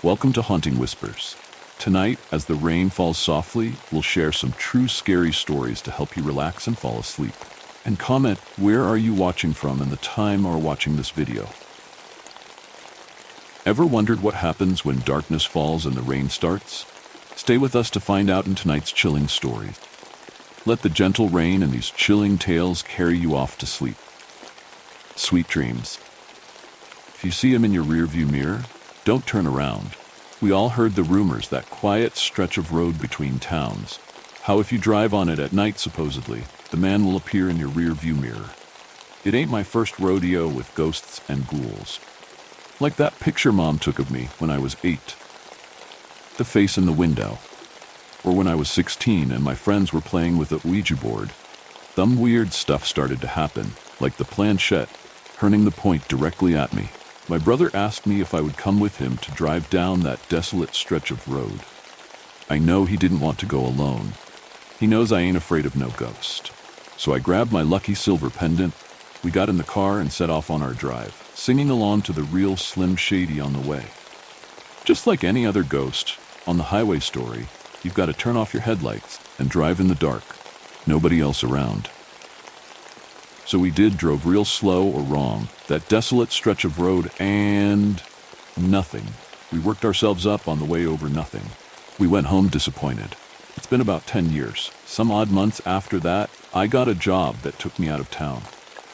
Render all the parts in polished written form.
Welcome to Haunting Whispers. Tonight, as the rain falls softly, we'll share some true scary stories to help you relax and fall asleep. And comment, where are you watching from and the time or watching this video? Ever wondered what happens when darkness falls and the rain starts? Stay with us to find out in tonight's chilling stories. Let the gentle rain and these chilling tales carry you off to sleep. Sweet dreams. If you see him in your rearview mirror, don't turn around. We all heard the rumors, that quiet stretch of road between towns. How if you drive on it at night, supposedly, the man will appear in your rearview mirror. It ain't my first rodeo with ghosts and ghouls. Like that picture Mom took of me when I was 8. The face in the window. Or when I was 16 and my friends were playing with a Ouija board. Some weird stuff started to happen, like the planchette, turning the point directly at me. My brother asked me if I would come with him to drive down that desolate stretch of road. I know he didn't want to go alone. He knows I ain't afraid of no ghost. So I grabbed my lucky silver pendant. We got in the car and set off on our drive, singing along to the real Slim Shady on the way. Just like any other ghost on the highway story, you've got to turn off your headlights and drive in the dark. Nobody else around. So we drove real slow or wrong, that desolate stretch of road, and nothing. We worked ourselves up on the way over nothing. We went home disappointed. It's been about 10 years. Some odd months after that, I got a job that took me out of town.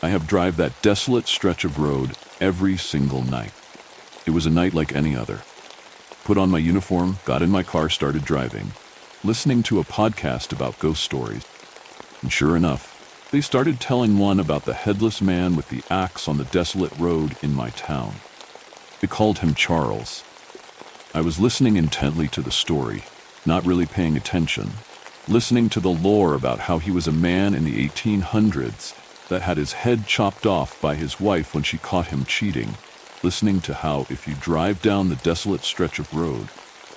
I have drive that desolate stretch of road every single night. It was a night like any other. Put on my uniform, got in my car, started driving, listening to a podcast about ghost stories. And sure enough, they started telling one about the headless man with the axe on the desolate road in my town. They called him Charles. I was listening intently to the story, not really paying attention, listening to the lore about how he was a man in the 1800s that had his head chopped off by his wife when she caught him cheating, listening to how if you drive down the desolate stretch of road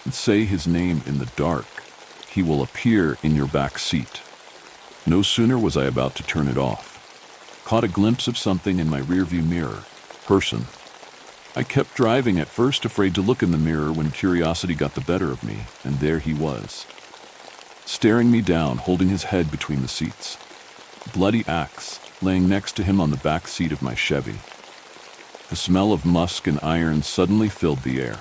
and say his name in the dark, he will appear in your back seat. No sooner was I about to turn it off. Caught a glimpse of something in my rearview mirror. Person. I kept driving, at first afraid to look in the mirror when curiosity got the better of me, and there he was. Staring me down, holding his head between the seats. Bloody axe, laying next to him on the back seat of my Chevy. The smell of musk and iron suddenly filled the air.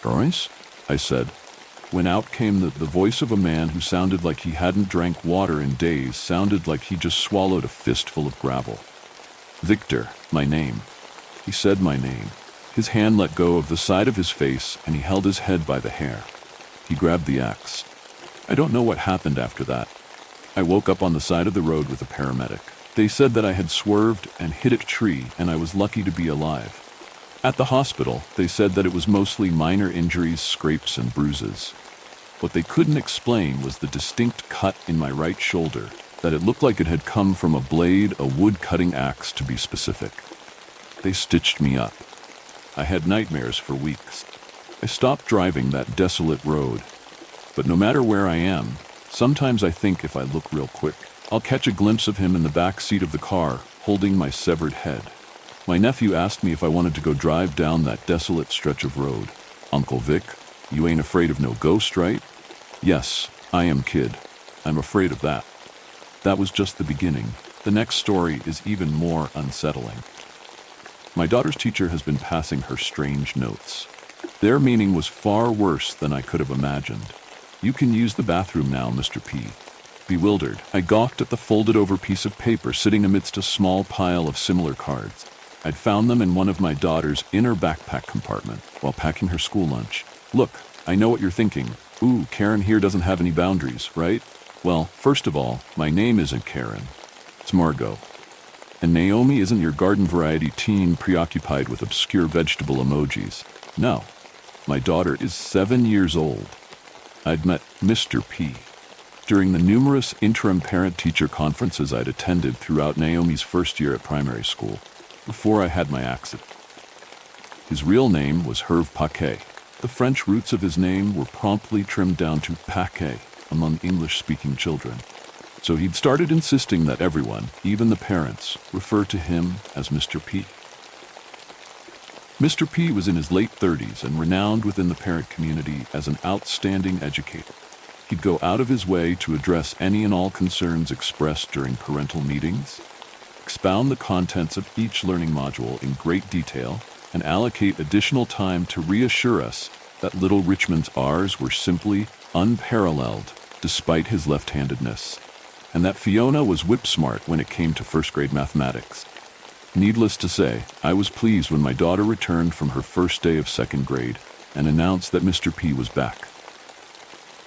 "Doris?" I said. When out came the voice of a man who sounded like he hadn't drank water in days, sounded like he just swallowed a fistful of gravel. "Victor, my name." He said my name. His hand let go of the side of his face and he held his head by the hair. He grabbed the axe. I don't know what happened after that. I woke up on the side of the road with a paramedic. They said that I had swerved and hit a tree and I was lucky to be alive. At the hospital, they said that it was mostly minor injuries, scrapes, and bruises. What they couldn't explain was the distinct cut in my right shoulder, that it looked like it had come from a blade, a wood-cutting axe to be specific. They stitched me up. I had nightmares for weeks. I stopped driving that desolate road. But no matter where I am, sometimes I think if I look real quick, I'll catch a glimpse of him in the back seat of the car, holding my severed head. My nephew asked me if I wanted to go drive down that desolate stretch of road. "Uncle Vic, you ain't afraid of no ghost, right?" "Yes, I am, kid. I'm afraid of that." That was just the beginning. The next story is even more unsettling. My daughter's teacher has been passing her strange notes. Their meaning was far worse than I could have imagined. "You can use the bathroom now, Mr. P." Bewildered, I gawked at the folded-over piece of paper sitting amidst a small pile of similar cards. I'd found them in one of my daughter's inner backpack compartment while packing her school lunch. "Look, I know what you're thinking. Ooh, Karen here doesn't have any boundaries, right? Well, first of all, my name isn't Karen. It's Margot. And Naomi isn't your garden-variety teen preoccupied with obscure vegetable emojis. No, my daughter is 7 years old. I'd met Mr. P during the numerous interim parent-teacher conferences I'd attended throughout Naomi's first year at primary school, before I had my accident. His real name was Herve Paquet. The French roots of his name were promptly trimmed down to Paquet among English-speaking children. So he'd started insisting that everyone, even the parents, refer to him as Mr. P. Mr. P was in his late 30s and renowned within the parent community as an outstanding educator. He'd go out of his way to address any and all concerns expressed during parental meetings, expound the contents of each learning module in great detail, and allocate additional time to reassure us that little Richmond's R's were simply unparalleled despite his left-handedness, and that Fiona was whip-smart when it came to first-grade mathematics. Needless to say, I was pleased when my daughter returned from her first day of second grade and announced that Mr. P was back.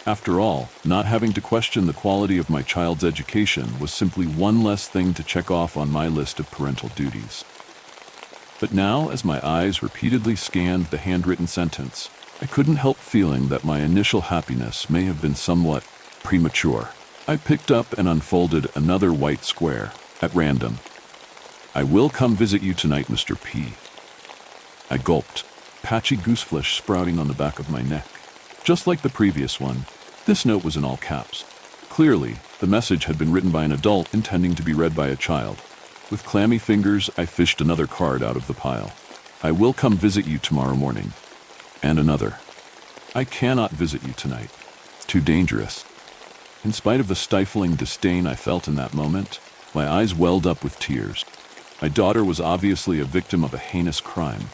After all, not having to question the quality of my child's education was simply one less thing to check off on my list of parental duties. But now, as my eyes repeatedly scanned the handwritten sentence, I couldn't help feeling that my initial happiness may have been somewhat premature. I picked up and unfolded another white square, at random. "I will come visit you tonight, Mr. P." I gulped, patchy gooseflesh sprouting on the back of my neck. Just like the previous one, this note was in all caps. Clearly, the message had been written by an adult intending to be read by a child. With clammy fingers, I fished another card out of the pile. "I will come visit you tomorrow morning." And another. "I cannot visit you tonight. It's too dangerous." In spite of the stifling disdain I felt in that moment, my eyes welled up with tears. My daughter was obviously a victim of a heinous crime.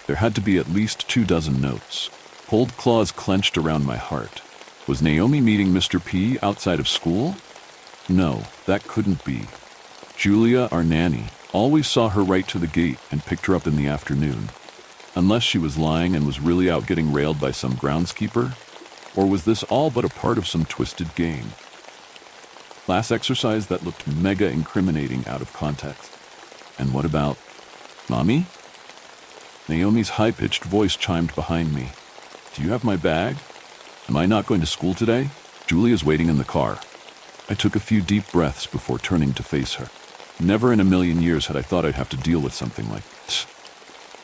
There had to be at least 24 notes. Cold claws clenched around my heart. Was Naomi meeting Mr. P outside of school? No, that couldn't be. Julia, our nanny, always saw her right to the gate and picked her up in the afternoon. Unless she was lying and was really out getting railed by some groundskeeper? Or was this all but a part of some twisted game? Class exercise that looked mega incriminating out of context. And what about Mommy? Naomi's high-pitched voice chimed behind me. "Do you have my bag? Am I not going to school today? Julia's waiting in the car." I took a few deep breaths before turning to face her. Never in a million years had I thought I'd have to deal with something like this.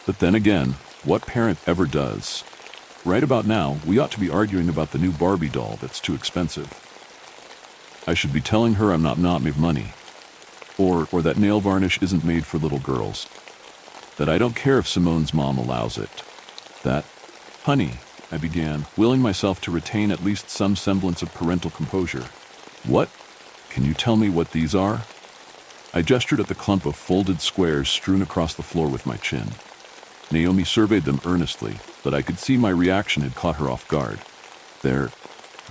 But then again, what parent ever does? Right about now, we ought to be arguing about the new Barbie doll that's too expensive. I should be telling her I'm not with money. Or that nail varnish isn't made for little girls. That I don't care if Simone's mom allows it. That, "Honey," I began, willing myself to retain at least some semblance of parental composure. "What? Can you tell me what these are?" I gestured at the clump of folded squares strewn across the floor with my chin. Naomi surveyed them earnestly, but I could see my reaction had caught her off guard. They're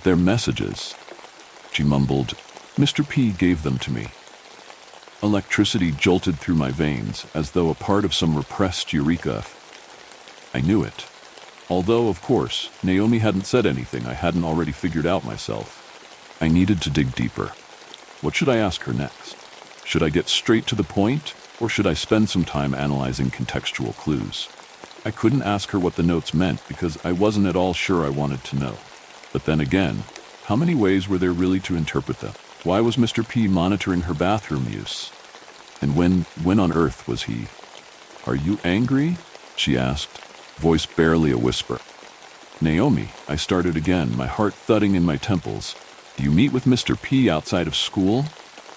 messages," she mumbled. "Mr. P gave them to me." Electricity jolted through my veins, as though a part of some repressed eureka. I knew it. Although, of course, Naomi hadn't said anything I hadn't already figured out myself. I needed to dig deeper. What should I ask her next? Should I get straight to the point, or should I spend some time analyzing contextual clues? I couldn't ask her what the notes meant because I wasn't at all sure I wanted to know. But then again, how many ways were there really to interpret them? Why was Mr. P monitoring her bathroom use? And when on earth was he? "Are you angry?" she asked, voice barely a whisper. "Naomi," I started again, my heart thudding in my temples. "Do you meet with Mr. P outside of school?"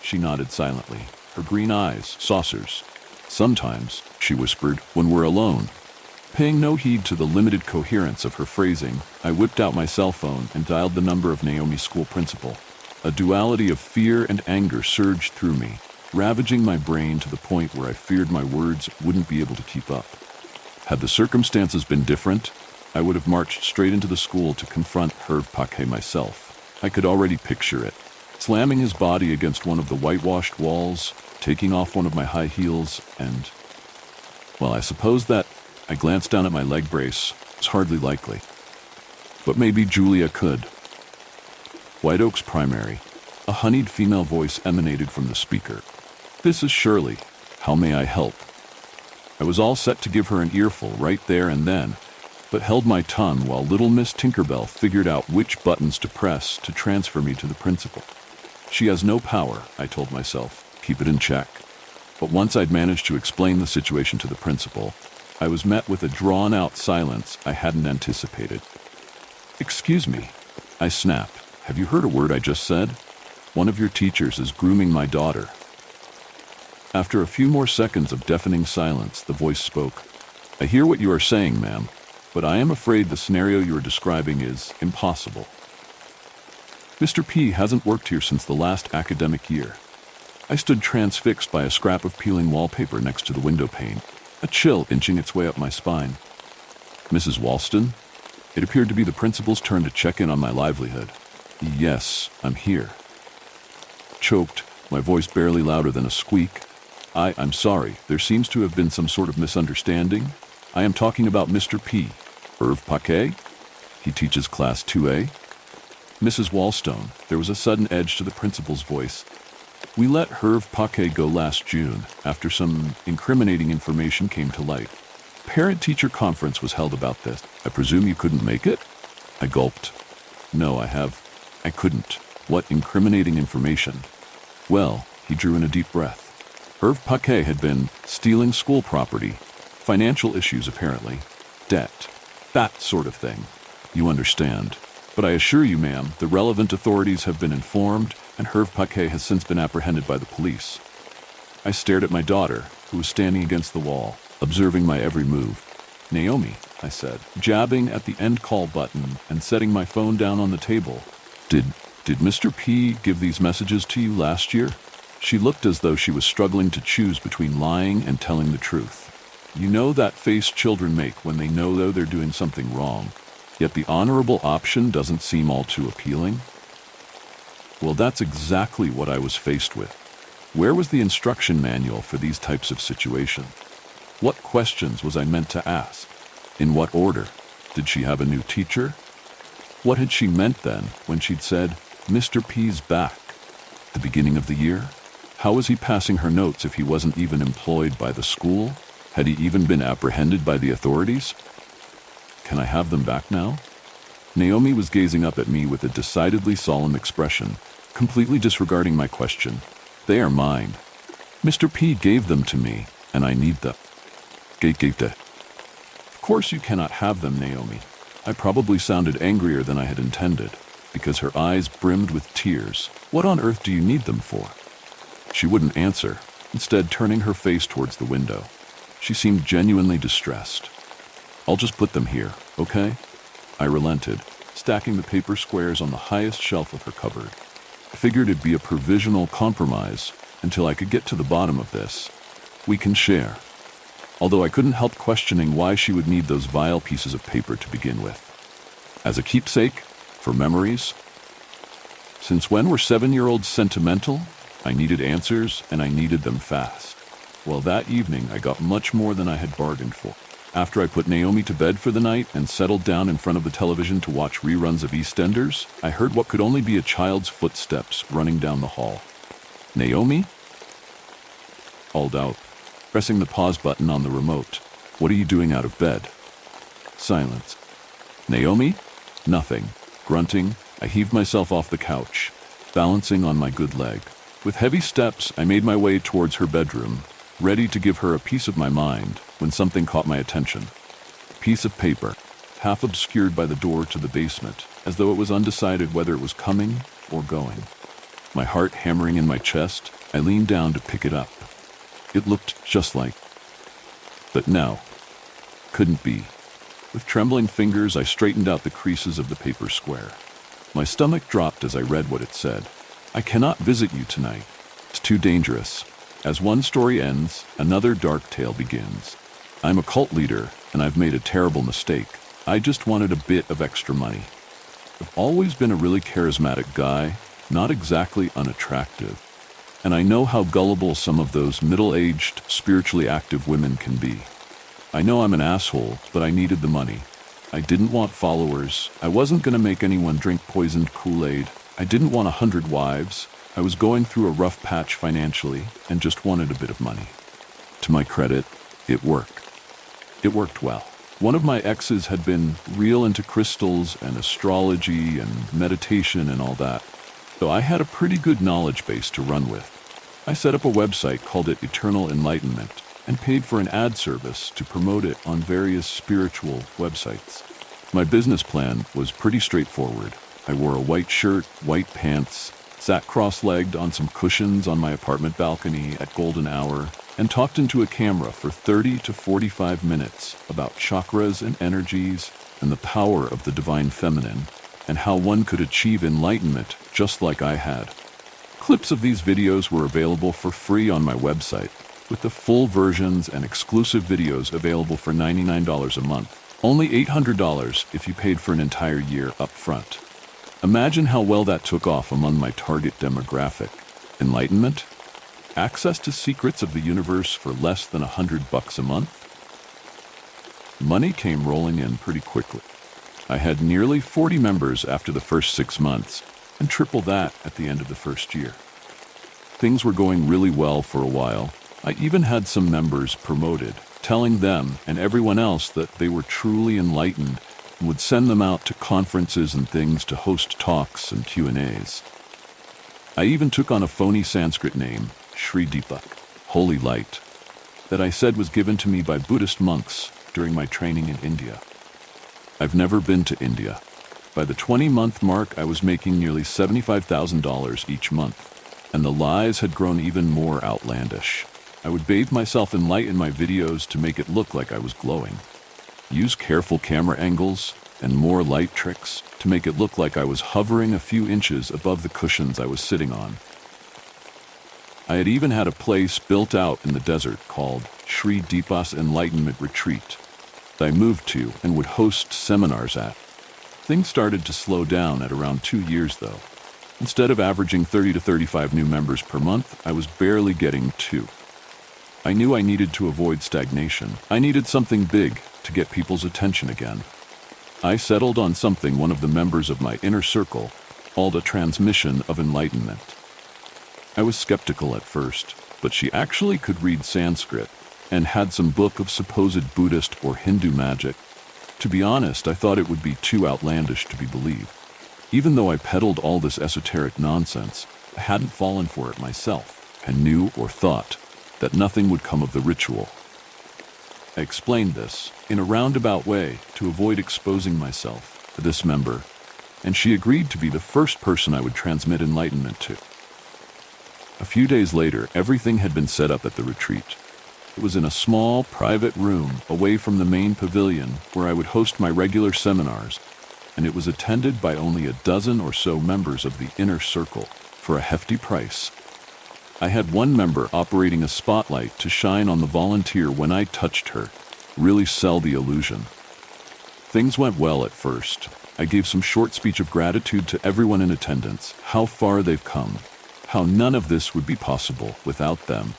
She nodded silently, her green eyes saucers. "Sometimes," she whispered, "when we're alone." Paying no heed to the limited coherence of her phrasing, I whipped out my cell phone and dialed the number of Naomi's school principal. A duality of fear and anger surged through me, ravaging my brain to the point where I feared my words wouldn't be able to keep up. Had the circumstances been different, I would have marched straight into the school to confront Herve Paquet myself. I could already picture it, slamming his body against one of the whitewashed walls, taking off one of my high heels, and... well, I suppose that, I glanced down at my leg brace, was hardly likely. But maybe Julia could. White Oaks Primary. A honeyed female voice emanated from the speaker. "This is Shirley. How may I help?" I was all set to give her an earful right there and then, but held my tongue while little Miss Tinkerbell figured out which buttons to press to transfer me to the principal. She has no power, I told myself. Keep it in check. But once I'd managed to explain the situation to the principal, I was met with a drawn-out silence I hadn't anticipated. "Excuse me," I snapped. "Have you heard a word I just said? One of your teachers is grooming my daughter." After a few more seconds of deafening silence, the voice spoke. I hear what you are saying, ma'am, but I am afraid the scenario you are describing is impossible. Mr. P hasn't worked here since the last academic year. I stood transfixed by a scrap of peeling wallpaper next to the window pane, a chill inching its way up my spine. Mrs. Walston? It appeared to be the principal's turn to check in on my livelihood. Yes, I'm here. Choked, my voice barely louder than a squeak. I'm sorry, there seems to have been some sort of misunderstanding. I am talking about Mr. P. Irv Paquet? He teaches Class 2A? Mrs. Walstone, there was a sudden edge to the principal's voice. We let Herv Paquet go last June, after some incriminating information came to light. Parent-teacher conference was held about this. I presume you couldn't make it? I gulped. No, I couldn't. What incriminating information? Well, he drew in a deep breath. Herv Paquet had been stealing school property, financial issues apparently, debt, that sort of thing. You understand. But I assure you, ma'am, the relevant authorities have been informed, and Herv Paquet has since been apprehended by the police. I stared at my daughter, who was standing against the wall, observing my every move. Naomi, I said, jabbing at the end call button and setting my phone down on the table. Did Mr. P give these messages to you last year? She looked as though she was struggling to choose between lying and telling the truth. You know that face children make when they know they're doing something wrong, yet the honorable option doesn't seem all too appealing? Well, that's exactly what I was faced with. Where was the instruction manual for these types of situations? What questions was I meant to ask? In what order? Did she have a new teacher? What had she meant then when she'd said, Mr. P's back? The beginning of the year? How was he passing her notes if he wasn't even employed by the school? Had he even been apprehended by the authorities? Can I have them back now? Naomi was gazing up at me with a decidedly solemn expression, completely disregarding my question. They are mine. Mr. P gave them to me, and I need them. Of course you cannot have them, Naomi. I probably sounded angrier than I had intended, because her eyes brimmed with tears. What on earth do you need them for? She wouldn't answer, instead turning her face towards the window. She seemed genuinely distressed. I'll just put them here, okay? I relented, stacking the paper squares on the highest shelf of her cupboard. I figured it'd be a provisional compromise until I could get to the bottom of this. We can share. Although I couldn't help questioning why she would need those vile pieces of paper to begin with. As a keepsake? For memories? Since when were 7-year-olds sentimental? I needed answers, and I needed them fast. Well, that evening I got much more than I had bargained for. After I put Naomi to bed for the night and settled down in front of the television to watch reruns of EastEnders, I heard what could only be a child's footsteps running down the hall. Naomi? Called out, pressing the pause button on the remote. What are you doing out of bed? Silence. Naomi? Nothing. Grunting, I heaved myself off the couch, balancing on my good leg. With heavy steps, I made my way towards her bedroom, ready to give her a piece of my mind, when something caught my attention. A piece of paper, half obscured by the door to the basement, as though it was undecided whether it was coming or going. My heart hammering in my chest, I leaned down to pick it up. It looked just like... But no, couldn't be. With trembling fingers, I straightened out the creases of the paper square. My stomach dropped as I read what it said. I cannot visit you tonight. It's too dangerous. As one story ends, another dark tale begins. I'm a cult leader, and I've made a terrible mistake. I just wanted a bit of extra money. I've always been a really charismatic guy, not exactly unattractive. And I know how gullible some of those middle-aged, spiritually active women can be. I know I'm an asshole, but I needed the money. I didn't want followers. I wasn't going to make anyone drink poisoned Kool-Aid. I didn't want 100 wives. I was going through a rough patch financially and just wanted a bit of money. To my credit, it worked. It worked well. One of my exes had been real into crystals and astrology and meditation and all that, so I had a pretty good knowledge base to run with. I set up a website, called it Eternal Enlightenment, and paid for an ad service to promote it on various spiritual websites. My business plan was pretty straightforward. I wore a white shirt, white pants, sat cross-legged on some cushions on my apartment balcony at golden hour, and talked into a camera for 30 to 45 minutes about chakras and energies and the power of the divine feminine and how one could achieve enlightenment just like I had. Clips of these videos were available for free on my website, with the full versions and exclusive videos available for $99 a month. Only $800 if you paid for an entire year up front. Imagine how well that took off among my target demographic. Enlightenment? Access to secrets of the universe for less than $100 a month? Money came rolling in pretty quickly. I had nearly 40 members after the first 6 months, and triple that at the end of the first year. Things were going really well for a while. I even had some members promoted, telling them and everyone else that they were truly enlightened and would send them out to conferences and things to host talks and Q&As. I even took on a phony Sanskrit name, Sri Deepa, holy light, that I said was given to me by Buddhist monks during my training in India. I've never been to India. By the 20-month mark, I was making nearly $75,000 each month, and the lies had grown even more outlandish. I would bathe myself in light in my videos to make it look like I was glowing. Use careful camera angles and more light tricks to make it look like I was hovering a few inches above the cushions I was sitting on. I had even had a place built out in the desert called Sri Deepa's Enlightenment Retreat that I moved to and would host seminars at. Things started to slow down at around 2 years, though. Instead of averaging 30 to 35 new members per month, I was barely getting 2. I knew I needed to avoid stagnation. I needed something big to get people's attention again. I settled on something one of the members of my inner circle called a transmission of enlightenment. I was skeptical at first, but she actually could read Sanskrit and had some book of supposed Buddhist or Hindu magic. To be honest, I thought it would be too outlandish to be believed. Even though I peddled all this esoteric nonsense, I hadn't fallen for it myself and knew or thought that nothing would come of the ritual. I explained this in a roundabout way to avoid exposing myself to this member, and she agreed to be the first person I would transmit enlightenment to. A few days later, everything had been set up at the retreat. It was in a small, private room away from the main pavilion where I would host my regular seminars, and it was attended by only a dozen or so members of the inner circle for a hefty price. I had one member operating a spotlight to shine on the volunteer when I touched her, really sell the illusion. Things went well at first. I gave some short speech of gratitude to everyone in attendance, how far they've come, how none of this would be possible without them,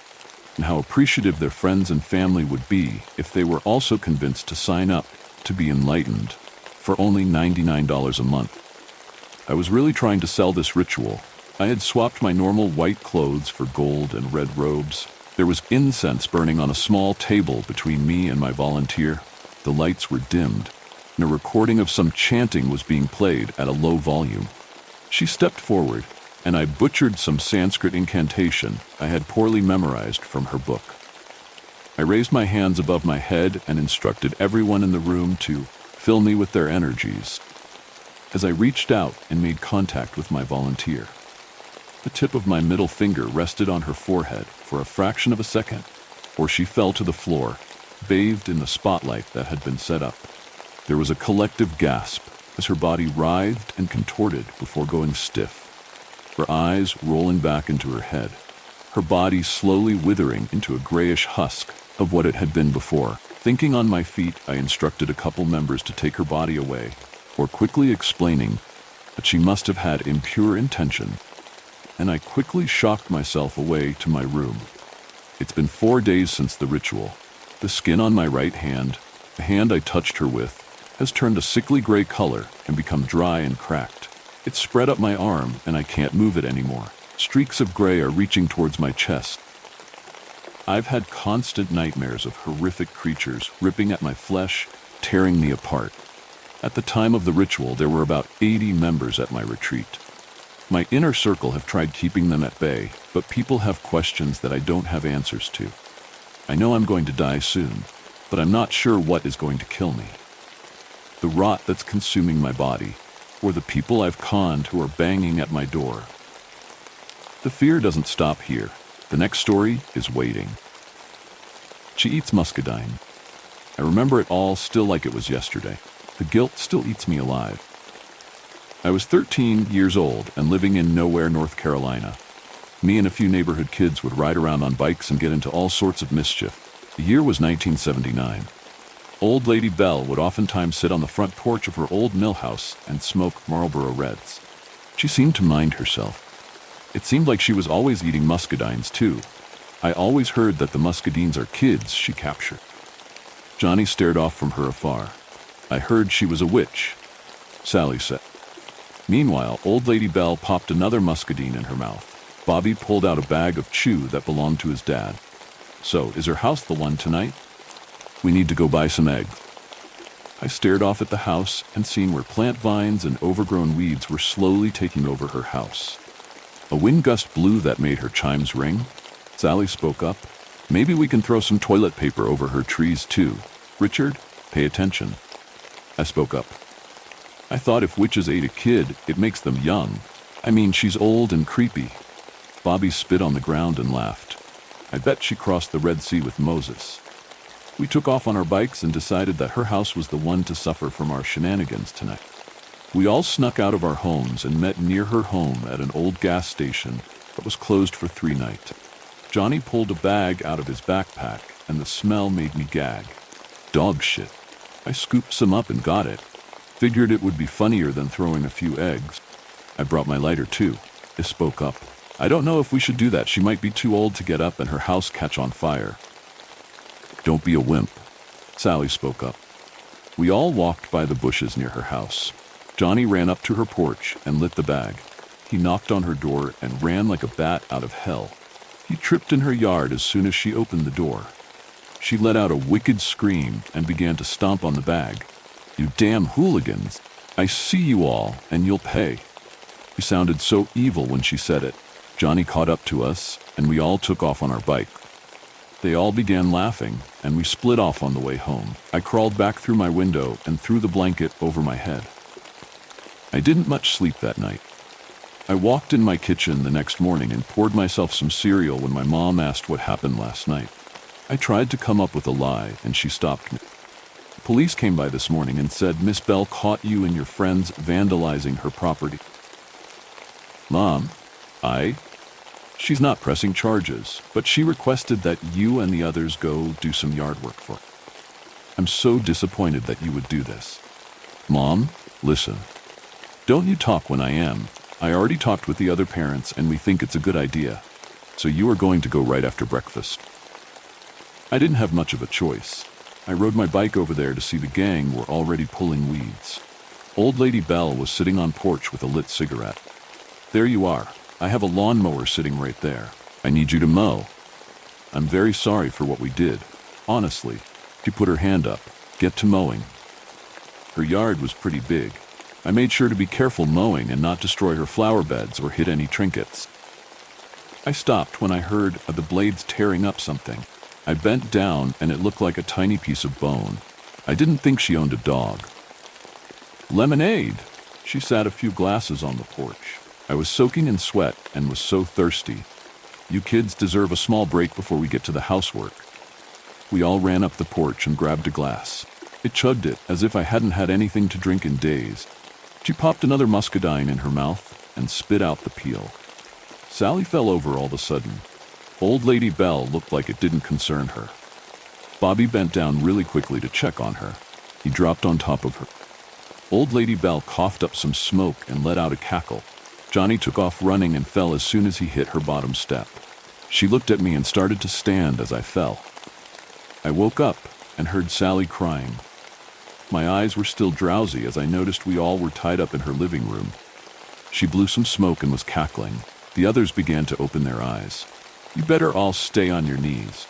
and how appreciative their friends and family would be if they were also convinced to sign up to be enlightened for only $99 a month. I was really trying to sell this ritual. I had swapped my normal white clothes for gold and red robes. There was incense burning on a small table between me and my volunteer. The lights were dimmed, and a recording of some chanting was being played at a low volume. She stepped forward, and I butchered some Sanskrit incantation I had poorly memorized from her book. I raised my hands above my head and instructed everyone in the room to fill me with their energies. As I reached out and made contact with my volunteer, the tip of my middle finger rested on her forehead for a fraction of a second, or she fell to the floor, bathed in the spotlight that had been set up. There was a collective gasp as her body writhed and contorted before going stiff, her eyes rolling back into her head, her body slowly withering into a grayish husk of what it had been before. Thinking on my feet, I instructed a couple members to take her body away, or quickly explaining that she must have had impure intention, and I quickly shocked myself away to my room. It's been 4 days since the ritual. The skin on my right hand, the hand I touched her with, has turned a sickly gray color and become dry and cracked. It's spread up my arm, and I can't move it anymore. Streaks of gray are reaching towards my chest. I've had constant nightmares of horrific creatures ripping at my flesh, tearing me apart. At the time of the ritual, there were about 80 members at my retreat. My inner circle have tried keeping them at bay, but people have questions that I don't have answers to. I know I'm going to die soon, but I'm not sure what is going to kill me. The rot that's consuming my body, or the people I've conned who are banging at my door. The fear doesn't stop here. The next story is waiting. She eats muscadine. I remember it all still like it was yesterday. The guilt still eats me alive. I was 13 years old and living in nowhere, North Carolina. Me and a few neighborhood kids would ride around on bikes and get into all sorts of mischief. The year was 1979. Old Lady Belle would oftentimes sit on the front porch of her old mill house and smoke Marlboro Reds. She seemed to mind herself. It seemed like she was always eating muscadines too. I always heard that the muscadines are kids she captured. Johnny stared off from her afar. I heard she was a witch, Sally said. Meanwhile, Old Lady Belle popped another muscadine in her mouth. Bobby pulled out a bag of chew that belonged to his dad. So, is her house the one tonight? We need to go buy some eggs. I stared off at the house and seen where plant vines and overgrown weeds were slowly taking over her house. A wind gust blew that made her chimes ring. Sally spoke up. Maybe we can throw some toilet paper over her trees too. Richard, pay attention. I spoke up. I thought if witches ate a kid, it makes them young. I mean, she's old and creepy. Bobby spit on the ground and laughed. I bet she crossed the Red Sea with Moses. We took off on our bikes and decided that her house was the one to suffer from our shenanigans tonight. We all snuck out of our homes and met near her home at an old gas station that was closed for 3 nights. Johnny pulled a bag out of his backpack, and the smell made me gag. Dog shit. I scooped some up and got it. Figured it would be funnier than throwing a few eggs. I brought my lighter too. I spoke up. I don't know if we should do that. She might be too old to get up and her house catch on fire. Don't be a wimp, Sally spoke up. We all walked by the bushes near her house. Johnny ran up to her porch and lit the bag. He knocked on her door and ran like a bat out of hell. He tripped in her yard as soon as she opened the door. She let out a wicked scream and began to stomp on the bag. You damn hooligans! I see you all, and you'll pay. She sounded so evil when she said it. Johnny caught up to us, and we all took off on our bike. They all began laughing, and we split off on the way home. I crawled back through my window and threw the blanket over my head. I didn't much sleep that night. I walked in my kitchen the next morning and poured myself some cereal when my mom asked what happened last night. I tried to come up with a lie, and she stopped me. Police came by this morning and said Miss Bell caught you and your friends vandalizing her property. Mom, She's not pressing charges, but she requested that you and the others go do some yard work for her. I'm so disappointed that you would do this. Mom, listen. Don't you talk when I am. I already talked with the other parents and we think it's a good idea. So you are going to go right after breakfast. I didn't have much of a choice. I rode my bike over there to see the gang were already pulling weeds. Old Lady Belle was sitting on porch with a lit cigarette. There you are. I have a lawnmower sitting right there. I need you to mow. I'm very sorry for what we did. Honestly. She put her hand up. Get to mowing. Her yard was pretty big. I made sure to be careful mowing and not destroy her flower beds or hit any trinkets. I stopped when I heard the blades tearing up something. I bent down and it looked like a tiny piece of bone. I didn't think she owned a dog. Lemonade! She sat a few glasses on the porch. I was soaking in sweat and was so thirsty. You kids deserve a small break before we get to the housework. We all ran up the porch and grabbed a glass. It chugged it as if I hadn't had anything to drink in days. She popped another muscadine in her mouth and spit out the peel. Sally fell over all of a sudden. Old Lady Belle looked like it didn't concern her. Bobby bent down really quickly to check on her. He dropped on top of her. Old Lady Belle coughed up some smoke and let out a cackle. Johnny took off running and fell as soon as he hit her bottom step. She looked at me and started to stand as I fell. I woke up and heard Sally crying. My eyes were still drowsy as I noticed we all were tied up in her living room. She blew some smoke and was cackling. The others began to open their eyes. You better all stay on your knees.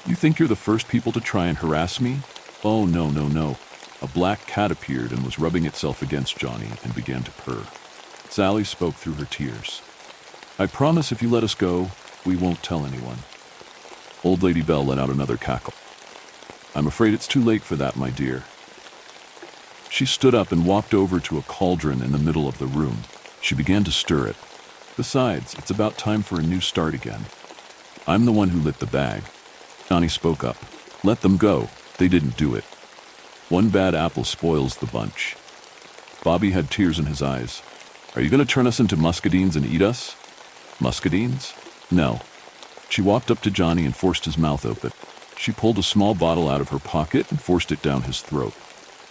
You think you're the first people to try and harass me? Oh, no, no, no. A black cat appeared and was rubbing itself against Johnny and began to purr. Sally spoke through her tears. I promise if you let us go, we won't tell anyone. Old Lady Belle let out another cackle. I'm afraid it's too late for that, my dear. She stood up and walked over to a cauldron in the middle of the room. She began to stir it. Besides, it's about time for a new start again. I'm the one who lit the bag. Johnny spoke up. Let them go. They didn't do it. One bad apple spoils the bunch. Bobby had tears in his eyes. Are you going to turn us into muscadines and eat us? Muscadines? No. She walked up to Johnny and forced his mouth open. She pulled a small bottle out of her pocket and forced it down his throat.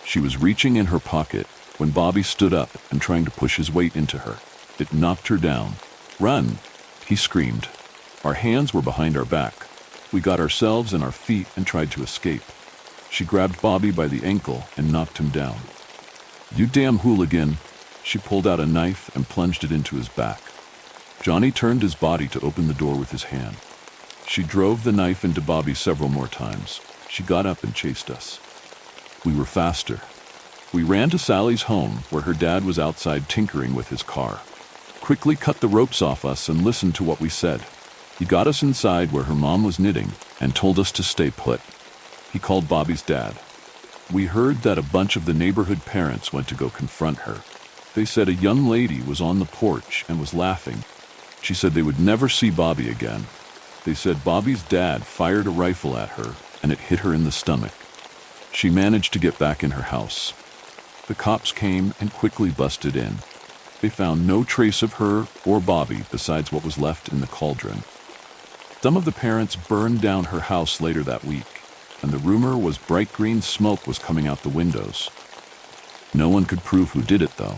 She was reaching in her pocket when Bobby stood up and trying to push his weight into her. It knocked her down. Run! He screamed. Our hands were behind our back. We got ourselves and our feet and tried to escape. She grabbed Bobby by the ankle and knocked him down. You damn hooligan! She pulled out a knife and plunged it into his back. Johnny turned his body to open the door with his hand. She drove the knife into Bobby several more times. She got up and chased us. We were faster. We ran to Sally's home, where her dad was outside tinkering with his car. Quickly cut the ropes off us and listened to what we said. He got us inside where her mom was knitting and told us to stay put. He called Bobby's dad. We heard that a bunch of the neighborhood parents went to go confront her. They said a young lady was on the porch and was laughing. She said they would never see Bobby again. They said Bobby's dad fired a rifle at her and it hit her in the stomach. She managed to get back in her house. The cops came and quickly busted in. They found no trace of her or Bobby besides what was left in the cauldron. Some of the parents burned down her house later that week, and the rumor was bright green smoke was coming out the windows. No one could prove who did it, though.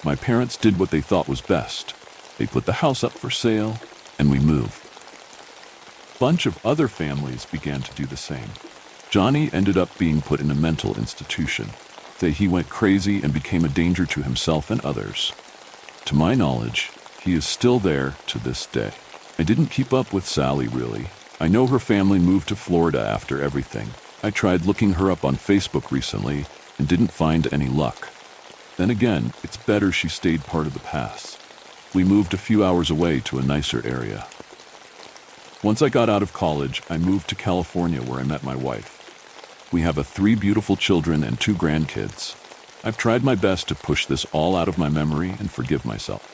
My parents did what they thought was best. They put the house up for sale, and we moved. A bunch of other families began to do the same. Johnny ended up being put in a mental institution. He went crazy and became a danger to himself and others. To my knowledge, he is still there to this day. I didn't keep up with Sally, really. I know her family moved to Florida after everything. I tried looking her up on Facebook recently and didn't find any luck. Then again, it's better she stayed part of the past. We moved a few hours away to a nicer area. Once I got out of college, I moved to California where I met my wife. We have 3 beautiful children and 2 grandkids. I've tried my best to push this all out of my memory and forgive myself.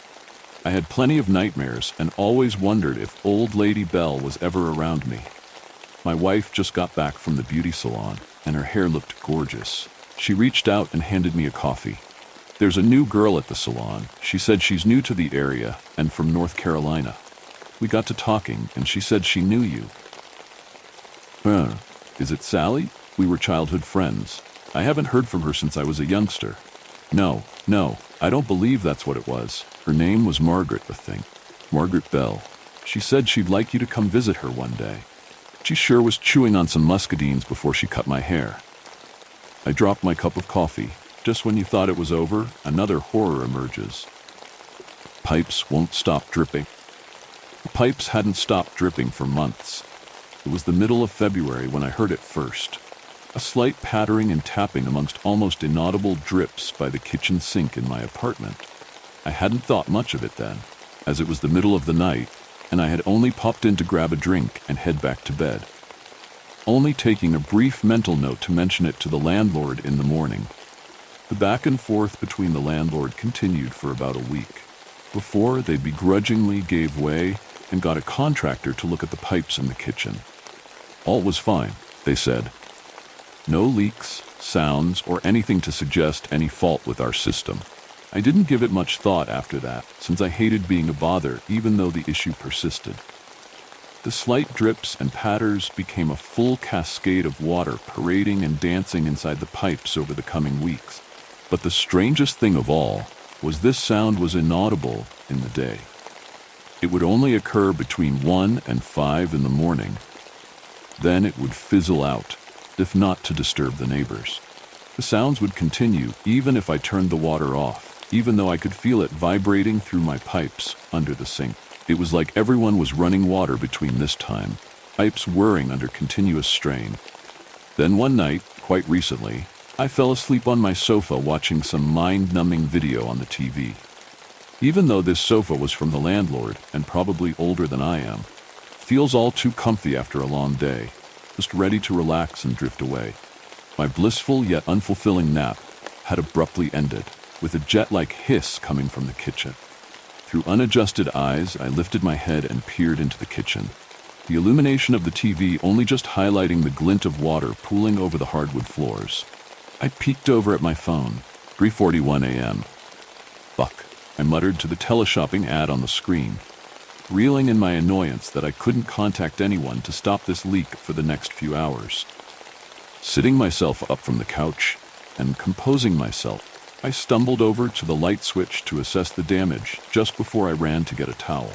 I had plenty of nightmares and always wondered if old Lady Belle was ever around me. My wife just got back from the beauty salon and her hair looked gorgeous. She reached out and handed me a coffee. There's a new girl at the salon. She said she's new to the area and from North Carolina. We got to talking and she said she knew you. Is it Sally? We were childhood friends. I haven't heard from her since I was a youngster. No, I don't believe that's what it was. Her name was Margaret, I think. Margaret Bell. She said she'd like you to come visit her one day. She sure was chewing on some muscadines before she cut my hair. I dropped my cup of coffee. Just when you thought it was over, another horror emerges. Pipes won't stop dripping. The pipes hadn't stopped dripping for months. It was the middle of February when I heard it first. A slight pattering and tapping amongst almost inaudible drips by the kitchen sink in my apartment. I hadn't thought much of it then, as it was the middle of the night, and I had only popped in to grab a drink and head back to bed. Only taking a brief mental note to mention it to the landlord in the morning. The back and forth between the landlord continued for about a week, before they begrudgingly gave way and got a contractor to look at the pipes in the kitchen. All was fine, they said. No leaks, sounds, or anything to suggest any fault with our system. I didn't give it much thought after that, since I hated being a bother even though the issue persisted. The slight drips and patters became a full cascade of water parading and dancing inside the pipes over the coming weeks. But the strangest thing of all was this sound was inaudible in the day. It would only occur between 1 and 5 in the morning. Then it would fizzle out, if not to disturb the neighbors. The sounds would continue even if I turned the water off, even though I could feel it vibrating through my pipes under the sink. It was like everyone was running water between this time, pipes whirring under continuous strain. Then one night, quite recently, I fell asleep on my sofa watching some mind-numbing video on the TV. Even though this sofa was from the landlord and probably older than I am, feels all too comfy after a long day, just ready to relax and drift away. My blissful yet unfulfilling nap had abruptly ended, with a jet-like hiss coming from the kitchen. Through unadjusted eyes, I lifted my head and peered into the kitchen. the illumination of the TV only just highlighting the glint of water pooling over the hardwood floors. I peeked over at my phone. 3:41 a.m. Fuck, I muttered to the teleshopping ad on the screen, reeling in my annoyance that I couldn't contact anyone to stop this leak for the next few hours. Sitting myself up from the couch and composing myself, I stumbled over to the light switch to assess the damage just before I ran to get a towel.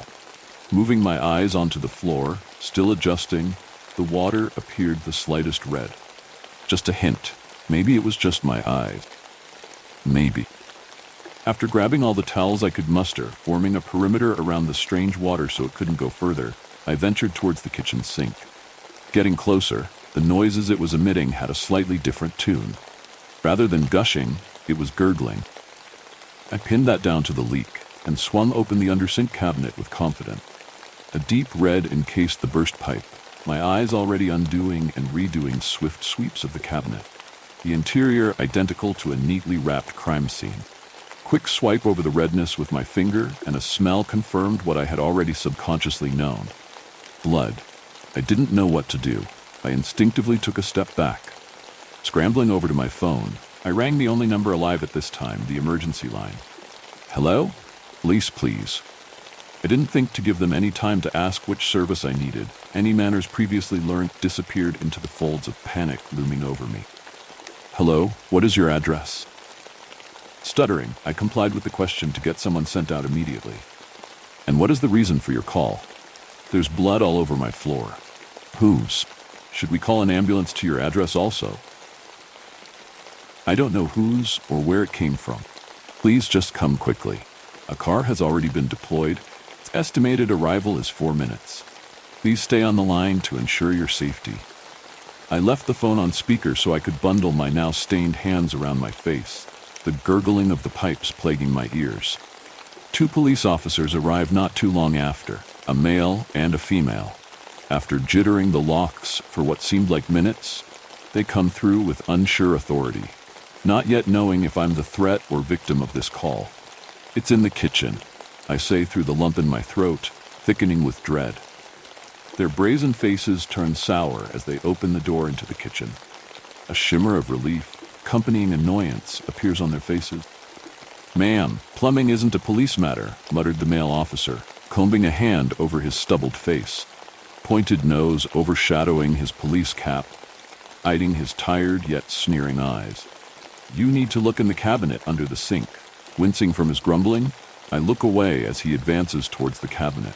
Moving my eyes onto the floor, still adjusting, the water appeared the slightest red. Just a hint. Maybe it was just my eyes. Maybe. After grabbing all the towels I could muster, forming a perimeter around the strange water so it couldn't go further, I ventured towards the kitchen sink. Getting closer, the noises it was emitting had a slightly different tune. Rather than gushing, it was gurgling. I pinned that down to the leak and swung open the undersink cabinet with confidence. A deep red encased the burst pipe, my eyes already undoing and redoing swift sweeps of the cabinet, the interior identical to a neatly wrapped crime scene. Quick swipe over the redness with my finger, and a smell confirmed what I had already subconsciously known. Blood. I didn't know what to do. I instinctively took a step back. Scrambling over to my phone, I rang the only number alive at this time, the emergency line. Hello? Police, please. I didn't think to give them any time to ask which service I needed. Any manners previously learned disappeared into the folds of panic looming over me. Hello, what is your address? Stuttering, I complied with the question to get someone sent out immediately. And what is the reason for your call? There's blood all over my floor. Whose? Should we call an ambulance to your address also? I don't know whose or where it came from. Please just come quickly. A car has already been deployed. Its estimated arrival is 4 minutes. Please stay on the line to ensure your safety. I left the phone on speaker so I could bundle my now stained hands around my face, the gurgling of the pipes plaguing my ears. 2 police officers arrived not too long after, a male and a female. After jittering the locks for what seemed like minutes, they come through with unsure authority, not yet knowing if I'm the threat or victim of this call. It's in the kitchen, I say through the lump in my throat, thickening with dread. Their brazen faces turn sour as they open the door into the kitchen. A shimmer of relief, accompanying annoyance, appears on their faces. Ma'am, plumbing isn't a police matter, muttered the male officer, combing a hand over his stubbled face, pointed nose overshadowing his police cap, hiding his tired yet sneering eyes. You need to look in the cabinet under the sink. Wincing from his grumbling, I look away as he advances towards the cabinet.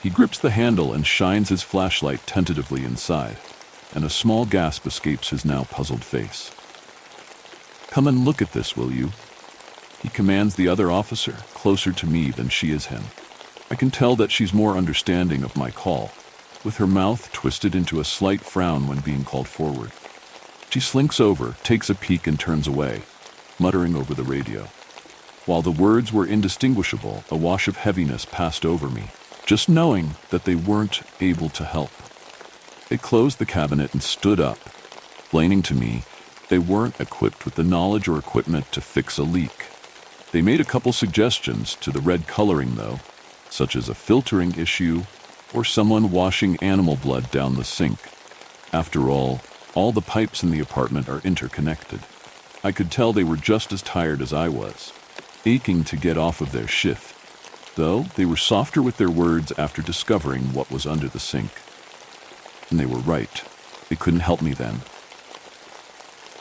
He grips the handle and shines his flashlight tentatively inside, and a small gasp escapes his now puzzled face. Come and look at this, will you? He commands the other officer, closer to me than she is him. I can tell that she's more understanding of my call, with her mouth twisted into a slight frown when being called forward. She slinks over, takes a peek and turns away, muttering over the radio. While the words were indistinguishable, a wash of heaviness passed over me, just knowing that they weren't able to help. They closed the cabinet and stood up, explaining to me they weren't equipped with the knowledge or equipment to fix a leak. They made a couple suggestions to the red coloring, though, such as a filtering issue or someone washing animal blood down the sink. After all the pipes in the apartment are interconnected. I could tell they were just as tired as I was, aching to get off of their shift, though they were softer with their words after discovering what was under the sink. And they were right. They couldn't help me then.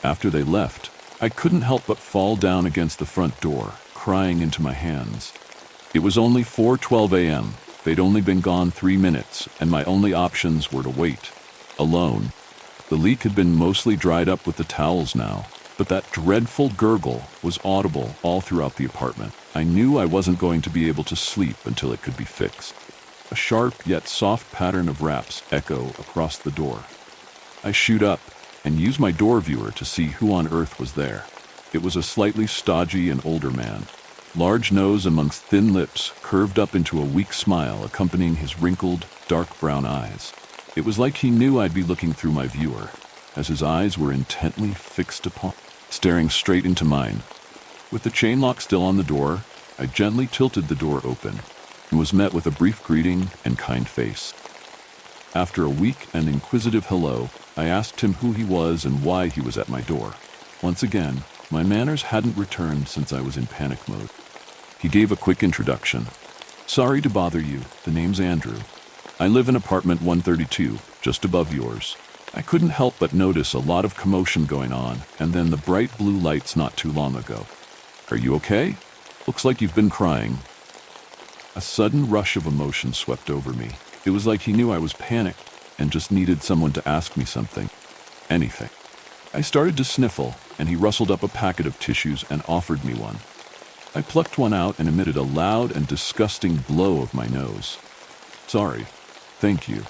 After they left, I couldn't help but fall down against the front door, crying into my hands. It was only 4:12 a.m. They'd only been gone 3 minutes, and my only options were to wait, alone. The leak had been mostly dried up with the towels now, but that dreadful gurgle was audible all throughout the apartment. I knew I wasn't going to be able to sleep until it could be fixed. A sharp yet soft pattern of raps echo across the door. I shoot up and use my door viewer to see who on earth was there. It was a slightly stodgy and older man, large nose amongst thin lips curved up into a weak smile accompanying his wrinkled, dark brown eyes. It was like he knew I'd be looking through my viewer, as his eyes were intently fixed upon, staring straight into mine. With the chain lock still on the door, I gently tilted the door open and was met with a brief greeting and kind face. After a weak and inquisitive hello, I asked him who he was and why he was at my door. Once again, my manners hadn't returned since I was in panic mode. He gave a quick introduction. "Sorry to bother you. The name's Andrew. I live in apartment 132, just above yours." I couldn't help but notice a lot of commotion going on, and then the bright blue lights not too long ago. "Are you okay? Looks like you've been crying." A sudden rush of emotion swept over me. It was like he knew I was panicked and just needed someone to ask me something. Anything. I started to sniffle, and he rustled up a packet of tissues and offered me one. I plucked one out and emitted a loud and disgusting blow of my nose. "Sorry. Thank you."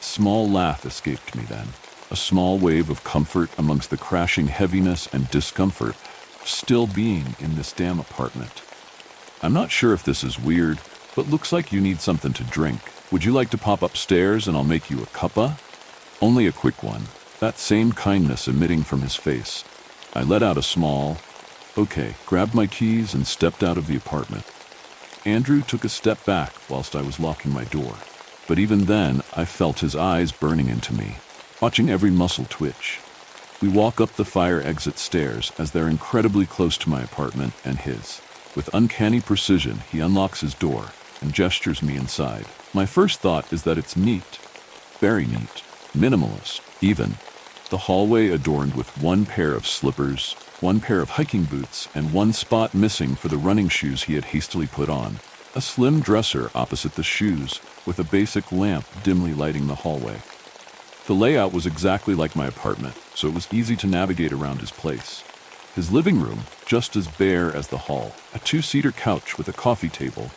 A small laugh escaped me then, a small wave of comfort amongst the crashing heaviness and discomfort of still being in this damn apartment. "I'm not sure if this is weird, but looks like you need something to drink. Would you like to pop upstairs and I'll make you a cuppa?" Only a quick one, that same kindness emitting from his face. I let out a small, "Okay," grabbed my keys and stepped out of the apartment. Andrew took a step back whilst I was locking my door. But even then, I felt his eyes burning into me, watching every muscle twitch. We walk up the fire exit stairs as they're incredibly close to my apartment and his. With uncanny precision, he unlocks his door and gestures me inside. My first thought is that it's neat. Very neat. Minimalist, even. The hallway adorned with one pair of slippers, one pair of hiking boots, and one spot missing for the running shoes he had hastily put on. A slim dresser opposite the shoes, with a basic lamp dimly lighting the hallway. The layout was exactly like my apartment, so it was easy to navigate around his place. His living room, just as bare as the hall, a two-seater couch with a coffee table,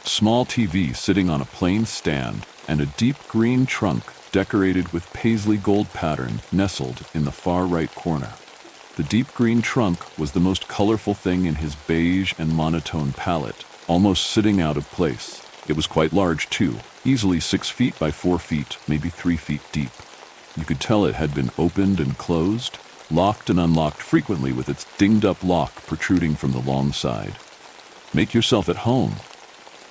a small TV sitting on a plain stand, and a deep green trunk decorated with paisley gold pattern nestled in the far right corner. The deep green trunk was the most colorful thing in his beige and monotone palette, almost sitting out of place. It was quite large too, easily 6 feet by 4 feet, maybe 3 feet deep. You could tell it had been opened and closed, locked and unlocked frequently with its dinged-up lock protruding from the long side. "Make yourself at home."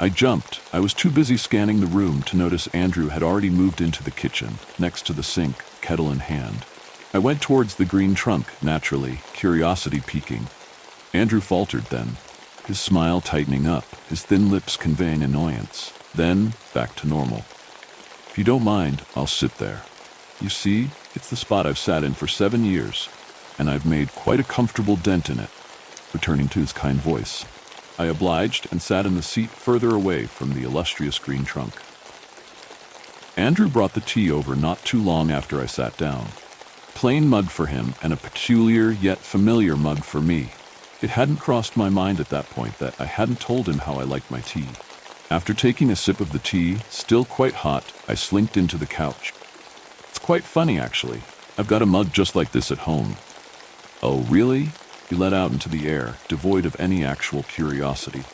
I jumped. I was too busy scanning the room to notice Andrew had already moved into the kitchen, next to the sink, kettle in hand. I went towards the green trunk, naturally, curiosity piquing. Andrew faltered then, his smile tightening up, his thin lips conveying annoyance. Then, back to normal. "If you don't mind, I'll sit there. You see, it's the spot I've sat in for 7 years, and I've made quite a comfortable dent in it," returning to his kind voice. I obliged and sat in the seat further away from the illustrious green trunk. Andrew brought the tea over not too long after I sat down. Plain mug for him and a peculiar yet familiar mug for me. It hadn't crossed my mind at that point that I hadn't told him how I liked my tea. After taking a sip of the tea, still quite hot, I slinked into the couch. "It's quite funny, actually. I've got a mug just like this at home." "Oh, really?" He let out into the air, devoid of any actual curiosity.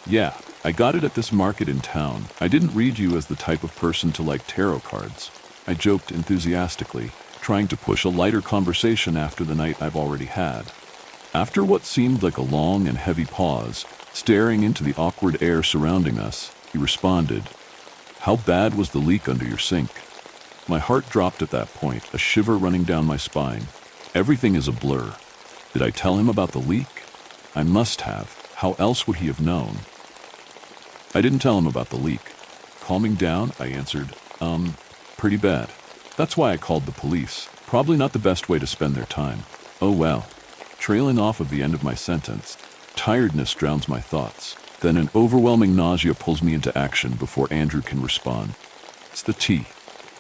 "Yeah, I got it at this market in town. I didn't read you as the type of person to like tarot cards." I joked enthusiastically, trying to push a lighter conversation after the night I've already had. After what seemed like a long and heavy pause, staring into the awkward air surrounding us, he responded, "How bad was the leak under your sink?" My heart dropped at that point, a shiver running down my spine. Everything is a blur. Did I tell him about the leak? I must have. How else would he have known? I didn't tell him about the leak. Calming down, I answered, pretty bad. That's why I called the police. Probably not the best way to spend their time. Oh well. Trailing off of the end of my sentence, tiredness drowns my thoughts. Then an overwhelming nausea pulls me into action before Andrew can respond. "It's the tea.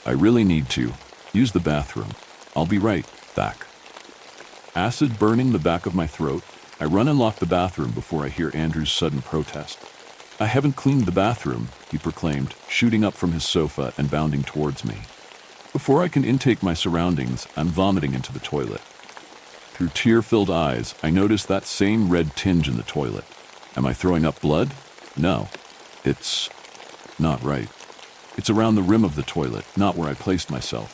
I really need to use the bathroom. I'll be right back." Acid burning the back of my throat, I run and lock the bathroom before I hear Andrew's sudden protest. "I haven't cleaned the bathroom," he proclaimed, shooting up from his sofa and bounding towards me. Before I can intake my surroundings, I'm vomiting into the toilet. Through tear-filled eyes, I notice that same red tinge in the toilet. Am I throwing up blood? No. It's not right. It's around the rim of the toilet, not where I placed myself.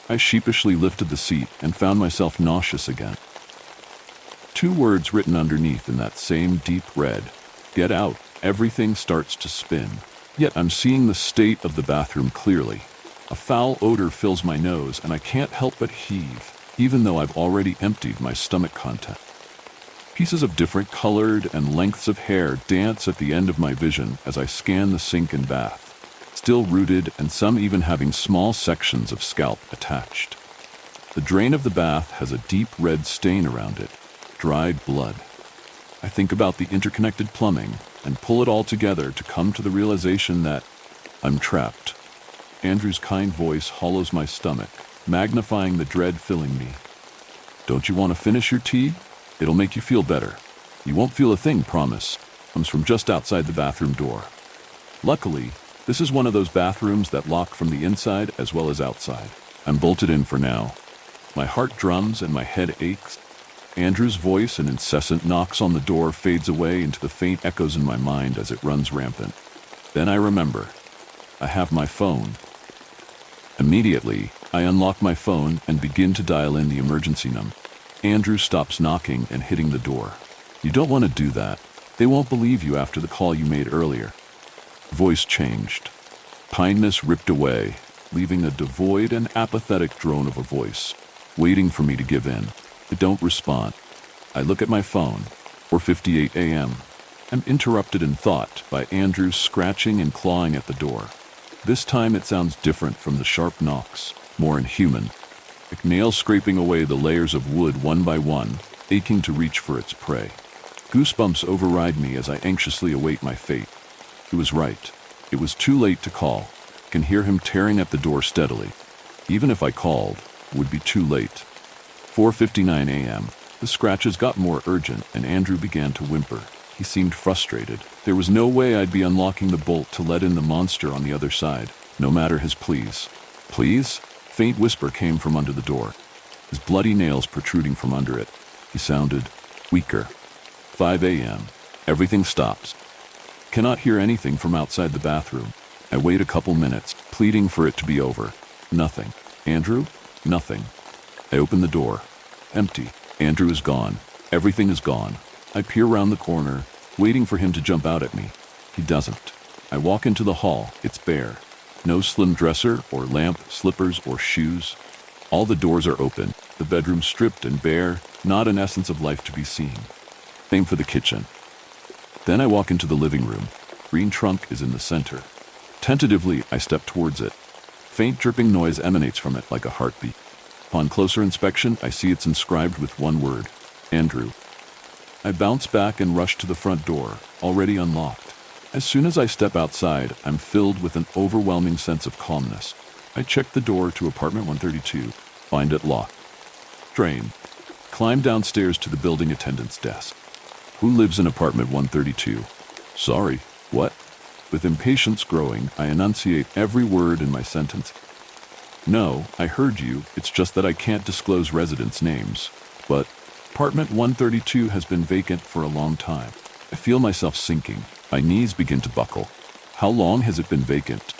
I sheepishly lifted the seat and found myself nauseous again. 2 words written underneath in that same deep red. "Get out." Everything starts to spin. Yet I'm seeing the state of the bathroom clearly. A foul odor fills my nose, and I can't help but heave, even though I've already emptied my stomach content. Pieces of different colored and lengths of hair dance at the end of my vision as I scan the sink and bath, still rooted and some even having small sections of scalp attached. The drain of the bath has a deep red stain around it, dried blood. I think about the interconnected plumbing and pull it all together to come to the realization that I'm trapped. Andrew's kind voice hollows my stomach, magnifying the dread filling me. "Don't you want to finish your tea? It'll make you feel better. You won't feel a thing, promise," comes from just outside the bathroom door. Luckily, this is one of those bathrooms that lock from the inside as well as outside. I'm bolted in for now. My heart drums and my head aches. Andrew's voice and incessant knocks on the door fades away into the faint echoes in my mind as it runs rampant. Then I remember. I have my phone. Immediately, I unlock my phone and begin to dial in the emergency number. Andrew stops knocking and hitting the door. "You don't want to do that. They won't believe you after the call you made earlier." Voice changed. Kindness ripped away, leaving a devoid and apathetic drone of a voice, waiting for me to give in. I don't respond. I look at my phone. 4:58 a.m. I'm interrupted in thought by Andrew scratching and clawing at the door. This time it sounds different from the sharp knocks, more inhuman, like nails scraping away the layers of wood one by one, aching to reach for its prey. Goosebumps override me as I anxiously await my fate. He was right. It was too late to call. I can hear him tearing at the door steadily. Even if I called, it would be too late. 4:59 a.m. The scratches got more urgent and Andrew began to whimper. He seemed frustrated. There was no way I'd be unlocking the bolt to let in the monster on the other side, no matter his pleas. "Please?" Faint whisper came from under the door, his bloody nails protruding from under it. He sounded weaker. 5 a.m. Everything stops. Cannot hear anything from outside the bathroom. I wait a couple minutes, pleading for it to be over. Nothing. "Andrew?" Nothing. I open the door. Empty. Andrew is gone. Everything is gone. I peer round the corner, waiting for him to jump out at me. He doesn't. I walk into the hall. It's bare. No slim dresser or lamp, slippers or shoes. All the doors are open, the bedroom stripped and bare, not an essence of life to be seen. Same for the kitchen. Then I walk into the living room. Green trunk is in the center. Tentatively, I step towards it. Faint dripping noise emanates from it like a heartbeat. Upon closer inspection, I see it's inscribed with one word: Andrew. I bounce back and rush to the front door, already unlocked. As soon as I step outside, I'm filled with an overwhelming sense of calmness. I check the door to apartment 132, find it locked. Drain. Climb downstairs to the building attendant's desk. "Who lives in apartment 132? "Sorry, what?" With impatience growing, I enunciate every word in my sentence. "No, I heard you. It's just that I can't disclose residents' names. But apartment 132 has been vacant for a long time." I feel myself sinking. My knees begin to buckle. How long has it been vacant?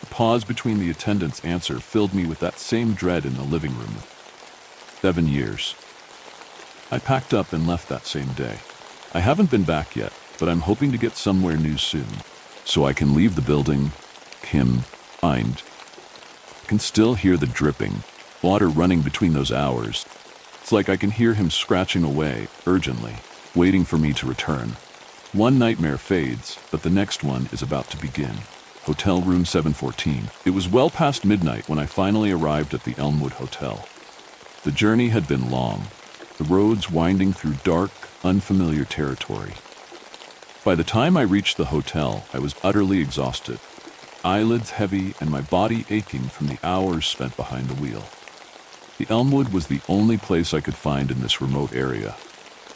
The pause between the attendant's answer filled me with that same dread in the living room. 7 years. I packed up and left that same day. I haven't been back yet, but I'm hoping to get somewhere new soon, so I can leave the building. I can still hear the dripping, water running between those hours. It's like I can hear him scratching away, urgently, waiting for me to return. One nightmare fades, but the next one is about to begin. Hotel room 714. It was well past midnight when I finally arrived at the Elmwood Hotel. The journey had been long, the roads winding through dark, unfamiliar territory. By the time I reached the hotel, I was utterly exhausted, eyelids heavy and my body aching from the hours spent behind the wheel. The Elmwood was the only place I could find in this remote area.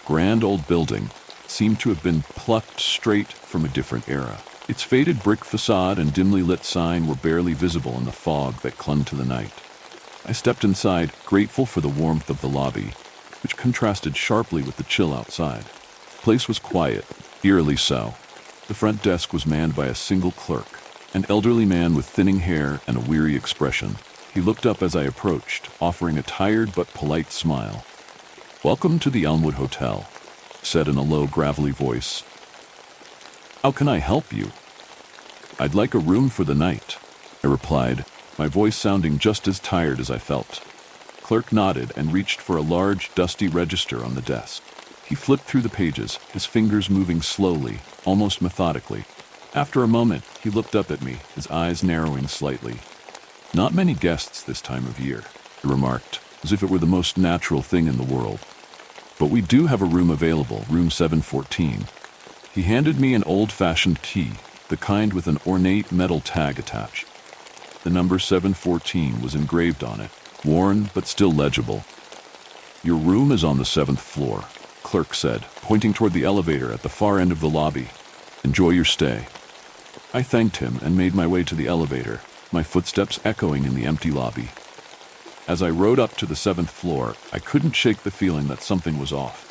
Grand old building, seemed to have been plucked straight from a different era. Its faded brick facade and dimly lit sign were barely visible in the fog that clung to the night. I stepped inside, grateful for the warmth of the lobby, which contrasted sharply with the chill outside. The place was quiet, eerily so. The front desk was manned by a single clerk, an elderly man with thinning hair and a weary expression. He looked up as I approached, offering a tired but polite smile. "Welcome to the Elmwood Hotel," said in a low, gravelly voice. "How can I help you?" "I'd like a room for the night," I replied, my voice sounding just as tired as I felt. Clerk nodded and reached for a large, dusty register on the desk. He flipped through the pages, his fingers moving slowly, almost methodically. After a moment, he looked up at me, his eyes narrowing slightly. "Not many guests this time of year," he remarked, as if it were the most natural thing in the world. "But we do have a room available, room 714. He handed me an old-fashioned key, the kind with an ornate metal tag attached. The number 714 was engraved on it, worn but still legible. "Your room is on the 7th floor," Clerk said, pointing toward the elevator at the far end of the lobby. "Enjoy your stay." I thanked him and made my way to the elevator, my footsteps echoing in the empty lobby. As I rode up to the 7th floor, I couldn't shake the feeling that something was off.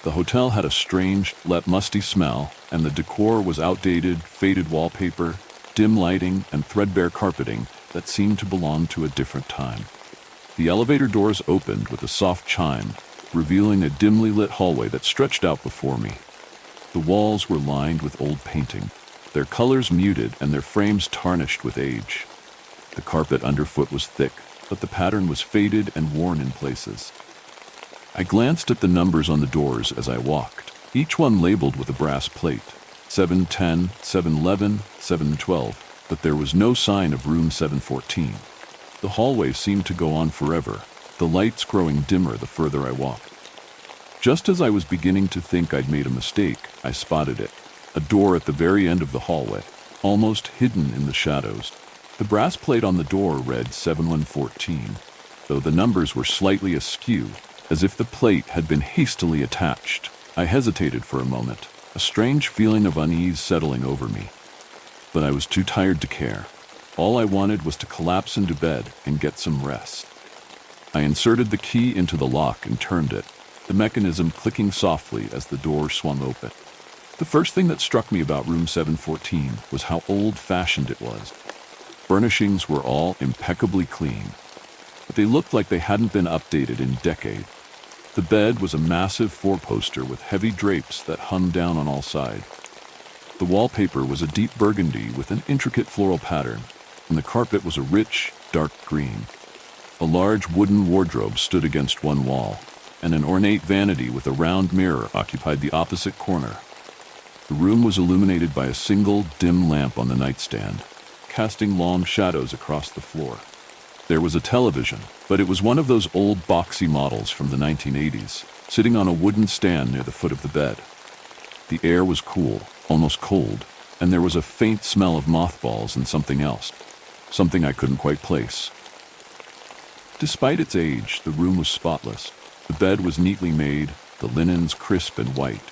The hotel had a strange, musty smell, and the decor was outdated, faded wallpaper, dim lighting, and threadbare carpeting that seemed to belong to a different time. The elevator doors opened with a soft chime, revealing a dimly lit hallway that stretched out before me. The walls were lined with old painting, their colors muted and their frames tarnished with age. The carpet underfoot was thick, but the pattern was faded and worn in places. I glanced at the numbers on the doors as I walked, each one labeled with a brass plate, 710, 711, 712, but there was no sign of room 714. The hallway seemed to go on forever, the lights growing dimmer the further I walked. Just as I was beginning to think I'd made a mistake, I spotted it, a door at the very end of the hallway, almost hidden in the shadows. The brass plate on the door read 7114, though the numbers were slightly askew, as if the plate had been hastily attached. I hesitated for a moment, a strange feeling of unease settling over me. But I was too tired to care. All I wanted was to collapse into bed and get some rest. I inserted the key into the lock and turned it, the mechanism clicking softly as the door swung open. The first thing that struck me about room 714 was how old-fashioned it was. Furnishings were all impeccably clean, but they looked like they hadn't been updated in decades. The bed was a massive four-poster with heavy drapes that hung down on all sides. The wallpaper was a deep burgundy with an intricate floral pattern, and the carpet was a rich, dark green. A large wooden wardrobe stood against one wall, and an ornate vanity with a round mirror occupied the opposite corner. The room was illuminated by a single, dim lamp on the nightstand, casting long shadows across the floor. There was a television, but it was one of those old boxy models from the 1980s, sitting on a wooden stand near the foot of the bed. The air was cool, almost cold, and there was a faint smell of mothballs and something else, something I couldn't quite place. Despite its age, the room was spotless. The bed was neatly made, the linens crisp and white.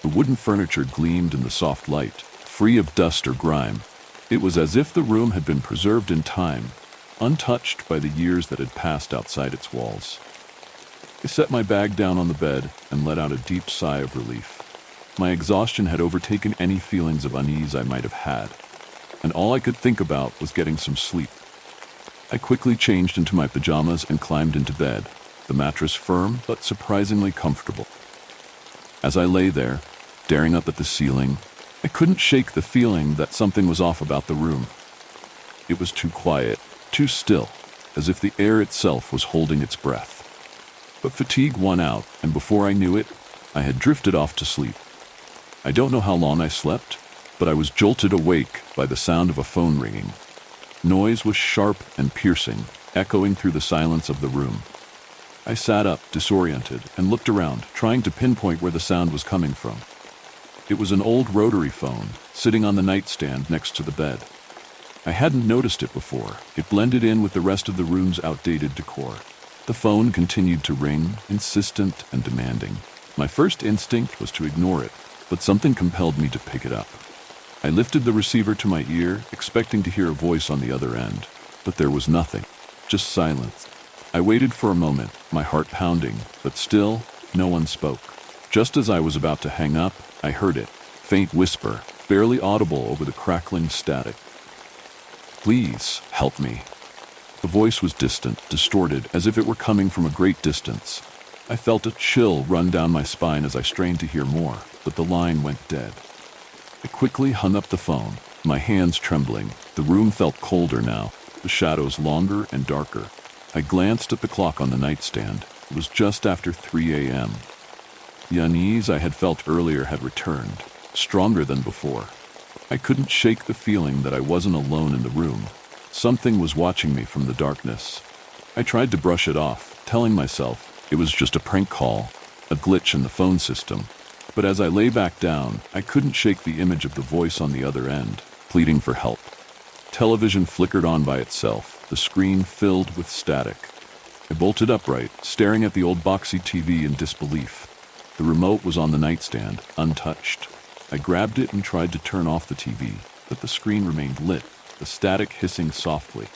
The wooden furniture gleamed in the soft light, free of dust or grime. It was as if the room had been preserved in time, untouched by the years that had passed outside its walls. I set my bag down on the bed and let out a deep sigh of relief. My exhaustion had overtaken any feelings of unease I might have had, and all I could think about was getting some sleep. I quickly changed into my pajamas and climbed into bed, the mattress firm but surprisingly comfortable. As I lay there, staring up at the ceiling, I couldn't shake the feeling that something was off about the room. It was too quiet, too still, as if the air itself was holding its breath. But fatigue won out, and before I knew it, I had drifted off to sleep. I don't know how long I slept, but I was jolted awake by the sound of a phone ringing. Noise was sharp and piercing, echoing through the silence of the room. I sat up, disoriented, and looked around, trying to pinpoint where the sound was coming from. It was an old rotary phone, sitting on the nightstand next to the bed. I hadn't noticed it before. It blended in with the rest of the room's outdated decor. The phone continued to ring, insistent and demanding. My first instinct was to ignore it, but something compelled me to pick it up. I lifted the receiver to my ear, expecting to hear a voice on the other end, but there was nothing, just silence. I waited for a moment, my heart pounding, but still, no one spoke. Just as I was about to hang up, I heard it, faint whisper, barely audible over the crackling static. "Please, help me." The voice was distant, distorted, as if it were coming from a great distance. I felt a chill run down my spine as I strained to hear more, but the line went dead. I quickly hung up the phone, my hands trembling. The room felt colder now, the shadows longer and darker. I glanced at the clock on the nightstand. It was just after 3 a.m. The unease I had felt earlier had returned, stronger than before. I couldn't shake the feeling that I wasn't alone in the room. Something was watching me from the darkness. I tried to brush it off, telling myself it was just a prank call, a glitch in the phone system. But as I lay back down, I couldn't shake the image of the voice on the other end, pleading for help. Television flickered on by itself, the screen filled with static. I bolted upright, staring at the old boxy TV in disbelief. The remote was on the nightstand, untouched. I grabbed it and tried to turn off the TV, but the screen remained lit, the static hissing softly.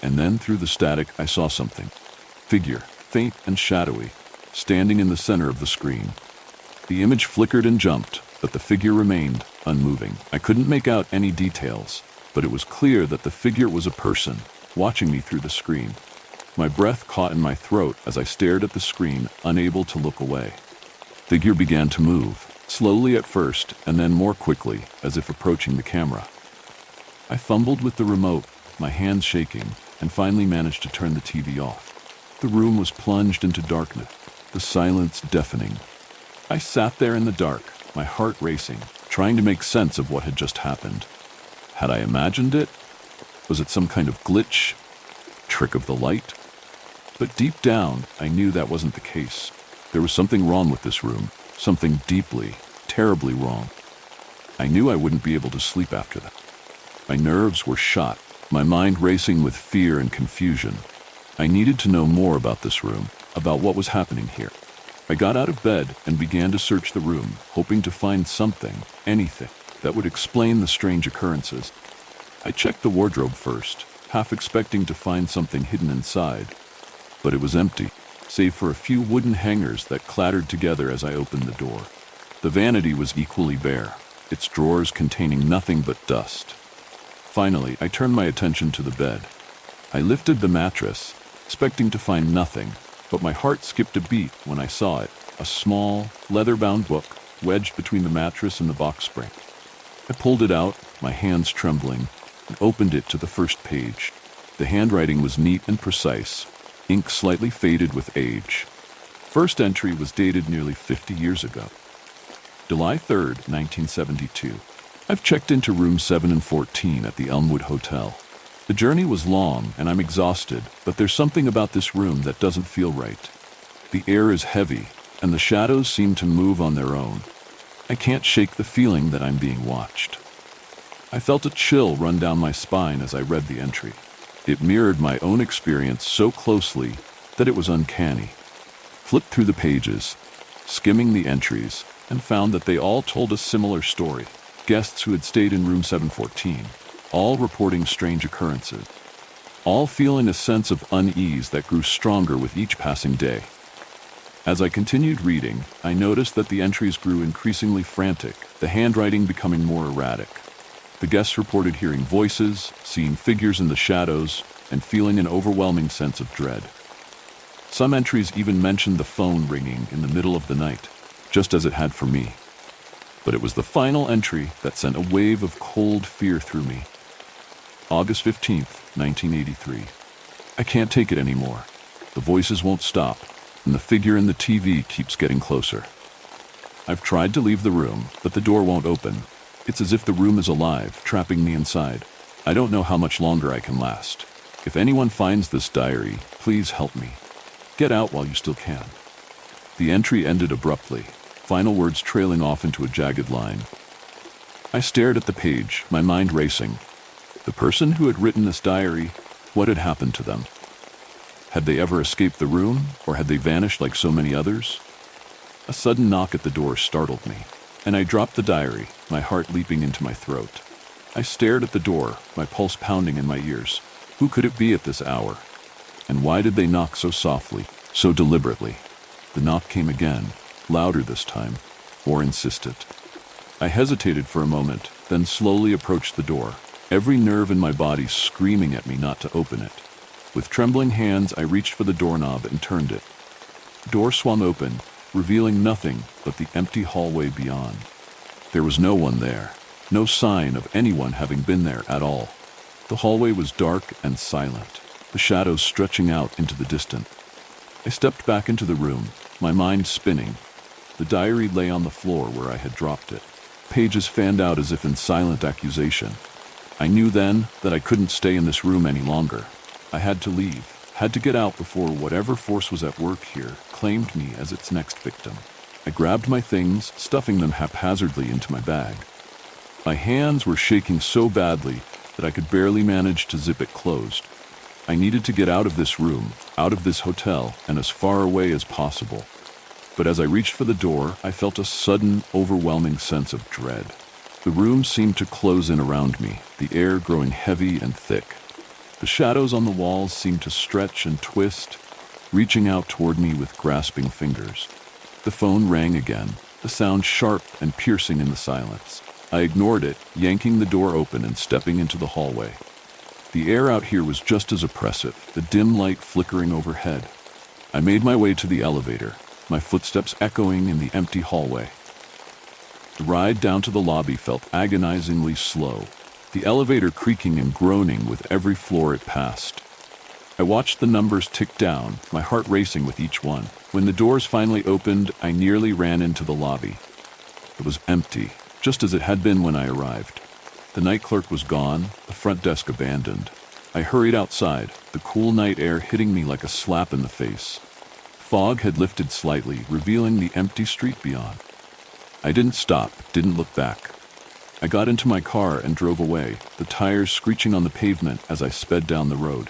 And then through the static, I saw something. Figure, faint and shadowy, standing in the center of the screen. The image flickered and jumped, but the figure remained unmoving. I couldn't make out any details, but it was clear that the figure was a person, watching me through the screen. My breath caught in my throat as I stared at the screen, unable to look away. The figure began to move, slowly at first, and then more quickly, as if approaching the camera. I fumbled with the remote, my hands shaking, and finally managed to turn the TV off. The room was plunged into darkness, the silence deafening. I sat there in the dark, my heart racing, trying to make sense of what had just happened. Had I imagined it? Was it some kind of glitch? Trick of the light? But deep down, I knew that wasn't the case. There was something wrong with this room, something deeply, terribly wrong. I knew I wouldn't be able to sleep after that. My nerves were shot, my mind racing with fear and confusion. I needed to know more about this room, about what was happening here. I got out of bed and began to search the room, hoping to find something, anything, that would explain the strange occurrences. I checked the wardrobe first, half expecting to find something hidden inside. But it was empty, save for a few wooden hangers that clattered together as I opened the door. The vanity was equally bare, its drawers containing nothing but dust. Finally, I turned my attention to the bed. I lifted the mattress, expecting to find nothing, but my heart skipped a beat when I saw it, a small, leather-bound book wedged between the mattress and the box spring. I pulled it out, my hands trembling, and opened it to the first page. The handwriting was neat and precise, ink slightly faded with age. First entry was dated nearly 50 years ago. July 3rd, 1972. I've checked into room 7 and 14 at the Elmwood Hotel. The journey was long and I'm exhausted, but there's something about this room that doesn't feel right. The air is heavy and the shadows seem to move on their own. I can't shake the feeling that I'm being watched. I felt a chill run down my spine as I read the entry. It mirrored my own experience so closely that it was uncanny. Flipped through the pages, skimming the entries, and found that they all told a similar story. Guests who had stayed in room 714, all reporting strange occurrences, all feeling a sense of unease that grew stronger with each passing day. As I continued reading, I noticed that the entries grew increasingly frantic, the handwriting becoming more erratic. The guests reported hearing voices, seeing figures in the shadows, and feeling an overwhelming sense of dread. Some entries even mentioned the phone ringing in the middle of the night, just as it had for me. But it was the final entry that sent a wave of cold fear through me. August 15th, 1983. I can't take it anymore. The voices won't stop, and the figure in the TV keeps getting closer. I've tried to leave the room, but the door won't open. It's as if the room is alive, trapping me inside. I don't know how much longer I can last. If anyone finds this diary, please help me. Get out while you still can. The entry ended abruptly, final words trailing off into a jagged line. I stared at the page, my mind racing. The person who had written this diary, what had happened to them? Had they ever escaped the room, or had they vanished like so many others? A sudden knock at the door startled me, and I dropped the diary, my heart leaping into my throat. I stared at the door, my pulse pounding in my ears. Who could it be at this hour? And why did they knock so softly, so deliberately? The knock came again, louder this time, more insistent. I hesitated for a moment, then slowly approached the door, every nerve in my body screaming at me not to open it. With trembling hands, I reached for the doorknob and turned it. The door swung open, revealing nothing but the empty hallway beyond. There was no one there, no sign of anyone having been there at all. The hallway was dark and silent, the shadows stretching out into the distance. I stepped back into the room, my mind spinning. The diary lay on the floor where I had dropped it. Pages fanned out as if in silent accusation. I knew then that I couldn't stay in this room any longer. I had to leave, had to get out before whatever force was at work here claimed me as its next victim. I grabbed my things, stuffing them haphazardly into my bag. My hands were shaking so badly that I could barely manage to zip it closed. I needed to get out of this room, out of this hotel, and as far away as possible. But as I reached for the door, I felt a sudden, overwhelming sense of dread. The room seemed to close in around me, the air growing heavy and thick. The shadows on the walls seemed to stretch and twist, reaching out toward me with grasping fingers. The phone rang again, the sound sharp and piercing in the silence. I ignored it, yanking the door open and stepping into the hallway. The air out here was just as oppressive, the dim light flickering overhead. I made my way to the elevator, my footsteps echoing in the empty hallway. The ride down to the lobby felt agonizingly slow, the elevator creaking and groaning with every floor it passed. I watched the numbers tick down, my heart racing with each one. When the doors finally opened, I nearly ran into the lobby. It was empty, just as it had been when I arrived. The night clerk was gone, the front desk abandoned. I hurried outside, the cool night air hitting me like a slap in the face. Fog had lifted slightly, revealing the empty street beyond. I didn't stop, didn't look back. I got into my car and drove away, the tires screeching on the pavement as I sped down the road.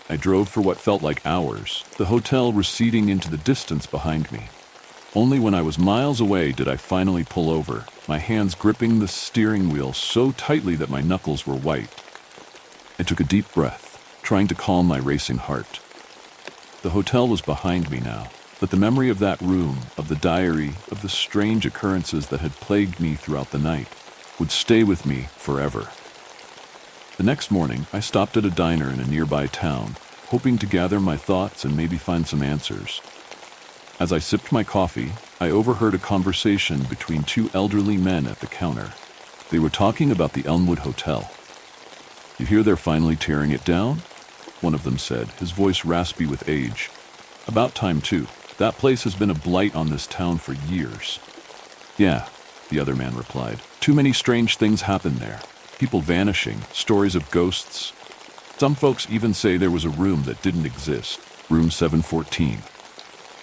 I drove for what felt like hours, the hotel receding into the distance behind me. Only when I was miles away did I finally pull over, my hands gripping the steering wheel so tightly that my knuckles were white. I took a deep breath, trying to calm my racing heart. The hotel was behind me now, but the memory of that room, of the diary, of the strange occurrences that had plagued me throughout the night, would stay with me forever. The next morning, I stopped at a diner in a nearby town, hoping to gather my thoughts and maybe find some answers. As I sipped my coffee, I overheard a conversation between two elderly men at the counter. They were talking about the Elmwood Hotel. "You hear they're finally tearing it down?" one of them said, his voice raspy with age. "About time, too. That place has been a blight on this town for years." "Yeah," the other man replied. "Too many strange things happen there. People vanishing, stories of ghosts. Some folks even say there was a room that didn't exist, room 714.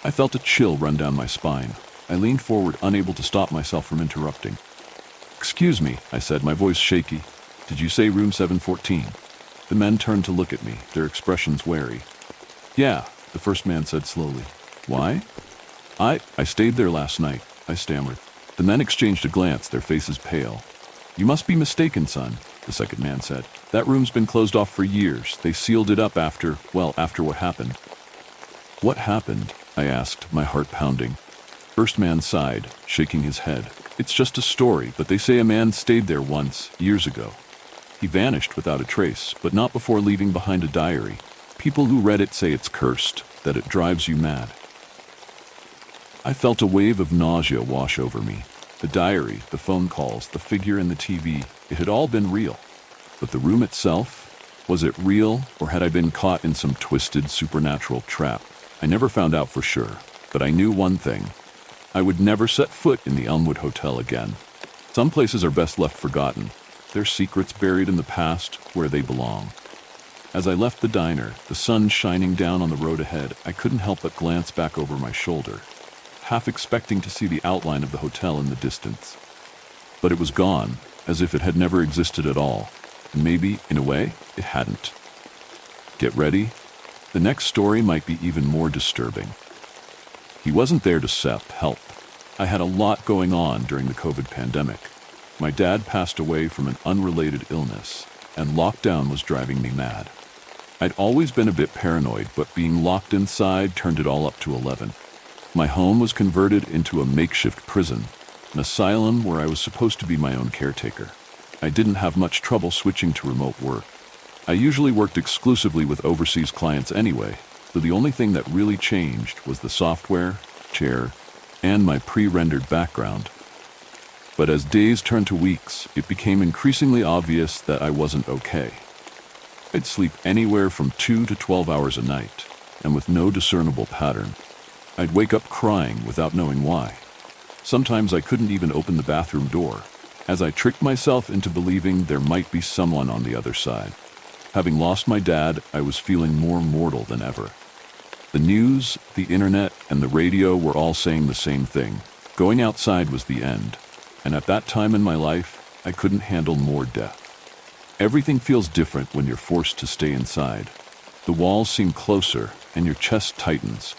I felt a chill run down my spine. I leaned forward, unable to stop myself from interrupting. "Excuse me," I said, my voice shaky. "Did you say room 714? The men turned to look at me, their expressions wary. "Yeah," the first man said slowly. "Why?" I stayed there last night," I stammered. The men exchanged a glance, their faces pale. "You must be mistaken, son," the second man said. "That room's been closed off for years. They sealed it up after what happened." "What happened?" I asked, my heart pounding. First man sighed, shaking his head. "It's just a story, but they say a man stayed there once, years ago. He vanished without a trace, but not before leaving behind a diary. People who read it say it's cursed, that it drives you mad." I felt a wave of nausea wash over me. The diary, the phone calls, the figure in the TV, it had all been real. But the room itself? Was it real, or had I been caught in some twisted supernatural trap? I never found out for sure, but I knew one thing. I would never set foot in the Elmwood Hotel again. Some places are best left forgotten, their secrets buried in the past where they belong. As I left the diner, the sun shining down on the road ahead, I couldn't help but glance back over my shoulder, half expecting to see the outline of the hotel in the distance. But it was gone, as if it had never existed at all, and maybe, in a way, it hadn't. Get ready. The next story might be even more disturbing. He wasn't there to help. I had a lot going on during the COVID pandemic. My dad passed away from an unrelated illness, and lockdown was driving me mad. I'd always been a bit paranoid, but being locked inside turned it all up to 11. My home was converted into a makeshift prison, an asylum where I was supposed to be my own caretaker. I didn't have much trouble switching to remote work. I usually worked exclusively with overseas clients anyway, so the only thing that really changed was the software, chair, and my pre-rendered background. But as days turned to weeks, it became increasingly obvious that I wasn't okay. I'd sleep anywhere from 2 to 12 hours a night, and with no discernible pattern. I'd wake up crying without knowing why. Sometimes I couldn't even open the bathroom door, as I tricked myself into believing there might be someone on the other side. Having lost my dad, I was feeling more mortal than ever. The news, the internet, and the radio were all saying the same thing. Going outside was the end, and at that time in my life, I couldn't handle more death. Everything feels different when you're forced to stay inside. The walls seem closer, and your chest tightens.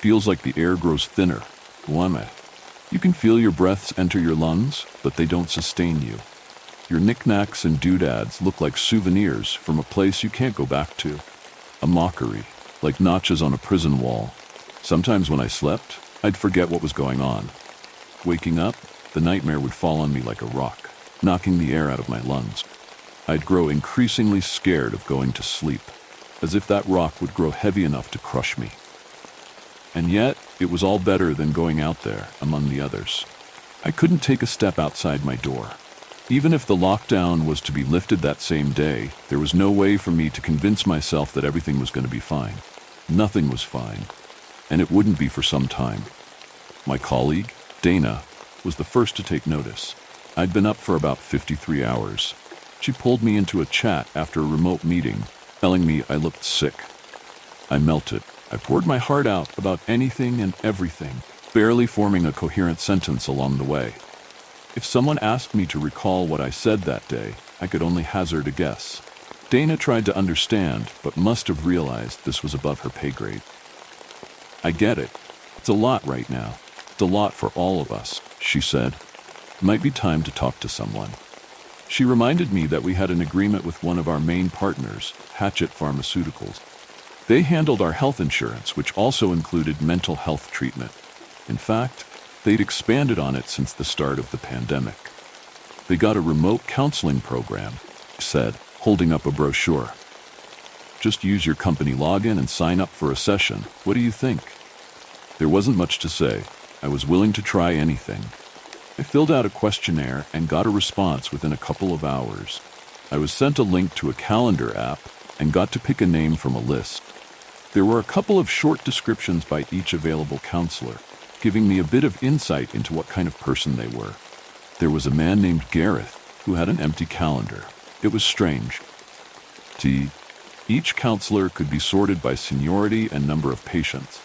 Feels like the air grows thinner. Wame. You can feel your breaths enter your lungs, but they don't sustain you. Your knickknacks and doodads look like souvenirs from a place you can't go back to. A mockery, like notches on a prison wall. Sometimes when I slept, I'd forget what was going on. Waking up, the nightmare would fall on me like a rock, knocking the air out of my lungs. I'd grow increasingly scared of going to sleep, as if that rock would grow heavy enough to crush me. And yet, it was all better than going out there among the others. I couldn't take a step outside my door. Even if the lockdown was to be lifted that same day, there was no way for me to convince myself that everything was going to be fine. Nothing was fine, and it wouldn't be for some time. My colleague, Dana, was the first to take notice. I'd been up for about 53 hours. She pulled me into a chat after a remote meeting, telling me I looked sick. I melted. I poured my heart out about anything and everything, barely forming a coherent sentence along the way. If someone asked me to recall what I said that day, I could only hazard a guess. Dana tried to understand, but must have realized this was above her pay grade. I get it. It's a lot right now. It's a lot for all of us, she said. It might be time to talk to someone. She reminded me that we had an agreement with one of our main partners, Hatchet Pharmaceuticals. They handled our health insurance, which also included mental health treatment. In fact, they'd expanded on it since the start of the pandemic. They got a remote counseling program, she said, holding up a brochure. Just use your company login and sign up for a session. What do you think? There wasn't much to say. I was willing to try anything. I filled out a questionnaire and got a response within a couple of hours. I was sent a link to a calendar app and got to pick a name from a list. There were a couple of short descriptions by each available counselor, giving me a bit of insight into what kind of person they were. There was a man named Gareth who had an empty calendar. It was strange. Each counselor could be sorted by seniority and number of patients,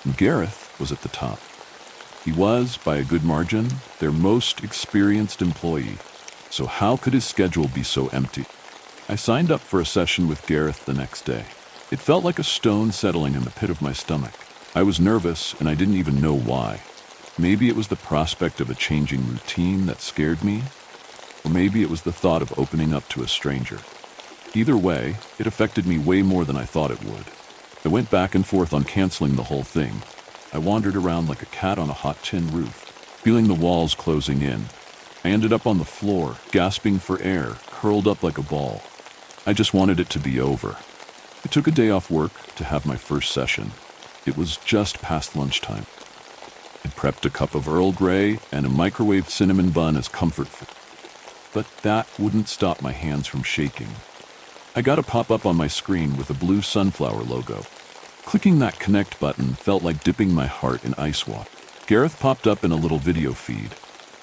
and Gareth was at the top. He was, by a good margin, their most experienced employee, so how could his schedule be so empty? I signed up for a session with Gareth the next day. It felt like a stone settling in the pit of my stomach. I was nervous, and I didn't even know why. Maybe it was the prospect of a changing routine that scared me, or maybe it was the thought of opening up to a stranger. Either way, it affected me way more than I thought it would. I went back and forth on canceling the whole thing. I wandered around like a cat on a hot tin roof, feeling the walls closing in. I ended up on the floor, gasping for air, curled up like a ball. I just wanted it to be over. I took a day off work to have my first session. It was just past lunchtime. I prepped a cup of Earl Grey and a microwaved cinnamon bun as comfort food. But that wouldn't stop my hands from shaking. I got a pop-up on my screen with a blue sunflower logo. Clicking that connect button felt like dipping my heart in ice water. Gareth popped up in a little video feed.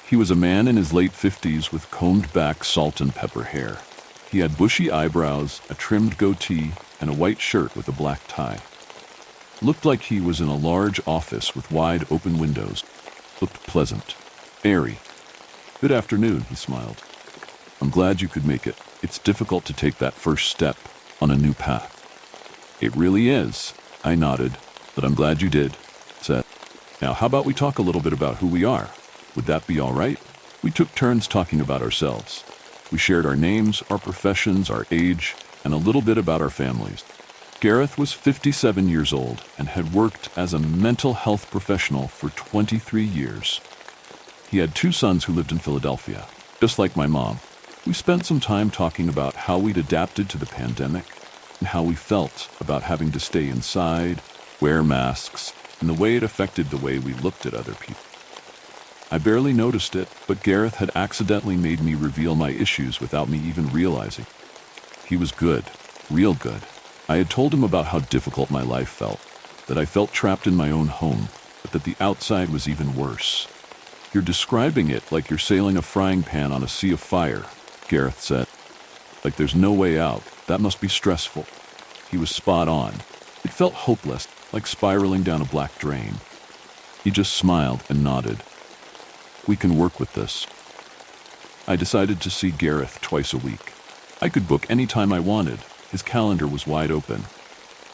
He was a man in his late 50s with combed-back salt and pepper hair. He had bushy eyebrows, a trimmed goatee, and a white shirt with a black tie. Looked like he was in a large office with wide open windows. Looked pleasant, airy. Good afternoon, he smiled. I'm glad you could make it. It's difficult to take that first step on a new path. It really is, I nodded, but I'm glad you did, said. Now how about we talk a little bit about who we are? Would that be all right? We took turns talking about ourselves. We shared our names, our professions, our age, and a little bit about our families. Gareth was 57 years old and had worked as a mental health professional for 23 years. He had 2 sons who lived in Philadelphia, just like my mom. We spent some time talking about how we'd adapted to the pandemic and how we felt about having to stay inside, wear masks, and the way it affected the way we looked at other people. I barely noticed it, but Gareth had accidentally made me reveal my issues without me even realizing. He was good. Real good. I had told him about how difficult my life felt, that I felt trapped in my own home, but that the outside was even worse. You're describing it like you're sailing a frying pan on a sea of fire, Gareth said. Like there's no way out. That must be stressful. He was spot on. It felt hopeless, like spiraling down a black drain. He just smiled and nodded. We can work with this. I decided to see Gareth twice a week. I could book any time I wanted. His calendar was wide open.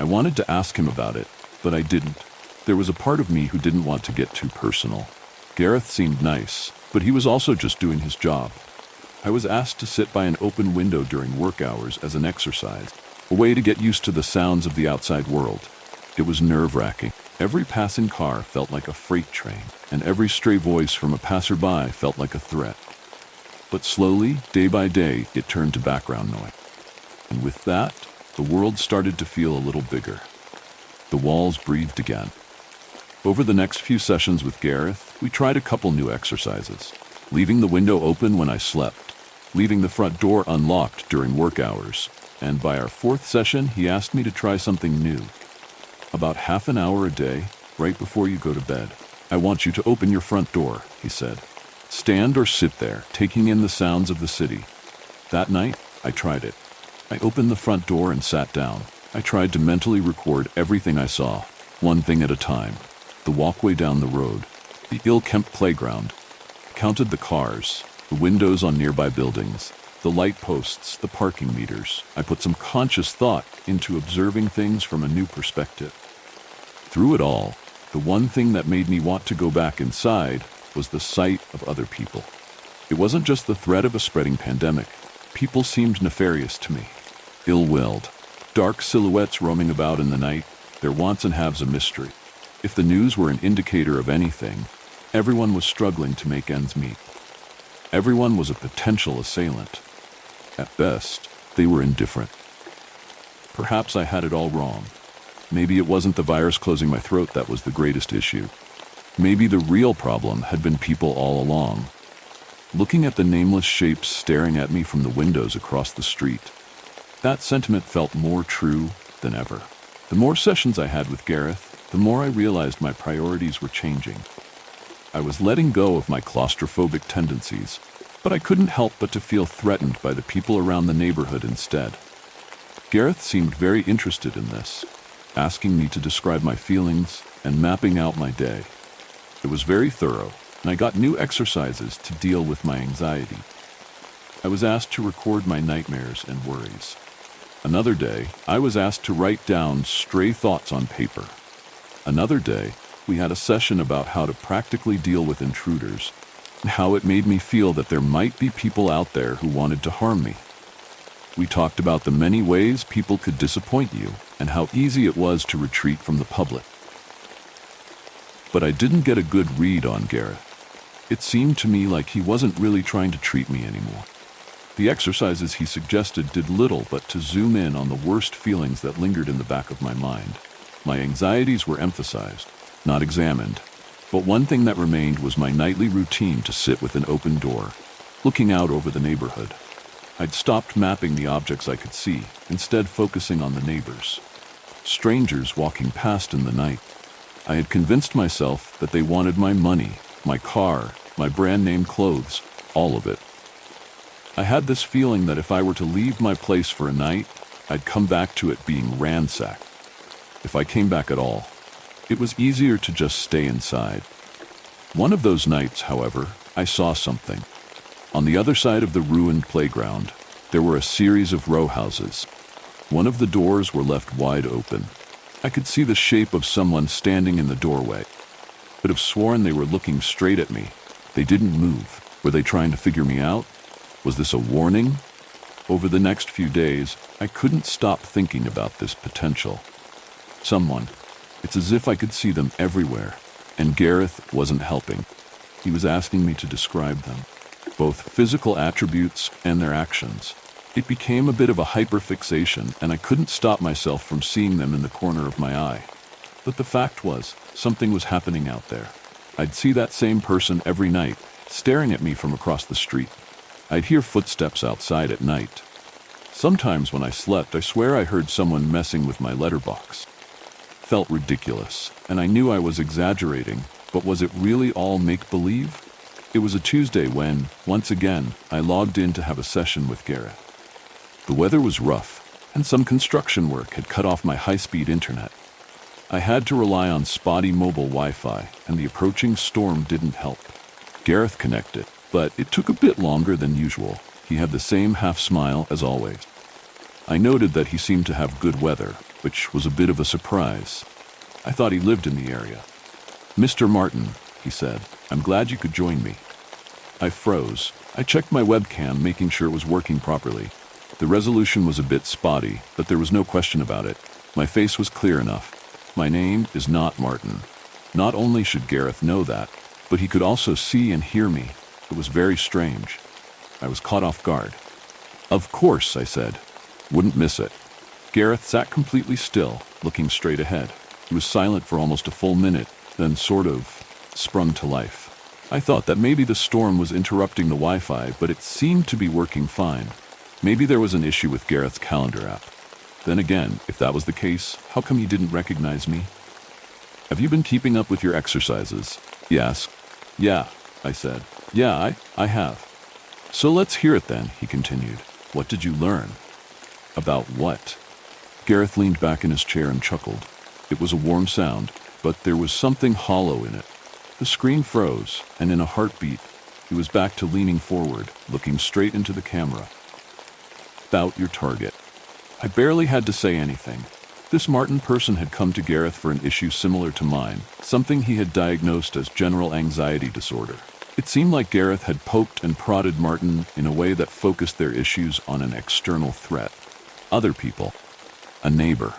I wanted to ask him about it, but I didn't. There was a part of me who didn't want to get too personal. Gareth seemed nice, but he was also just doing his job. I was asked to sit by an open window during work hours as an exercise, a way to get used to the sounds of the outside world. It was nerve-wracking. Every passing car felt like a freight train, and every stray voice from a passerby felt like a threat. But slowly, day by day, it turned to background noise. And with that, the world started to feel a little bigger. The walls breathed again. Over the next few sessions with Gareth, we tried a couple new exercises. Leaving the window open when I slept, leaving the front door unlocked during work hours, and by our fourth session, he asked me to try something new. About half an hour a day, right before you go to bed, I want you to open your front door, he said. Stand or sit there, taking in the sounds of the city. That night, I tried it. I opened the front door and sat down. I tried to mentally record everything I saw, one thing at a time. The walkway down the road, the ill-kept playground. Counted the cars, the windows on nearby buildings, the light posts, the parking meters. I put some conscious thought into observing things from a new perspective. Through it all, the one thing that made me want to go back inside was the sight of other people. It wasn't just the threat of a spreading pandemic. People seemed nefarious to me, ill-willed, dark silhouettes roaming about in the night, their wants and haves a mystery. If the news were an indicator of anything, everyone was struggling to make ends meet. Everyone was a potential assailant. At best, they were indifferent. Perhaps I had it all wrong. Maybe it wasn't the virus closing my throat that was the greatest issue. Maybe the real problem had been people all along. Looking at the nameless shapes staring at me from the windows across the street, that sentiment felt more true than ever. The more sessions I had with Gareth, the more I realized my priorities were changing. I was letting go of my claustrophobic tendencies, but I couldn't help but to feel threatened by the people around the neighborhood instead. Gareth seemed very interested in this, asking me to describe my feelings and mapping out my day. It was very thorough, and I got new exercises to deal with my anxiety. I was asked to record my nightmares and worries. Another day, I was asked to write down stray thoughts on paper. Another day, we had a session about how to practically deal with intruders and how it made me feel that there might be people out there who wanted to harm me. We talked about the many ways people could disappoint you and how easy it was to retreat from the public. But I didn't get a good read on Gareth. It seemed to me like he wasn't really trying to treat me anymore. The exercises he suggested did little but to zoom in on the worst feelings that lingered in the back of my mind. My anxieties were emphasized, not examined, but one thing that remained was my nightly routine to sit with an open door, looking out over the neighborhood. I'd stopped mapping the objects I could see, instead focusing on the neighbors. Strangers walking past in the night. I had convinced myself that they wanted my money, my car, my brand-name clothes, all of it. I had this feeling that if I were to leave my place for a night, I'd come back to it being ransacked. If I came back at all, it was easier to just stay inside. One of those nights, however, I saw something. On the other side of the ruined playground, there were a series of row houses. One of the doors were left wide open. I could see the shape of someone standing in the doorway. I could have sworn they were looking straight at me. They didn't move. Were they trying to figure me out? Was this a warning? Over the next few days, I couldn't stop thinking about this potential. Someone. It's as if I could see them everywhere. And Gareth wasn't helping. He was asking me to describe them, both physical attributes and their actions. It became a bit of a hyperfixation, and I couldn't stop myself from seeing them in the corner of my eye. But the fact was, something was happening out there. I'd see that same person every night, staring at me from across the street. I'd hear footsteps outside at night. Sometimes when I slept, I swear I heard someone messing with my letterbox. Felt ridiculous, and I knew I was exaggerating, but was it really all make-believe? It was a Tuesday when, once again, I logged in to have a session with Gareth. The weather was rough, and some construction work had cut off my high-speed internet. I had to rely on spotty mobile Wi-Fi, and the approaching storm didn't help. Gareth connected, but it took a bit longer than usual. He had the same half-smile as always. I noted that he seemed to have good weather, which was a bit of a surprise. I thought he lived in the area. "Mr. Martin," he said, "I'm glad you could join me." I froze. I checked my webcam, making sure it was working properly. The resolution was a bit spotty, but there was no question about it. My face was clear enough. My name is not Martin. Not only should Gareth know that, but he could also see and hear me. It was very strange. I was caught off guard. "Of course," I said. "Wouldn't miss it." Gareth sat completely still, looking straight ahead. He was silent for almost a full minute, then sort of sprung to life. I thought that maybe the storm was interrupting the Wi-Fi, but it seemed to be working fine. Maybe there was an issue with Gareth's calendar app. Then again, if that was the case, how come he didn't recognize me? "Have you been keeping up with your exercises?" he asked. "Yeah," I said. "Yeah, I have." "So let's hear it then," he continued. "What did you learn?" "About what?" Gareth leaned back in his chair and chuckled. It was a warm sound, but there was something hollow in it. The screen froze, and in a heartbeat, he was back to leaning forward, looking straight into the camera. "About your target." I barely had to say anything. This Martin person had come to Gareth for an issue similar to mine, something he had diagnosed as general anxiety disorder. It seemed like Gareth had poked and prodded Martin in a way that focused their issues on an external threat. Other people. A neighbor.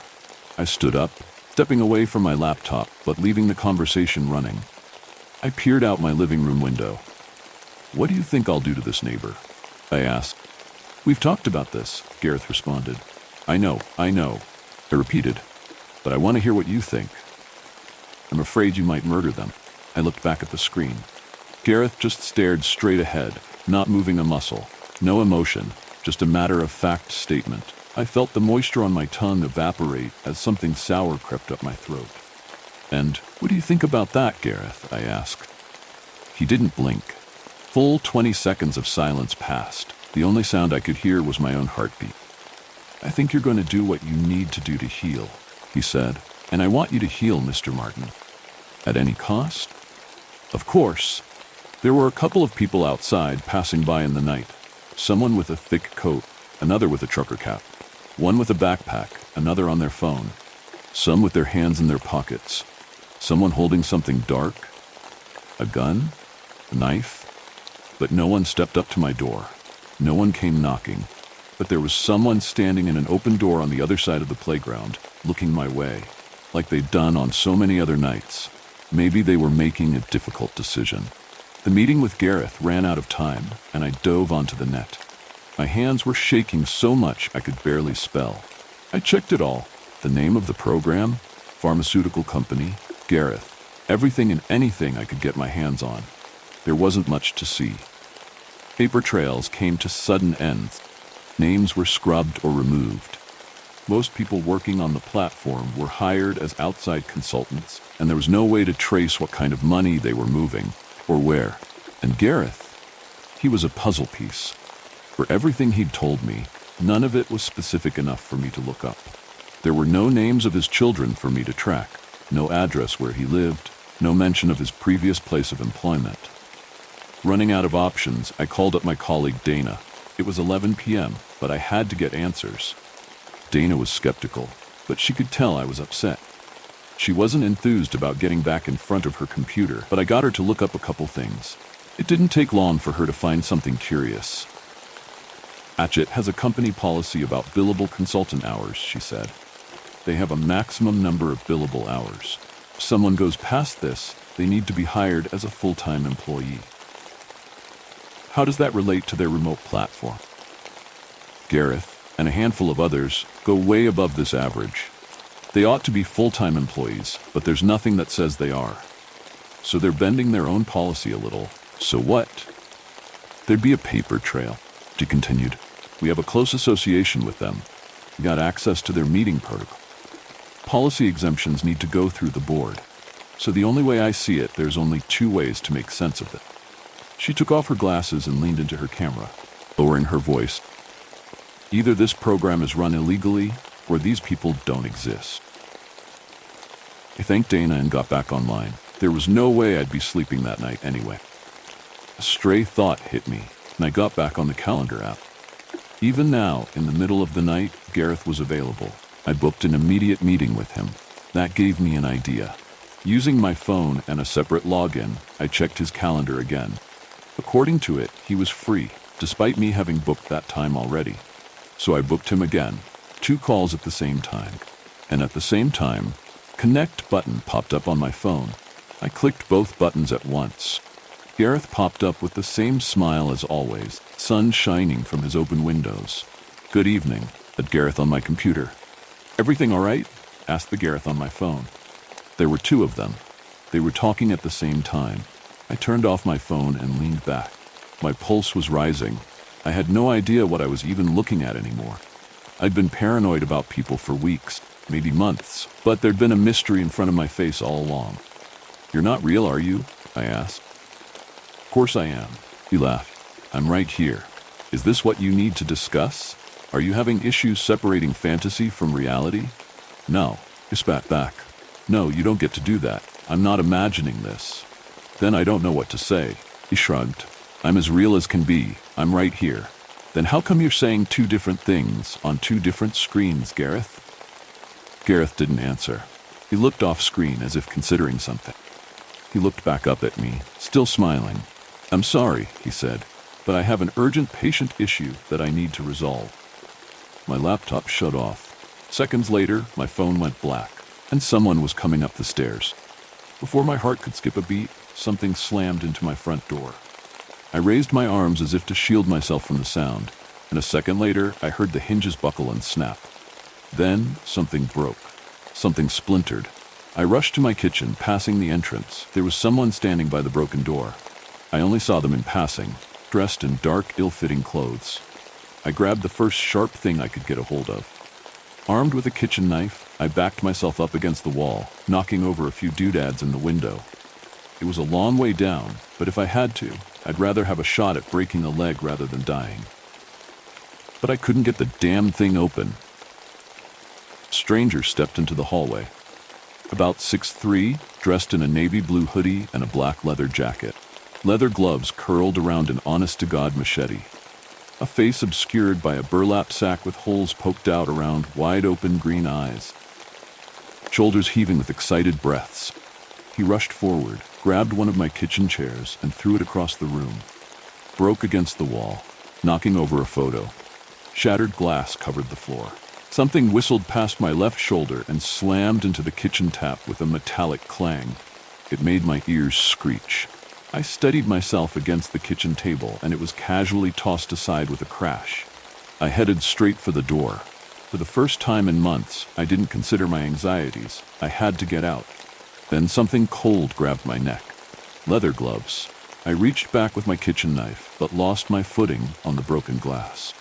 I stood up, stepping away from my laptop, but leaving the conversation running. I peered out my living room window. "What do you think I'll do to this neighbor?" I asked. "We've talked about this," Gareth responded. I know, I repeated. "But I want to hear what you think." "I'm afraid you might murder them." I looked back at the screen. Gareth just stared straight ahead, not moving a muscle. No emotion, just a matter-of-fact statement. I felt the moisture on my tongue evaporate as something sour crept up my throat. "And what do you think about that, Gareth?" I asked. He didn't blink. Full 20 seconds of silence passed. The only sound I could hear was my own heartbeat. "I think you're going to do what you need to do to heal," he said. "And I want you to heal, Mr. Martin." "At any cost?" "Of course." There were a couple of people outside passing by in the night. Someone with a thick coat, another with a trucker cap. One with a backpack, another on their phone. Some with their hands in their pockets. Someone holding something dark. A gun? A knife? But no one stepped up to my door. No one came knocking. But there was someone standing in an open door on the other side of the playground, looking my way, like they'd done on so many other nights. Maybe they were making a difficult decision. The meeting with Gareth ran out of time, and I dove onto the net. My hands were shaking so much I could barely spell. I checked it all. The name of the program, pharmaceutical company, Gareth, everything and anything I could get my hands on. There wasn't much to see. Paper trails came to sudden ends. Names were scrubbed or removed. Most people working on the platform were hired as outside consultants, and there was no way to trace what kind of money they were moving, or where. And Gareth, he was a puzzle piece. For everything he'd told me, none of it was specific enough for me to look up. There were no names of his children for me to track, no address where he lived, no mention of his previous place of employment. Running out of options, I called up my colleague Dana. It was 11 p.m., but I had to get answers. Dana was skeptical, but she could tell I was upset. She wasn't enthused about getting back in front of her computer, but I got her to look up a couple things. It didn't take long for her to find something curious. "Atchett has a company policy about billable consultant hours," she said. "They have a maximum number of billable hours. If someone goes past this, they need to be hired as a full-time employee." "How does that relate to their remote platform?" "Gareth and a handful of others go way above this average. They ought to be full-time employees, but there's nothing that says they are. So they're bending their own policy a little. So what?" "There'd be a paper trail," she continued. We have a close association with them. We got access to their meeting protocol. Policy exemptions need to go through the board. So the only way I see it, there's only two ways to make sense of it. She took off her glasses and leaned into her camera, lowering her voice. Either this program is run illegally, or these people don't exist. I thanked Dana and got back online. There was no way I'd be sleeping that night anyway. A stray thought hit me, and I got back on the calendar app. Even now, in the middle of the night, Gareth was available. I booked an immediate meeting with him. That gave me an idea. Using my phone and a separate login, I checked his calendar again. According to it, he was free, despite me having booked that time already. So I booked him again, 2 calls at the same time. And at the same time, Connect button popped up on my phone. I clicked both buttons at once. Gareth popped up with the same smile as always, sun shining from his open windows. "Good evening," said Gareth on my computer. "Everything all right?" asked the Gareth on my phone. There were 2 of them. They were talking at the same time. I turned off my phone and leaned back. My pulse was rising. I had no idea what I was even looking at anymore. I'd been paranoid about people for weeks, maybe months, but there'd been a mystery in front of my face all along. "You're not real, are you?" I asked. "Of course I am," he laughed. "I'm right here. Is this what you need to discuss? Are you having issues separating fantasy from reality?" "No," I spat back. "No, you don't get to do that. I'm not imagining this." "Then I don't know what to say." He shrugged. "I'm as real as can be. I'm right here." "Then how come you're saying 2 different things on 2 different screens, Gareth?" Gareth didn't answer. He looked off screen as if considering something. He looked back up at me, still smiling. "I'm sorry," he said, "but I have an urgent patient issue that I need to resolve." My laptop shut off. Seconds later, my phone went black, and someone was coming up the stairs. Before my heart could skip a beat, something slammed into my front door. I raised my arms as if to shield myself from the sound, and a second later, I heard the hinges buckle and snap. Then, something broke. Something splintered. I rushed to my kitchen, passing the entrance. There was someone standing by the broken door. I only saw them in passing, dressed in dark, ill-fitting clothes. I grabbed the first sharp thing I could get a hold of. Armed with a kitchen knife, I backed myself up against the wall, knocking over a few doodads in the window. It was a long way down, but if I had to, I'd rather have a shot at breaking a leg rather than dying. But I couldn't get the damn thing open. A stranger stepped into the hallway. About 6'3", dressed in a navy blue hoodie and a black leather jacket. Leather gloves curled around an honest-to-God machete. A face obscured by a burlap sack with holes poked out around wide-open green eyes. Shoulders heaving with excited breaths. He rushed forward, grabbed one of my kitchen chairs, and threw it across the room. Broke against the wall, knocking over a photo. Shattered glass covered the floor. Something whistled past my left shoulder and slammed into the kitchen tap with a metallic clang. It made my ears screech. I steadied myself against the kitchen table, and it was casually tossed aside with a crash. I headed straight for the door. For the first time in months, I didn't consider my anxieties. I had to get out. Then something cold grabbed my neck. Leather gloves. I reached back with my kitchen knife, but lost my footing on the broken glass.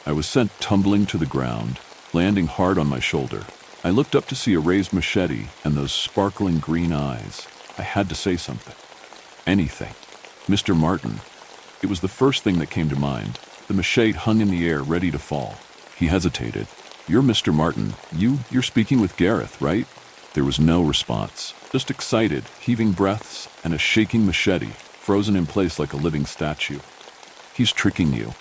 I was sent tumbling to the ground, landing hard on my shoulder. I looked up to see a raised machete and those sparkling green eyes. I had to say something. Anything. "Mr. Martin." It was the first thing that came to mind. The machete hung in the air, ready to fall. He hesitated. "You're Mr. Martin. You're speaking with Gareth, right?" There was no response. Just excited, heaving breaths, and a shaking machete, frozen in place like a living statue. "He's tricking you."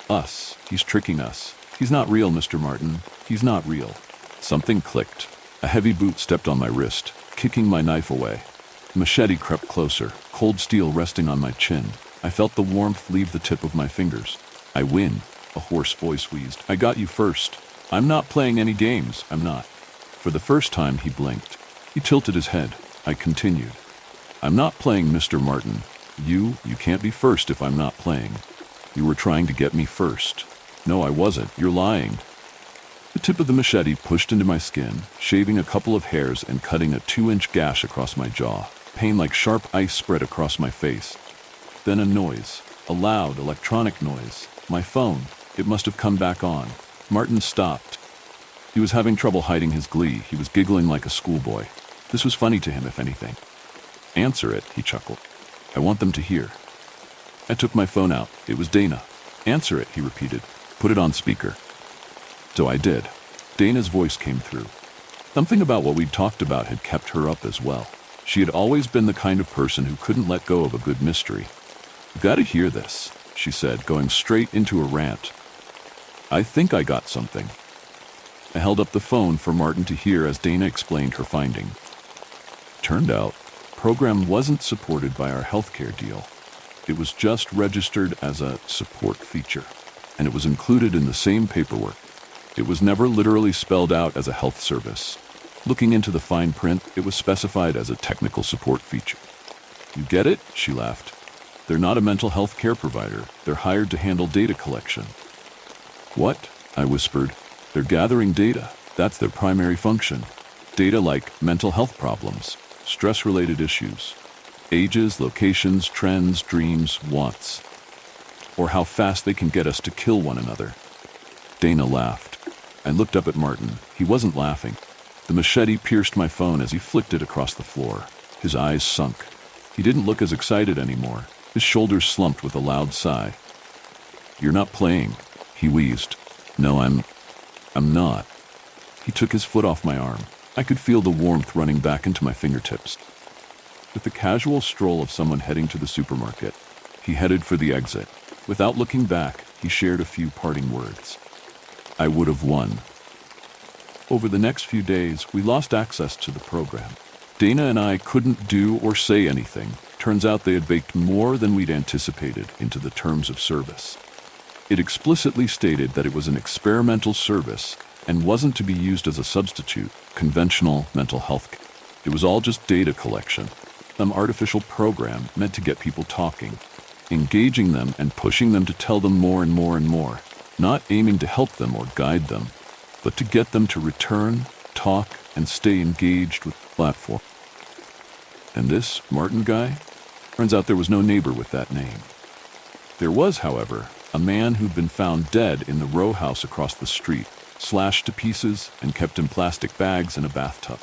"Us. He's tricking us. He's not real, Mr. Martin. He's not real." Something clicked. A heavy boot stepped on my wrist, kicking my knife away. The machete crept closer, cold steel resting on my chin. I felt the warmth leave the tip of my fingers. "I win," a hoarse voice wheezed. "I got you first. I'm not playing any games. I'm not." For the first time, he blinked. He tilted his head. I continued. "I'm not playing, Mr. Martin. You can't be first if I'm not playing. You were trying to get me first." "No, I wasn't. You're lying." The tip of the machete pushed into my skin, shaving a couple of hairs and cutting a 2-inch gash across my jaw. Pain like sharp ice spread across my face. Then a noise, a loud electronic noise. My phone. It must have come back on. Martin stopped. He was having trouble hiding his glee. He was giggling like a schoolboy. This was funny to him, if anything. Answer it, he chuckled. I want them to hear. I took my phone out. It was Dana. Answer it, he repeated. Put it on speaker. So I did. Dana's voice came through. Something about what we'd talked about had kept her up as well. She had always been the kind of person who couldn't let go of a good mystery. You gotta hear this, she said, going straight into a rant. I think I got something. I held up the phone for Martin to hear as Dana explained her finding. Turned out, the program wasn't supported by our healthcare deal. It was just registered as a support feature, and it was included in the same paperwork. It was never literally spelled out as a health service. Looking into the fine print, it was specified as a technical support feature. You get it? She laughed. They're not a mental health care provider. They're hired to handle data collection. What? I whispered. They're gathering data. That's their primary function. Data like mental health problems, stress-related issues, ages, locations, trends, dreams, wants, or how fast they can get us to kill one another. Dana laughed. I looked up at Martin. He wasn't laughing. The machete pierced my phone as he flicked it across the floor. His eyes sunk. He didn't look as excited anymore. His shoulders slumped with a loud sigh. You're not playing, he wheezed. No, I'm not. He took his foot off my arm. I could feel the warmth running back into my fingertips. With the casual stroll of someone heading to the supermarket, he headed for the exit. Without looking back, he shared a few parting words. I would have won. Over the next few days, we lost access to the program. Dana and I couldn't do or say anything. Turns out they had baked more than we'd anticipated into the terms of service. It explicitly stated that it was an experimental service and wasn't to be used as a substitute, conventional mental health care. It was all just data collection, some artificial program meant to get people talking, engaging them and pushing them to tell them more and more and more, not aiming to help them or guide them, but to get them to return, talk, and stay engaged with the platform. And this Martin guy? Turns out there was no neighbor with that name. There was, however, a man who'd been found dead in the row house across the street, slashed to pieces and kept in plastic bags in a bathtub.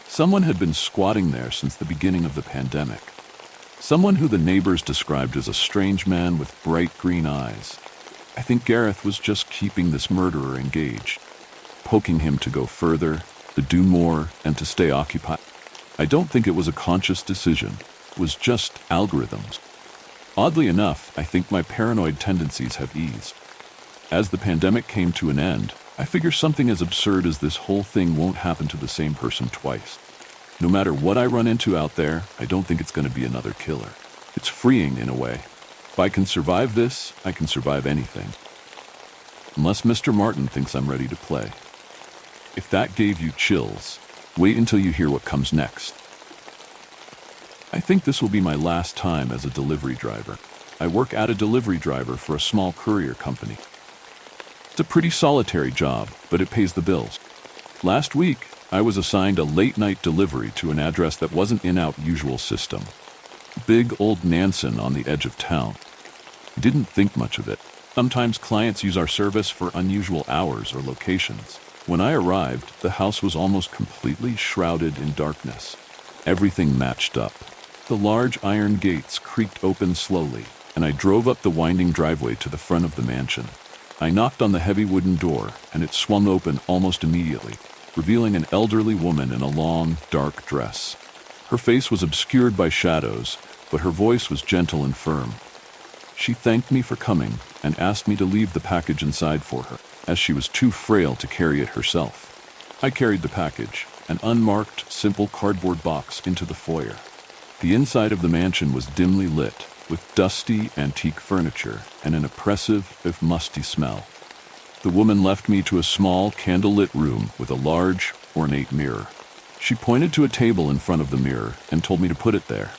Someone had been squatting there since the beginning of the pandemic. Someone who the neighbors described as a strange man with bright green eyes. I think Gareth was just keeping this murderer engaged, poking him to go further, to do more, and to stay occupied. I don't think it was a conscious decision. It was just algorithms. Oddly enough, I think my paranoid tendencies have eased. As the pandemic came to an end, I figure something as absurd as this whole thing won't happen to the same person twice. No matter what I run into out there, I don't think it's going to be another killer. It's freeing in a way. If I can survive this, I can survive anything. Unless Mr. Martin thinks I'm ready to play. If that gave you chills, wait until you hear what comes next. I think this will be my last time as a delivery driver. I work as a delivery driver for a small courier company. It's a pretty solitary job, but it pays the bills. Last week, I was assigned a late-night delivery to an address that wasn't in our usual system. Big old Nansen on the edge of town. Didn't think much of it. Sometimes clients use our service for unusual hours or locations. When I arrived, the house was almost completely shrouded in darkness. Everything matched up. The large iron gates creaked open slowly, and I drove up the winding driveway to the front of the mansion. I knocked on the heavy wooden door, and it swung open almost immediately, revealing an elderly woman in a long, dark dress. Her face was obscured by shadows, but her voice was gentle and firm. She thanked me for coming and asked me to leave the package inside for her, as she was too frail to carry it herself. I carried the package, an unmarked, simple cardboard box, into the foyer. The inside of the mansion was dimly lit, with dusty, antique furniture and an oppressive, if musty smell. The woman left me to a small, candlelit room with a large, ornate mirror. She pointed to a table in front of the mirror and told me to put it there.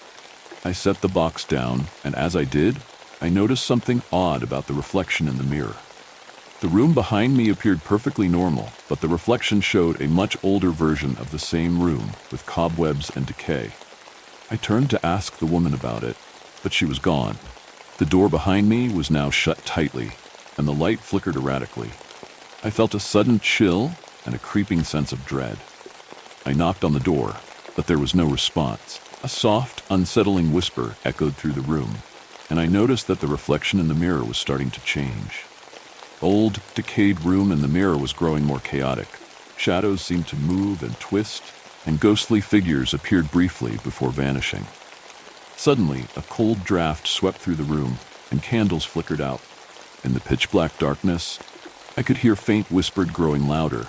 I set the box down, and as I did, I noticed something odd about the reflection in the mirror. The room behind me appeared perfectly normal, but the reflection showed a much older version of the same room, with cobwebs and decay. I turned to ask the woman about it, but she was gone. The door behind me was now shut tightly. and the light flickered erratically. I felt a sudden chill and a creeping sense of dread. I knocked on the door, but there was no response. A soft, unsettling whisper echoed through the room, and I noticed that the reflection in the mirror was starting to change. Old, decayed room and the mirror was growing more chaotic. Shadows seemed to move and twist, and ghostly figures appeared briefly before vanishing. Suddenly, a cold draft swept through the room, and candles flickered out. In the pitch-black darkness, I could hear faint whispered growing louder,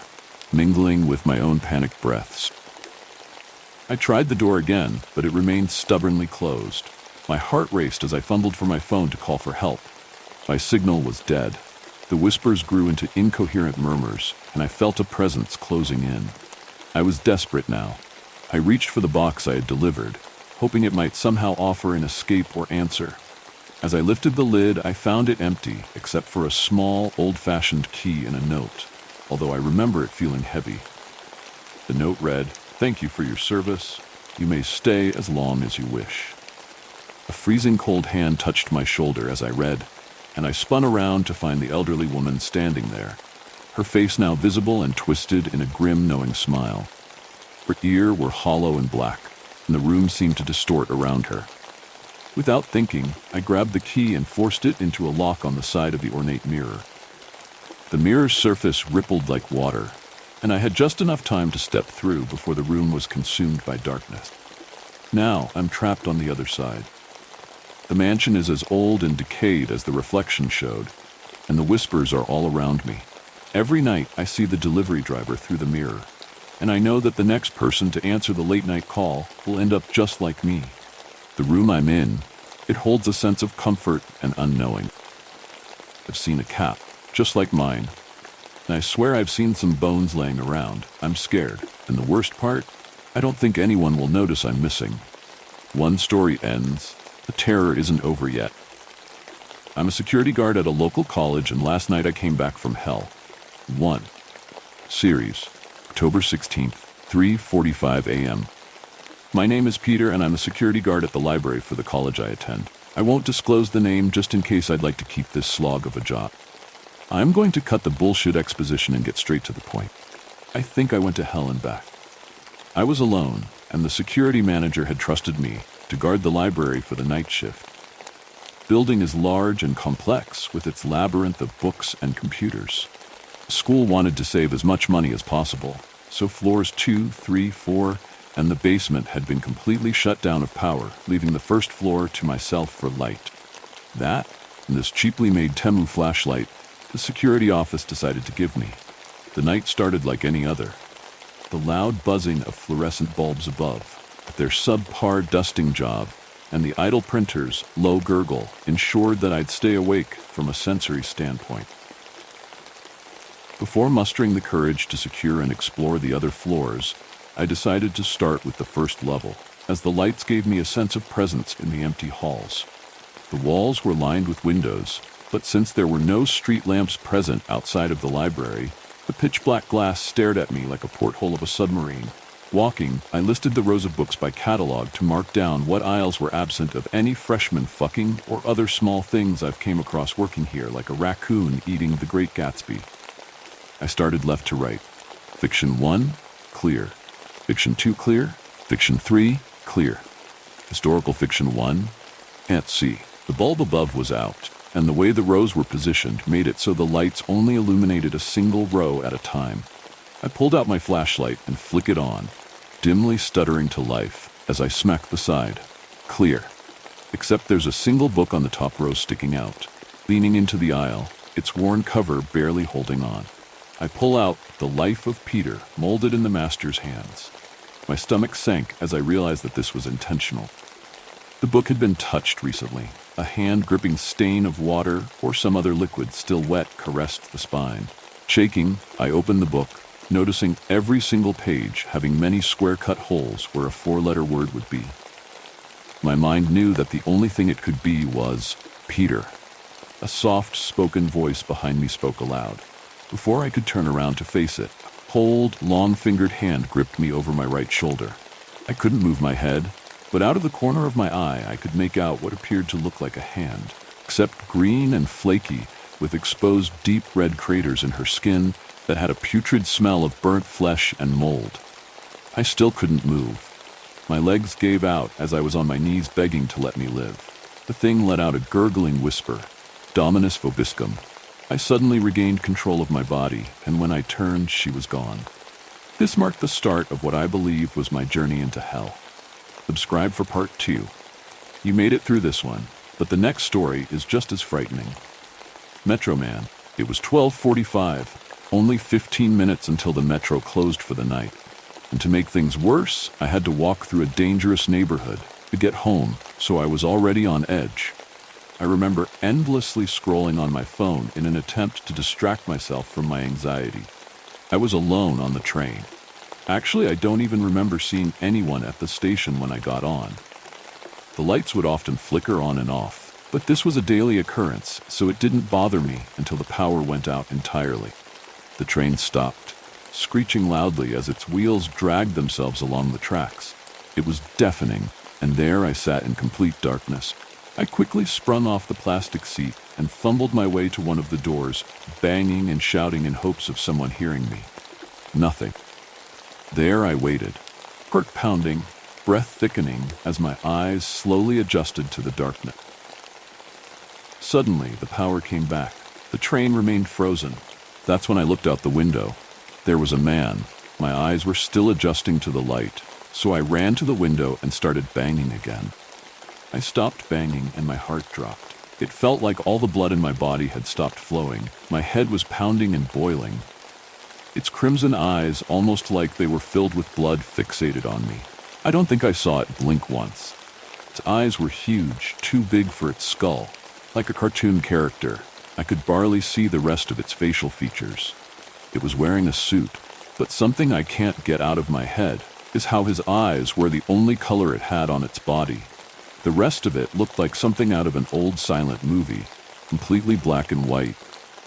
mingling with my own panicked breaths. I tried the door again, but it remained stubbornly closed. My heart raced as I fumbled for my phone to call for help. My signal was dead. The whispers grew into incoherent murmurs, and I felt a presence closing in. I was desperate now. I reached for the box I had delivered, hoping it might somehow offer an escape or answer. As I lifted the lid, I found it empty, except for a small, old-fashioned key and a note, although I remember it feeling heavy. The note read, "Thank you for your service. You may stay as long as you wish." A freezing cold hand touched my shoulder as I read, and I spun around to find the elderly woman standing there, her face now visible and twisted in a grim, knowing smile. Her ears were hollow and black, and the room seemed to distort around her. Without thinking, I grabbed the key and forced it into a lock on the side of the ornate mirror. The mirror's surface rippled like water, and I had just enough time to step through before the room was consumed by darkness. Now I'm trapped on the other side. The mansion is as old and decayed as the reflection showed, and the whispers are all around me. Every night I see the delivery driver through the mirror, and I know that the next person to answer the late-night call will end up just like me. The room I'm in, it holds a sense of comfort and unknowing. I've seen a cat, just like mine, and I swear I've seen some bones laying around. I'm scared, and the worst part, I don't think anyone will notice I'm missing. One story ends, the terror isn't over yet. I'm a security guard at a local college, and last night I came back from hell. 1. Series, October 16th, 3:45 a.m. My name is Peter, and I'm a security guard at the library for the college I attend. I won't disclose the name just in case I'd like to keep this slog of a job. I'm going to cut the bullshit exposition and get straight to the point. I think I went to hell and back. I was alone, and the security manager had trusted me to guard the library for the night shift. The building is large and complex, with its labyrinth of books and computers. The school wanted to save as much money as possible, so floors 2, 3, 4, and the basement had been completely shut down of power, leaving the first floor to myself for light. That, and this cheaply made Temu flashlight, the security office decided to give me. The night started like any other. The loud buzzing of fluorescent bulbs above, their subpar dusting job, and the idle printer's low gurgle ensured that I'd stay awake from a sensory standpoint. Before mustering the courage to secure and explore the other floors, I decided to start with the first level, as the lights gave me a sense of presence in the empty halls. The walls were lined with windows, but since there were no street lamps present outside of the library, the pitch-black glass stared at me like a porthole of a submarine. Walking, I listed the rows of books by catalog to mark down what aisles were absent of any freshman fucking or other small things I've came across working here, like a raccoon eating The Great Gatsby. I started left to right. Fiction 1, clear. Fiction 2, clear. Fiction 3, clear. Historical fiction 1, can't see. The bulb above was out, and the way the rows were positioned made it so the lights only illuminated a single row at a time. I pulled out my flashlight and flicked it on, dimly stuttering to life as I smacked the side. Clear. Except there's a single book on the top row sticking out, leaning into the aisle, its worn cover barely holding on. I pull out The Life of Peter, molded in the master's hands. My stomach sank as I realized that this was intentional. The book had been touched recently. A hand-gripping stain of water or some other liquid still wet caressed the spine. Shaking, I opened the book, noticing every single page having many square-cut holes where a four-letter word would be. My mind knew that the only thing it could be was Peter. A soft-spoken voice behind me spoke aloud. Before I could turn around to face it, a cold, long-fingered hand gripped me over my right shoulder. I couldn't move my head, but out of the corner of my eye I could make out what appeared to look like a hand. Except green and flaky, with exposed deep red craters in her skin that had a putrid smell of burnt flesh and mold. I still couldn't move. My legs gave out as I was on my knees begging to let me live. The thing let out a gurgling whisper, Dominus vobiscum. I suddenly regained control of my body, and when I turned, she was gone. This marked the start of what I believe was my journey into hell. Subscribe for part 2. You made it through this one, but the next story is just as frightening. Metro Man. It was 12:45, only 15 minutes until the metro closed for the night. And to make things worse, I had to walk through a dangerous neighborhood to get home, so I was already on edge. I remember endlessly scrolling on my phone in an attempt to distract myself from my anxiety. I was alone on the train. Actually, I don't even remember seeing anyone at the station when I got on. The lights would often flicker on and off, but this was a daily occurrence, so it didn't bother me until the power went out entirely. The train stopped, screeching loudly as its wheels dragged themselves along the tracks. It was deafening, and there I sat in complete darkness. I quickly sprung off the plastic seat and fumbled my way to one of the doors, banging and shouting in hopes of someone hearing me. Nothing. There I waited, heart pounding, breath thickening as my eyes slowly adjusted to the darkness. Suddenly, the power came back. The train remained frozen. That's when I looked out the window. There was a man. My eyes were still adjusting to the light, so I ran to the window and started banging again. I stopped banging and my heart dropped. It felt like all the blood in my body had stopped flowing. My head was pounding and boiling. Its crimson eyes, almost like they were filled with blood, fixated on me. I don't think I saw it blink once. Its eyes were huge, too big for its skull, like a cartoon character. I could barely see the rest of its facial features. It was wearing a suit, but something I can't get out of my head is how his eyes were the only color it had on its body. The rest of it looked like something out of an old silent movie, completely black and white.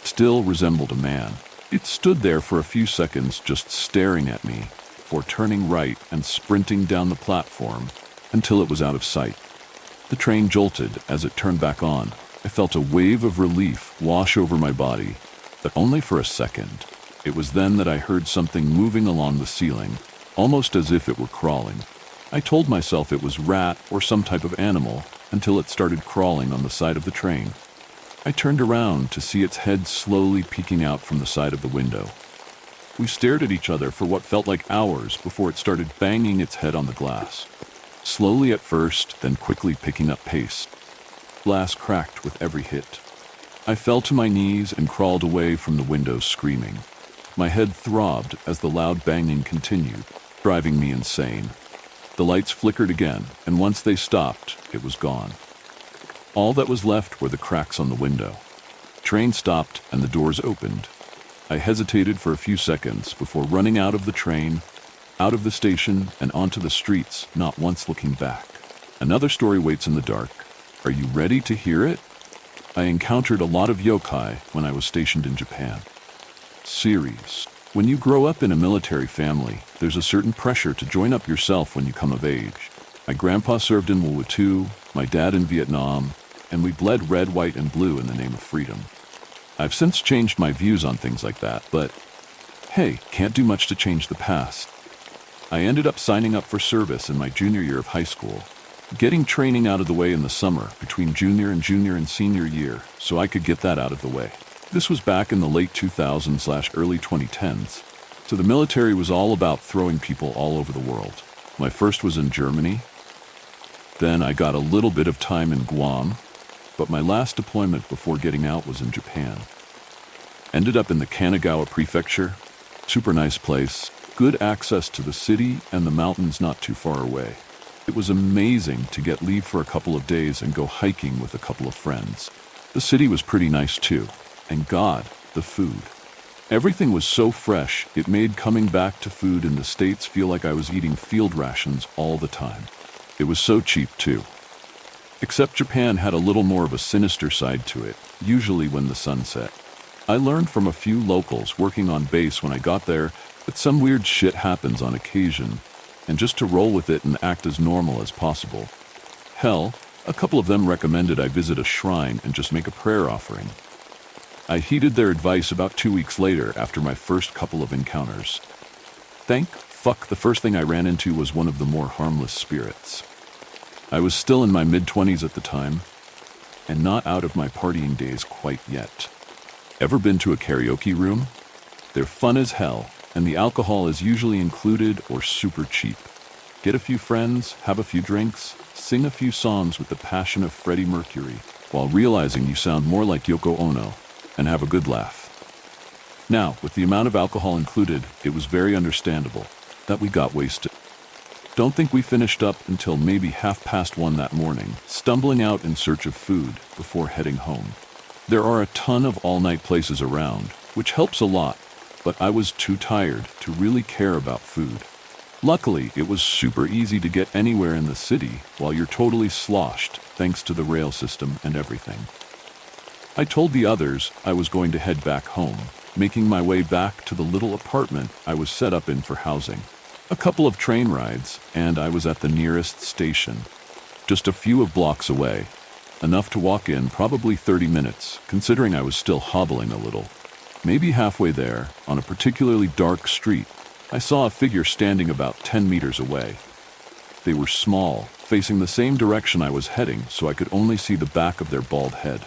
Still resembled a man. It stood there for a few seconds just staring at me, before turning right and sprinting down the platform until it was out of sight. The train jolted as it turned back on. I felt a wave of relief wash over my body, but only for a second. It was then that I heard something moving along the ceiling, almost as if it were crawling. I told myself it was rat or some type of animal until it started crawling on the side of the train. I turned around to see its head slowly peeking out from the side of the window. We stared at each other for what felt like hours before it started banging its head on the glass. Slowly at first, then quickly picking up pace. Glass cracked with every hit. I fell to my knees and crawled away from the window screaming. My head throbbed as the loud banging continued, driving me insane. The lights flickered again, and once they stopped, it was gone. All that was left were the cracks on the window. The train stopped and the doors opened. I hesitated for a few seconds before running out of the train, out of the station, and onto the streets, not once looking back. Another story waits in the dark. Are you ready to hear it? I encountered a lot of yokai when I was stationed in Japan. Series. When you grow up in a military family, there's a certain pressure to join up yourself when you come of age. My grandpa served in World War II, my dad in Vietnam, and we bled red, white, and blue in the name of freedom. I've since changed my views on things like that, but hey, can't do much to change the past. I ended up signing up for service in my junior year of high school, getting training out of the way in the summer between junior and senior year, so I could get that out of the way. This was back in the late 2000s/early 2010s, so the military was all about throwing people all over the world. My first was in Germany. Then I got a little bit of time in Guam, but my last deployment before getting out was in Japan. Ended up in the Kanagawa Prefecture. Super nice place, good access to the city and the mountains not too far away. It was amazing to get leave for a couple of days and go hiking with a couple of friends. The city was pretty nice too. And God, the food. Everything was so fresh, it made coming back to food in the States feel like I was eating field rations all the time. It was so cheap too. Except Japan had a little more of a sinister side to it, usually when the sun set. I learned from a few locals working on base when I got there that some weird shit happens on occasion, and just to roll with it and act as normal as possible. Hell, a couple of them recommended I visit a shrine and just make a prayer offering. I heeded their advice about 2 weeks later after my first couple of encounters. Thank fuck the first thing I ran into was one of the more harmless spirits. I was still in my mid-20s at the time, and not out of my partying days quite yet. Ever been to a karaoke room? They're fun as hell, and the alcohol is usually included or super cheap. Get a few friends, have a few drinks, sing a few songs with the passion of Freddie Mercury, while realizing you sound more like Yoko Ono, and have a good laugh. Now, with the amount of alcohol included, it was very understandable that we got wasted. Don't think we finished up until maybe 1:30 that morning, stumbling out in search of food before heading home. There are a ton of all-night places around, which helps a lot, but I was too tired to really care about food. Luckily, it was super easy to get anywhere in the city while you're totally sloshed thanks to the rail system and everything. I told the others I was going to head back home, making my way back to the little apartment I was set up in for housing. A couple of train rides, and I was at the nearest station, just a few of blocks away. Enough to walk in probably 30 minutes, considering I was still hobbling a little. Maybe halfway there, on a particularly dark street, I saw a figure standing about 10 meters away. They were small, facing the same direction I was heading, so I could only see the back of their bald head.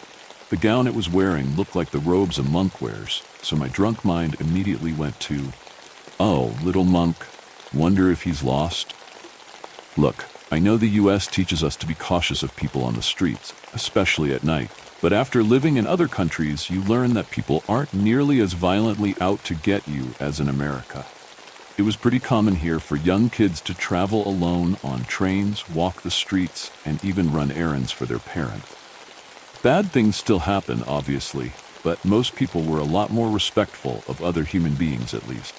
The gown it was wearing looked like the robes a monk wears, so my drunk mind immediately went to, oh, little monk, wonder if he's lost? Look, I know the US teaches us to be cautious of people on the streets, especially at night, but after living in other countries, you learn that people aren't nearly as violently out to get you as in America. It was pretty common here for young kids to travel alone on trains, walk the streets, and even run errands for their parents. Bad things still happen, obviously, but most people were a lot more respectful of other human beings at least.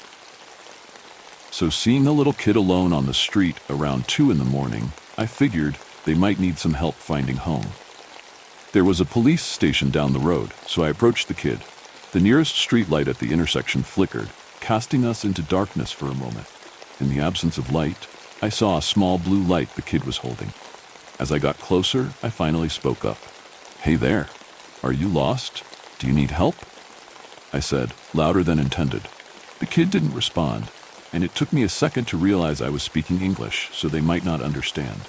So seeing a little kid alone on the street around 2 in the morning, I figured they might need some help finding home. There was a police station down the road, so I approached the kid. The nearest streetlight at the intersection flickered, casting us into darkness for a moment. In the absence of light, I saw a small blue light the kid was holding. As I got closer, I finally spoke up. Hey there, are you lost? Do you need help? I said, louder than intended. The kid didn't respond, and it took me a second to realize I was speaking English, so they might not understand.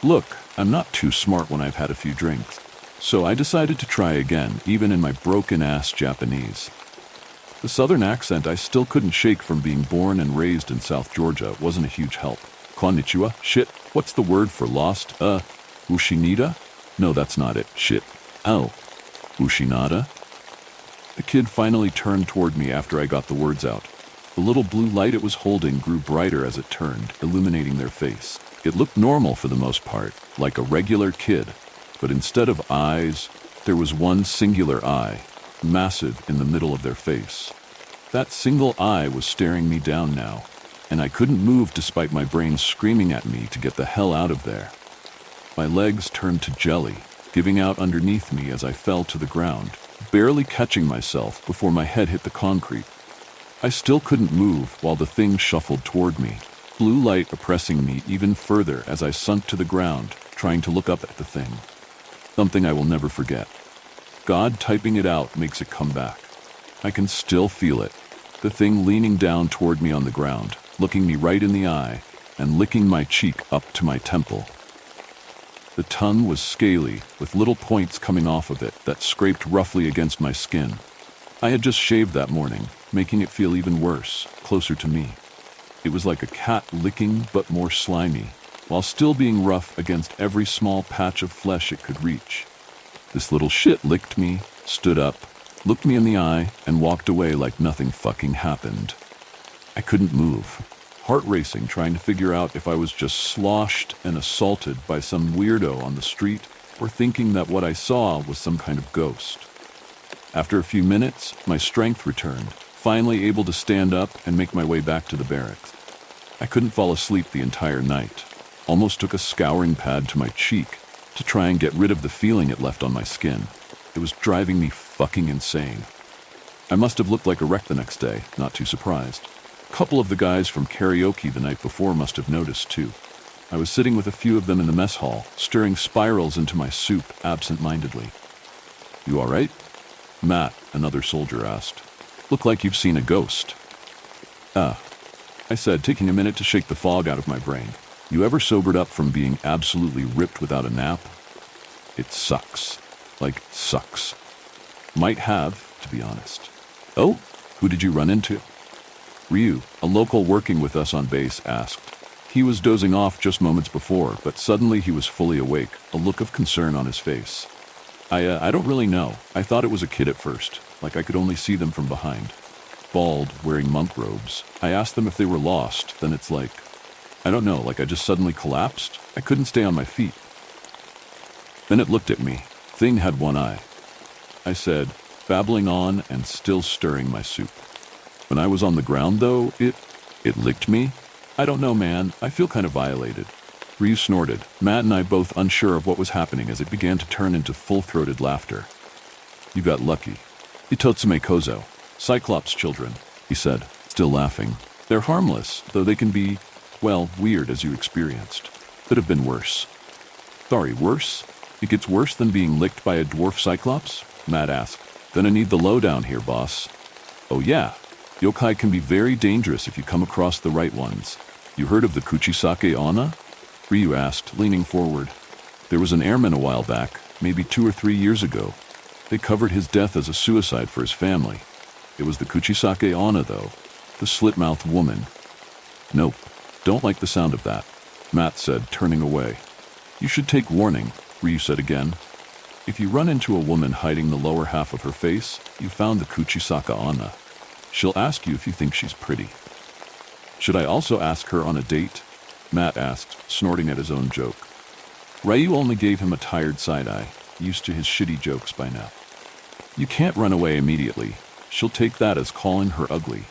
Look, I'm not too smart when I've had a few drinks, so I decided to try again, even in my broken-ass Japanese. The southern accent I still couldn't shake from being born and raised in South Georgia wasn't a huge help. Konnichiwa? Shit, what's the word for lost? Ushinida? No, that's not it. Shit. Oh. Ushinada? The kid finally turned toward me after I got the words out. The little blue light it was holding grew brighter as it turned, illuminating their face. It looked normal for the most part, like a regular kid, but instead of eyes, there was one singular eye, massive in the middle of their face. That single eye was staring me down now, and I couldn't move despite my brain screaming at me to get the hell out of there. My legs turned to jelly, giving out underneath me as I fell to the ground, barely catching myself before my head hit the concrete. I still couldn't move while the thing shuffled toward me, blue light oppressing me even further as I sunk to the ground, trying to look up at the thing. Something I will never forget. God typing it out makes it come back. I can still feel it, the thing leaning down toward me on the ground, looking me right in the eye, and licking my cheek up to my temple. The tongue was scaly, with little points coming off of it that scraped roughly against my skin. I had just shaved that morning, making it feel even worse, closer to me. It was like a cat licking, but more slimy, while still being rough against every small patch of flesh it could reach. This little shit licked me, stood up, looked me in the eye, and walked away like nothing fucking happened. I couldn't move. Heart racing, trying to figure out if I was just sloshed and assaulted by some weirdo on the street, or thinking that what I saw was some kind of ghost. After a few minutes, my strength returned, finally able to stand up and make my way back to the barracks. I couldn't fall asleep the entire night. Almost took a scouring pad to my cheek to try and get rid of the feeling it left on my skin. It was driving me fucking insane. I must have looked like a wreck the next day, not too surprised. A couple of the guys from karaoke the night before must have noticed too. I was sitting with a few of them in the mess hall, stirring spirals into my soup absent-mindedly. You all right? Matt, another soldier asked. Look like you've seen a ghost. Ah, I said, taking a minute to shake the fog out of my brain. You ever sobered up from being absolutely ripped without a nap? It sucks. Like, sucks. Might have, to be honest. Oh, who did you run into? Ryu, a local working with us on base, asked. He was dozing off just moments before, but suddenly he was fully awake, a look of concern on his face. I don't really know. I thought it was a kid at first, like I could only see them from behind. Bald, wearing monk robes. I asked them if they were lost, then it's like, I don't know, like I just suddenly collapsed. I couldn't stay on my feet. Then it looked at me. Thing had one eye. I said, babbling on and still stirring my soup. When I was on the ground, though, it licked me. I don't know, man. I feel kind of violated. Ryu snorted, Matt and I both unsure of what was happening as it began to turn into full-throated laughter. You got lucky. Itotsume Kozo. Cyclops children, he said, still laughing. They're harmless, though they can be, well, weird as you experienced. Could have been worse. Sorry, worse? It gets worse than being licked by a dwarf cyclops? Matt asked. Then I need the lowdown here, boss. Oh yeah. Yokai can be very dangerous if you come across the right ones. You heard of the Kuchisake Onna? Ryu asked, leaning forward. There was an airman a while back, maybe 2 or 3 years ago. They covered his death as a suicide for his family. It was the Kuchisake Onna, though. The slit-mouthed woman. Nope. Don't like the sound of that, Matt said, turning away. You should take warning, Ryu said again. If you run into a woman hiding the lower half of her face, you found the Kuchisake Onna. She'll ask you if you think she's pretty. Should I also ask her on a date? Matt asked, snorting at his own joke. Ryu only gave him a tired side-eye, used to his shitty jokes by now. You can't run away immediately. She'll take that as calling her ugly.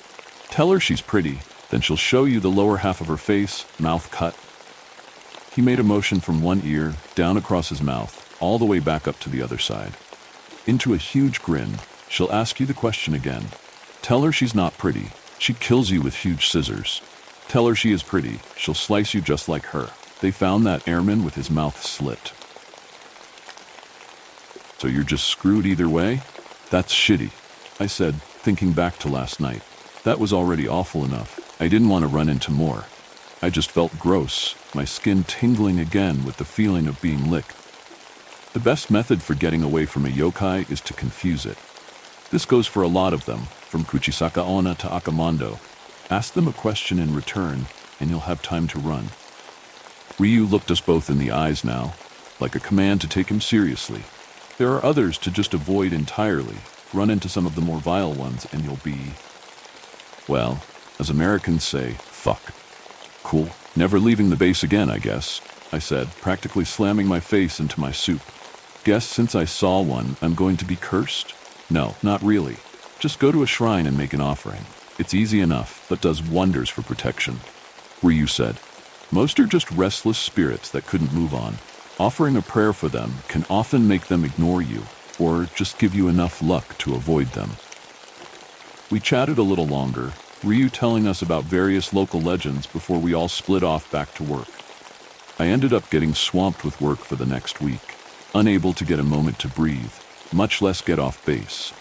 Tell her she's pretty, then she'll show you the lower half of her face, mouth cut. He made a motion from one ear, down across his mouth, all the way back up to the other side. Into a huge grin, she'll ask you the question again. Tell her she's not pretty. She kills you with huge scissors. Tell her she is pretty. She'll slice you just like her. They found that airman with his mouth slit. So you're just screwed either way? That's shitty, I said, thinking back to last night. That was already awful enough. I didn't want to run into more. I just felt gross, my skin tingling again with the feeling of being licked. The best method for getting away from a yokai is to confuse it. This goes for a lot of them, from Kuchisake Onna to Akamondo. Ask them a question in return, and you'll have time to run. Ryu looked us both in the eyes now, like a command to take him seriously. There are others to just avoid entirely. Run into some of the more vile ones, and you'll be, well, as Americans say, fuck. Cool. Never leaving the base again, I guess, I said, practically slamming my face into my soup. Guess since I saw one, I'm going to be cursed? No, not really. Just go to a shrine and make an offering. It's easy enough, but does wonders for protection. Ryu said. Most are just restless spirits that couldn't move on. Offering a prayer for them can often make them ignore you, or just give you enough luck to avoid them. We chatted a little longer, Ryu telling us about various local legends before we all split off back to work. I ended up getting swamped with work for the next week, unable to get a moment to breathe, much less get off base.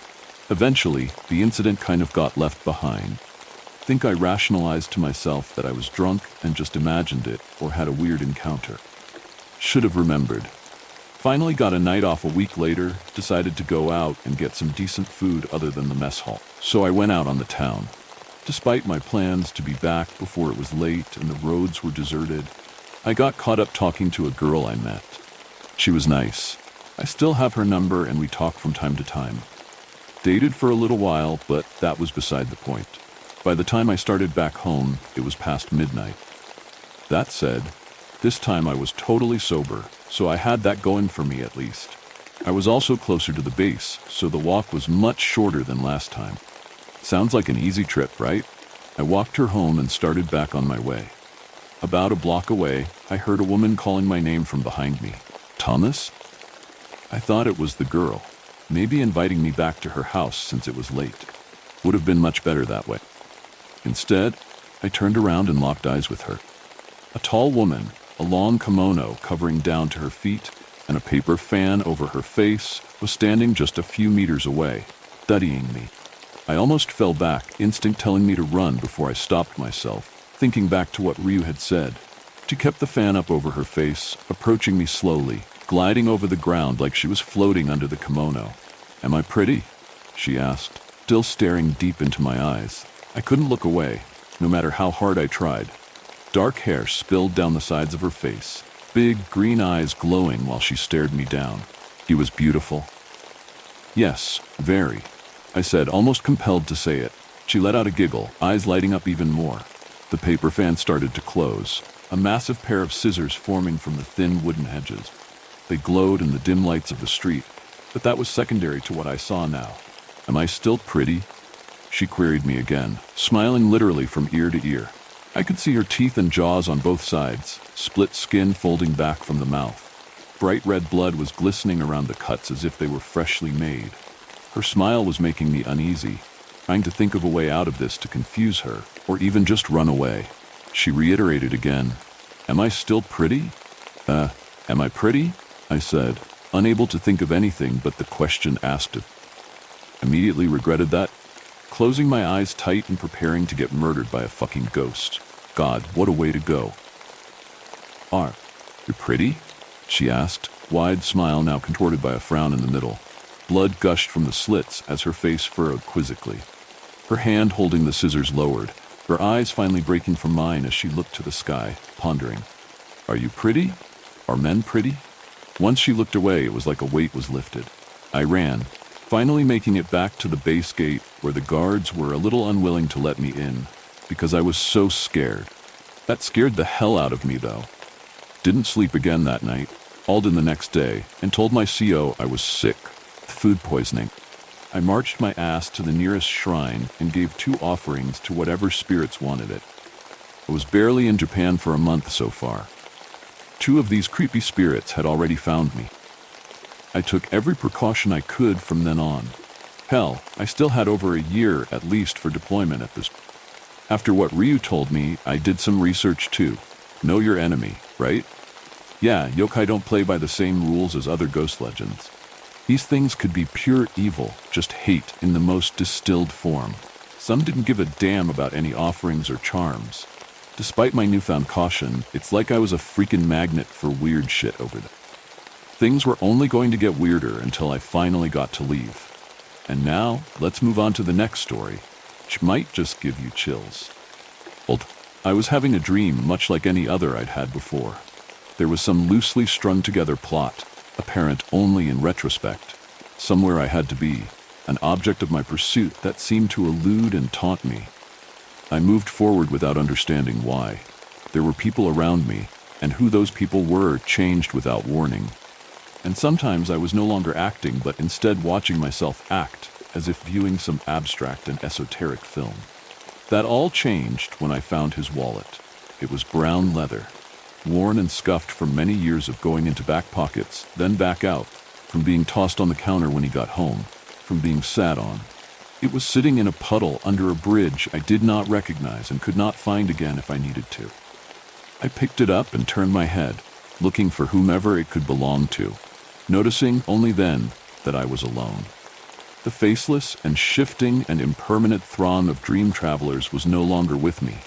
Eventually, the incident kind of got left behind. Think I rationalized to myself that I was drunk and just imagined it or had a weird encounter. Should have remembered. Finally got a night off a week later, decided to go out and get some decent food other than the mess hall. So I went out on the town. Despite my plans to be back before it was late and the roads were deserted, I got caught up talking to a girl I met. She was nice. I still have her number and we talk from time to time. Dated for a little while, but that was beside the point. By the time I started back home, it was past midnight. That said, this time I was totally sober, so I had that going for me at least. I was also closer to the base, so the walk was much shorter than last time. Sounds like an easy trip, right? I walked her home and started back on my way. About a block away, I heard a woman calling my name from behind me. Thomas? I thought it was the girl, maybe inviting me back to her house since it was late. Would have been much better that way. Instead, I turned around and locked eyes with her. A tall woman, a long kimono covering down to her feet, and a paper fan over her face, was standing just a few meters away. studying me. I almost fell back, instinct telling me to run before I stopped myself, thinking back to what Ryu had said. She kept the fan up over her face, approaching me slowly, gliding over the ground like she was floating under the kimono. "Am I pretty?" she asked, still staring deep into my eyes. I couldn't look away, no matter how hard I tried. Dark hair spilled down the sides of her face, big green eyes glowing while she stared me down. She was beautiful. "Yes, very," I said, almost compelled to say it. She let out a giggle, eyes lighting up even more. The paper fan started to close, a massive pair of scissors forming from the thin wooden edges. They glowed in the dim lights of the street, but that was secondary to what I saw now. "Am I still pretty?" she queried me again, smiling literally from ear to ear. I could see her teeth and jaws on both sides, split skin folding back from the mouth. Bright red blood was glistening around the cuts as if they were freshly made. Her smile was making me uneasy, trying to think of a way out of this to confuse her, or even just run away. She reiterated again, "Am I still pretty?" Am I pretty?" I said, unable to think of anything but the question asked of. Immediately regretted that, closing my eyes tight and preparing to get murdered by a fucking ghost. God, what a way to go. "Are you pretty?" she asked, wide smile now contorted by a frown in the middle. Blood gushed from the slits as her face furrowed quizzically. Her hand holding the scissors lowered, her eyes finally breaking from mine as she looked to the sky, pondering. "Are you pretty? Are men pretty?" Once she looked away, it was like a weight was lifted. I ran, finally making it back to the base gate where the guards were a little unwilling to let me in because I was so scared. That scared the hell out of me, though. Didn't sleep again that night, called in the next day, and told my CO I was sick. Food poisoning. I marched my ass to the nearest shrine and gave 2 offerings to whatever spirits wanted it. I was barely in Japan for a month so far. 2 of these creepy spirits had already found me. I took every precaution I could from then on. Hell, I still had over a year at least for deployment at this. After what Ryu told me, I did some research too. Know your enemy, right? Yeah, yokai don't play by the same rules as other ghost legends. These things could be pure evil, just hate in the most distilled form. Some didn't give a damn about any offerings or charms. Despite my newfound caution, it's like I was a freaking magnet for weird shit over there. Things were only going to get weirder until I finally got to leave. And now, let's move on to the next story, which might just give you chills. I was having a dream much like any other I'd had before. There was some loosely strung together plot, apparent only in retrospect. Somewhere I had to be, an object of my pursuit that seemed to elude and taunt me. I moved forward without understanding why. There were people around me, and who those people were changed without warning. And sometimes I was no longer acting, but instead watching myself act, as if viewing some abstract and esoteric film. That all changed when I found his wallet. It was brown leather, worn and scuffed from many years of going into back pockets, then back out, from being tossed on the counter when he got home, from being sat on. It was sitting in a puddle under a bridge I did not recognize and could not find again if I needed to. I picked it up and turned my head, looking for whomever it could belong to, noticing only then that I was alone. The faceless and shifting and impermanent throng of dream travelers was no longer with me.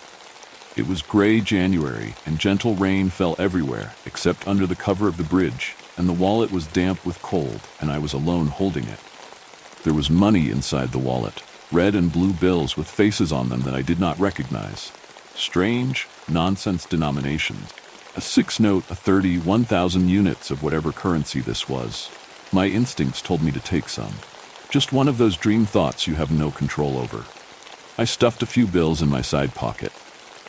It was gray January, and gentle rain fell everywhere except under the cover of the bridge, and the wallet was damp with cold, and I was alone holding it. There was money inside the wallet, red and blue bills with faces on them that I did not recognize. Strange, nonsense denominations. A 6 note, a 30, 1,000 units of whatever currency this was. My instincts told me to take some. Just one of those dream thoughts you have no control over. I stuffed a few bills in my side pocket.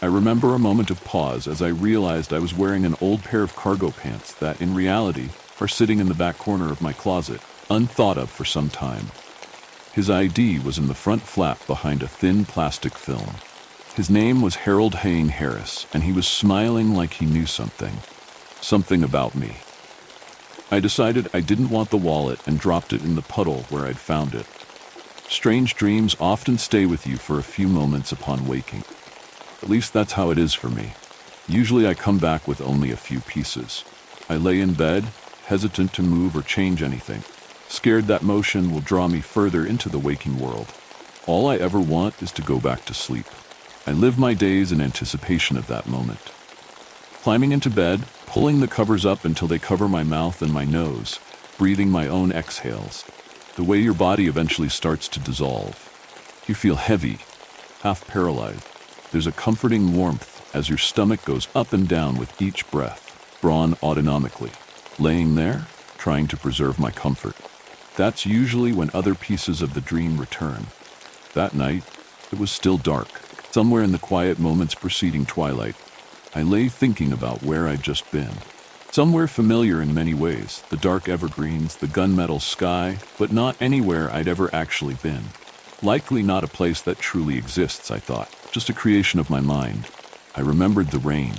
I remember a moment of pause as I realized I was wearing an old pair of cargo pants that, in reality, are sitting in the back corner of my closet, unthought of for some time. His ID was in the front flap behind a thin plastic film. His name was Harold Haying Harris, and he was smiling like he knew something. Something about me. I decided I didn't want the wallet and dropped it in the puddle where I'd found it. Strange dreams often stay with you for a few moments upon waking. At least that's how it is for me. Usually I come back with only a few pieces. I lay in bed, hesitant to move or change anything. scared that motion will draw me further into the waking world. All I ever want is to go back to sleep. I live my days in anticipation of that moment. Climbing into bed, pulling the covers up until they cover my mouth and my nose, breathing my own exhales. The way your body eventually starts to dissolve. You feel heavy, half paralyzed. There's a comforting warmth as your stomach goes up and down with each breath, drawn autonomically. Laying there, trying to preserve my comfort. That's usually when other pieces of the dream return. That night, it was still dark. Somewhere in the quiet moments preceding twilight, I lay thinking about where I'd just been. Somewhere familiar in many ways, the dark evergreens, the gunmetal sky, but not anywhere I'd ever actually been. Likely not a place that truly exists, I thought, just a creation of my mind. I remembered the rain,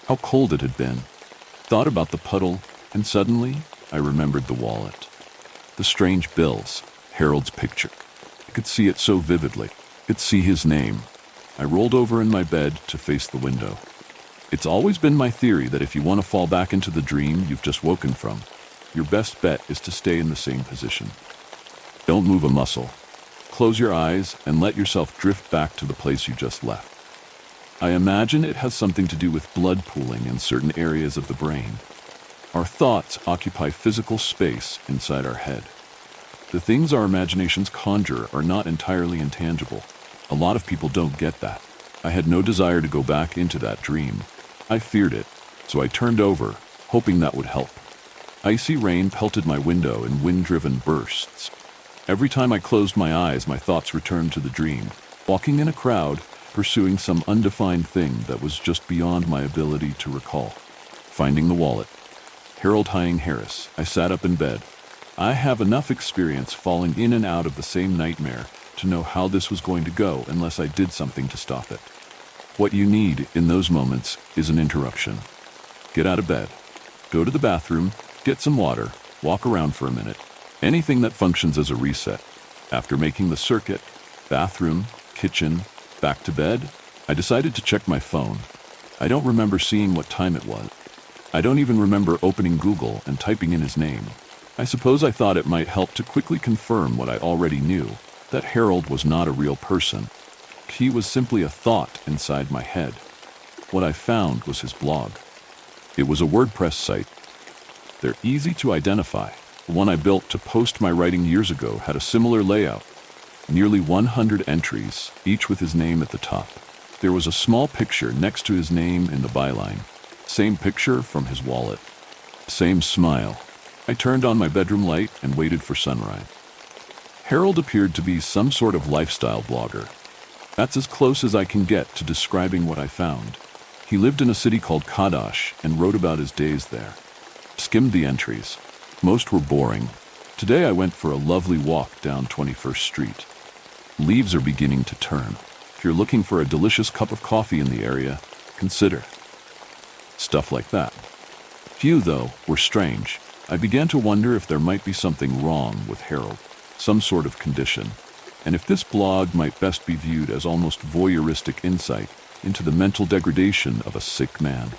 how cold it had been, thought about the puddle, and suddenly I remembered the wallet. The strange bills, Harold's picture. I could see it so vividly. I could see his name. I rolled over in my bed to face the window. It's always been my theory that if you want to fall back into the dream you've just woken from, your best bet is to stay in the same position. Don't move a muscle. Close your eyes and let yourself drift back to the place you just left. I imagine it has something to do with blood pooling in certain areas of the brain. Our thoughts occupy physical space inside our head. The things our imaginations conjure are not entirely intangible. A lot of people don't get that. I had no desire to go back into that dream. I feared it, so I turned over, hoping that would help. Icy rain pelted my window in wind-driven bursts. Every time I closed my eyes, my thoughts returned to the dream, walking in a crowd, pursuing some undefined thing that was just beyond my ability to recall. Finding the wallet. Harold Hying Harris. I sat up in bed. I have enough experience falling in and out of the same nightmare to know how this was going to go unless I did something to stop it. What you need in those moments is an interruption. Get out of bed. Go to the bathroom, get some water, walk around for a minute. Anything that functions as a reset. After making the circuit, bathroom, kitchen, back to bed, I decided to check my phone. I don't remember seeing what time it was. I don't even remember opening Google and typing in his name. I suppose I thought it might help to quickly confirm what I already knew, that Harold was not a real person. He was simply a thought inside my head. What I found was his blog. It was a WordPress site. They're easy to identify. The one I built to post my writing years ago had a similar layout. Nearly 100 entries, each with his name at the top. There was a small picture next to his name in the byline. Same picture from his wallet. Same smile. I turned on my bedroom light and waited for sunrise. Harold appeared to be some sort of lifestyle blogger. That's as close as I can get to describing what I found. He lived in a city called Kadash and wrote about his days there. Skimmed the entries. Most were boring. Today I went for a lovely walk down 21st Street. Leaves are beginning to turn. If you're looking for a delicious cup of coffee in the area, consider. Stuff like that. Few, though, were strange. I began to wonder if there might be something wrong with Harold, some sort of condition, and if this blog might best be viewed as almost voyeuristic insight into the mental degradation of a sick man.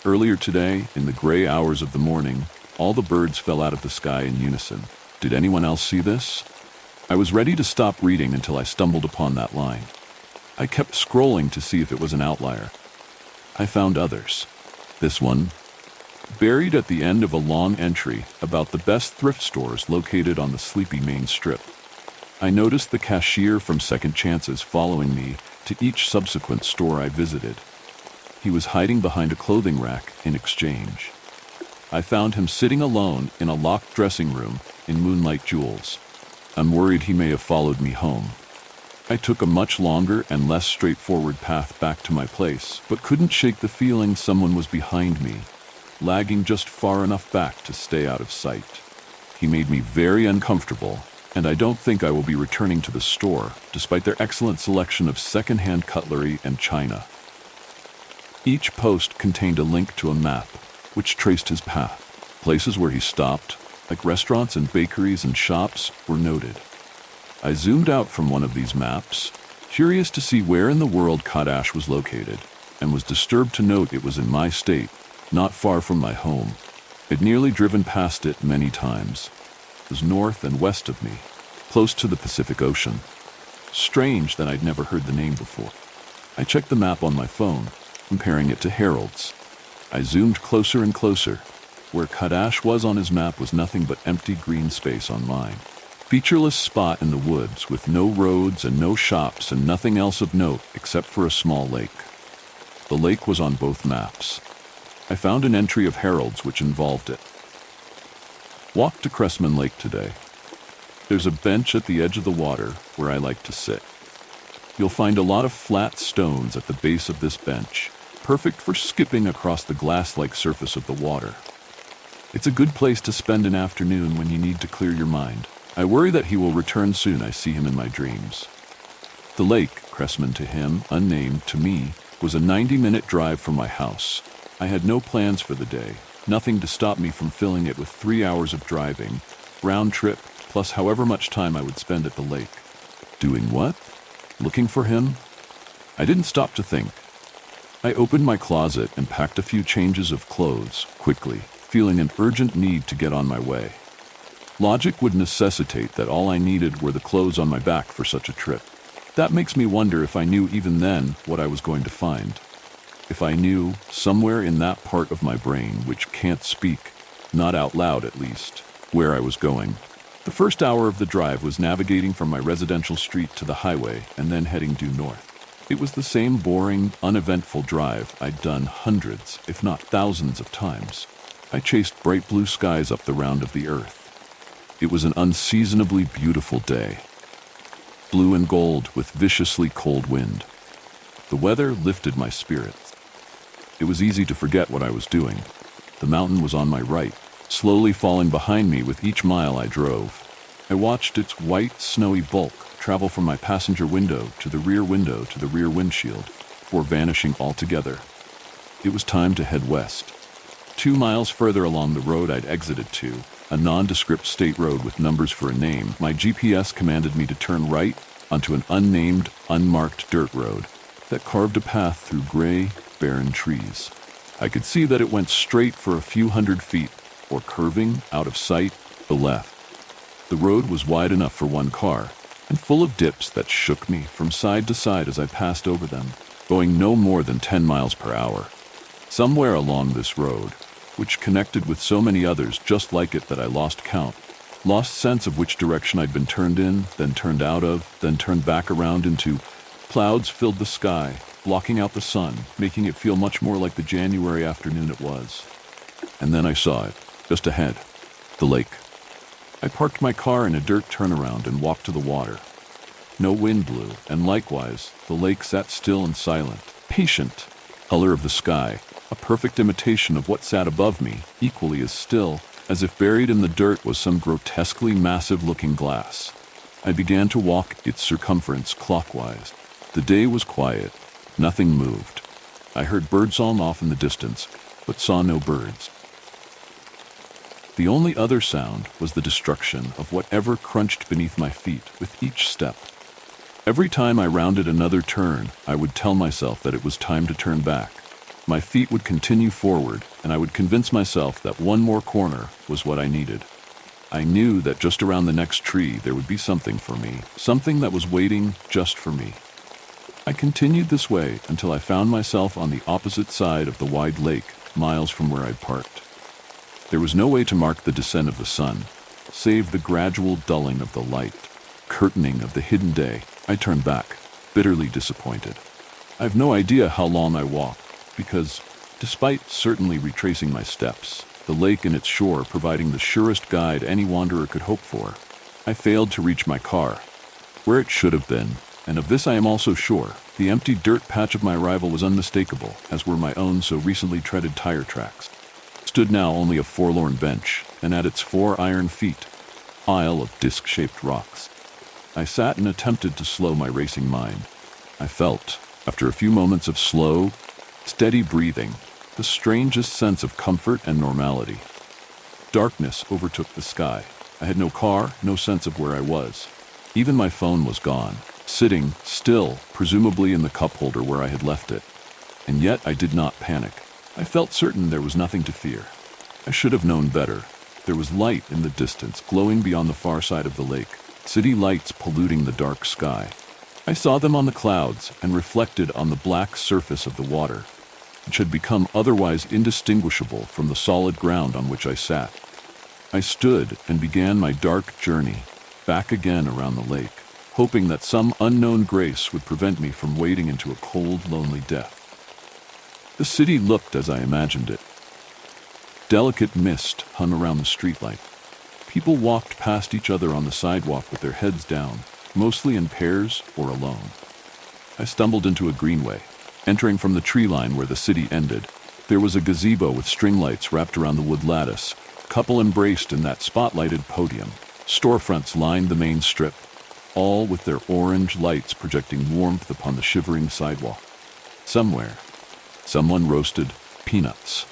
Earlier today, in the gray hours of the morning, all the birds fell out of the sky in unison. Did anyone else see this? I was ready to stop reading until I stumbled upon that line. I kept scrolling to see if it was an outlier. I found others. This one, buried at the end of a long entry about the best thrift stores located on the sleepy main strip. I noticed the cashier from Second Chances following me to each subsequent store I visited. He was hiding behind a clothing rack in exchange. I found him sitting alone in a locked dressing room in Moonlight Jewels. I'm worried he may have followed me home. I took a much longer and less straightforward path back to my place, but couldn't shake the feeling someone was behind me, lagging just far enough back to stay out of sight. He made me very uncomfortable, and I don't think I will be returning to the store, despite their excellent selection of second-hand cutlery and china. Each post contained a link to a map, which traced his path. Places where he stopped, like restaurants and bakeries and shops, were noted. I zoomed out from one of these maps, curious to see where in the world Kadash was located, and was disturbed to note it was in my state, not far from my home. I'd nearly driven past it many times. was north and west of me, close to the Pacific Ocean. Strange that I'd never heard the name before. I checked the map on my phone, comparing it to Harold's. I zoomed closer and closer. Where Kadash was on his map was nothing but empty green space on mine. Featureless spot in the woods with no roads and no shops and nothing else of note except for a small lake. The lake was on both maps. I found an entry of Harold's which involved it. Walk to Cressman Lake today. There's a bench at the edge of the water where I like to sit. You'll find a lot of flat stones at the base of this bench, perfect for skipping across the glass-like surface of the water. It's a good place to spend an afternoon when you need to clear your mind. I worry that he will return soon. I see him in my dreams. The lake, Cressman to him, unnamed to me, was a 90-minute drive from my house. I had no plans for the day, nothing to stop me from filling it with 3 hours of driving, round trip, plus however much time I would spend at the lake. Doing what? Looking for him? I didn't stop to think. I opened my closet and packed a few changes of clothes, quickly, feeling an urgent need to get on my way. Logic would necessitate that all I needed were the clothes on my back for such a trip. That makes me wonder if I knew even then what I was going to find. If I knew, somewhere in that part of my brain which can't speak, not out loud at least, where I was going. The first hour of the drive was navigating from my residential street to the highway and then heading due north. It was the same boring, uneventful drive I'd done hundreds, if not thousands of times. I chased bright blue skies up the round of the earth. It was an unseasonably beautiful day. Blue and gold with viciously cold wind. The weather lifted my spirits. It was easy to forget what I was doing. The mountain was on my right, slowly falling behind me with each mile I drove. I watched its white, snowy bulk travel from my passenger window to the rear window to the rear windshield, before vanishing altogether. It was time to head west. 2 miles further along the road I'd exited to, a nondescript state road with numbers for a name, my GPS commanded me to turn right onto an unnamed, unmarked dirt road that carved a path through gray, barren trees. I could see that it went straight for a few hundred feet, or curving, out of sight, to the left. The road was wide enough for one car, and full of dips that shook me from side to side as I passed over them, going no more than 10 miles per hour. Somewhere along this road, which connected with so many others just like it that I lost count, lost sense of which direction I'd been turned in, then turned out of, then turned back around into, clouds filled the sky, blocking out the sun, making it feel much more like the January afternoon it was. And then I saw it, just ahead, the lake. I parked my car in a dirt turnaround and walked to the water. No wind blew, and likewise, the lake sat still and silent, patient. Color of the sky, a perfect imitation of what sat above me, equally as still, as if buried in the dirt was some grotesquely massive-looking glass. I began to walk its circumference clockwise. The day was quiet. Nothing moved. I heard birdsong off in the distance, but saw no birds. The only other sound was the destruction of whatever crunched beneath my feet with each step. Every time I rounded another turn, I would tell myself that it was time to turn back. My feet would continue forward, and I would convince myself that one more corner was what I needed. I knew that just around the next tree there would be something for me, something that was waiting just for me. I continued this way until I found myself on the opposite side of the wide lake, miles from where I'd parked. There was no way to mark the descent of the sun, save the gradual dulling of the light, curtaining of the hidden day. I turned back, bitterly disappointed. I have no idea how long I walked, because, despite certainly retracing my steps, the lake and its shore providing the surest guide any wanderer could hope for, I failed to reach my car, where it should have been, and of this I am also sure. The empty dirt patch of my arrival was unmistakable, as were my own so recently treaded tire tracks. Stood now only a forlorn bench, and at its 4 iron feet, a pile of disc-shaped rocks. I sat and attempted to slow my racing mind. I felt, after a few moments of slow, steady breathing, the strangest sense of comfort and normality. Darkness overtook the sky. I had no car, no sense of where I was. Even my phone was gone, sitting still, presumably in the cup holder where I had left it. And yet I did not panic. I felt certain there was nothing to fear. I should have known better. There was light in the distance, glowing beyond the far side of the lake, city lights polluting the dark sky. I saw them on the clouds and reflected on the black surface of the water, which had become otherwise indistinguishable from the solid ground on which I sat. I stood and began my dark journey, back again around the lake, hoping that some unknown grace would prevent me from wading into a cold, lonely death. The city looked as I imagined it. Delicate mist hung around the streetlight. People walked past each other on the sidewalk with their heads down, mostly in pairs or alone. I stumbled into a greenway. Entering from the tree line where the city ended, there was a gazebo with string lights wrapped around the wood lattice, a couple embraced in that spotlighted podium. Storefronts lined the main strip, all with their orange lights projecting warmth upon the shivering sidewalk. Somewhere, someone roasted peanuts.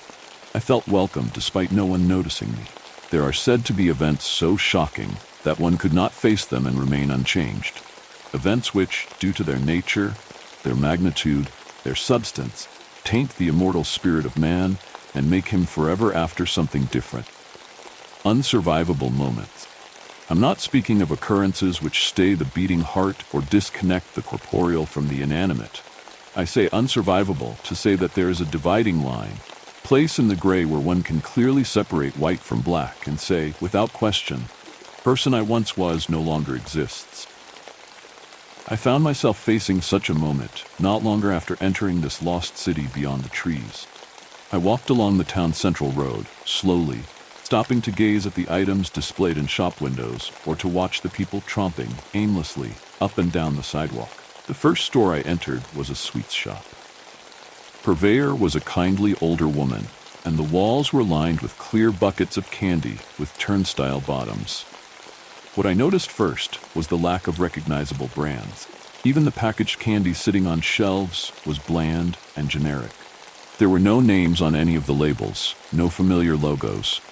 I felt welcome despite no one noticing me. There are said to be events so shocking that one could not face them and remain unchanged. Events which, due to their nature, their magnitude, their substance, taint the immortal spirit of man and make him forever after something different. Unsurvivable moments. I'm not speaking of occurrences which stay the beating heart or disconnect the corporeal from the inanimate. I say unsurvivable to say that there is a dividing line, place in the gray where one can clearly separate white from black and say, without question, person I once was no longer exists. I found myself facing such a moment not longer after entering this lost city beyond the trees. I walked along the town central road, slowly, stopping to gaze at the items displayed in shop windows or to watch the people tromping aimlessly up and down the sidewalk. The first store I entered was a sweets shop. Purveyor was a kindly older woman, and the walls were lined with clear buckets of candy with turnstile bottoms. What I noticed first was the lack of recognizable brands. Even the packaged candy sitting on shelves was bland and generic. There were no names on any of the labels, no familiar logos.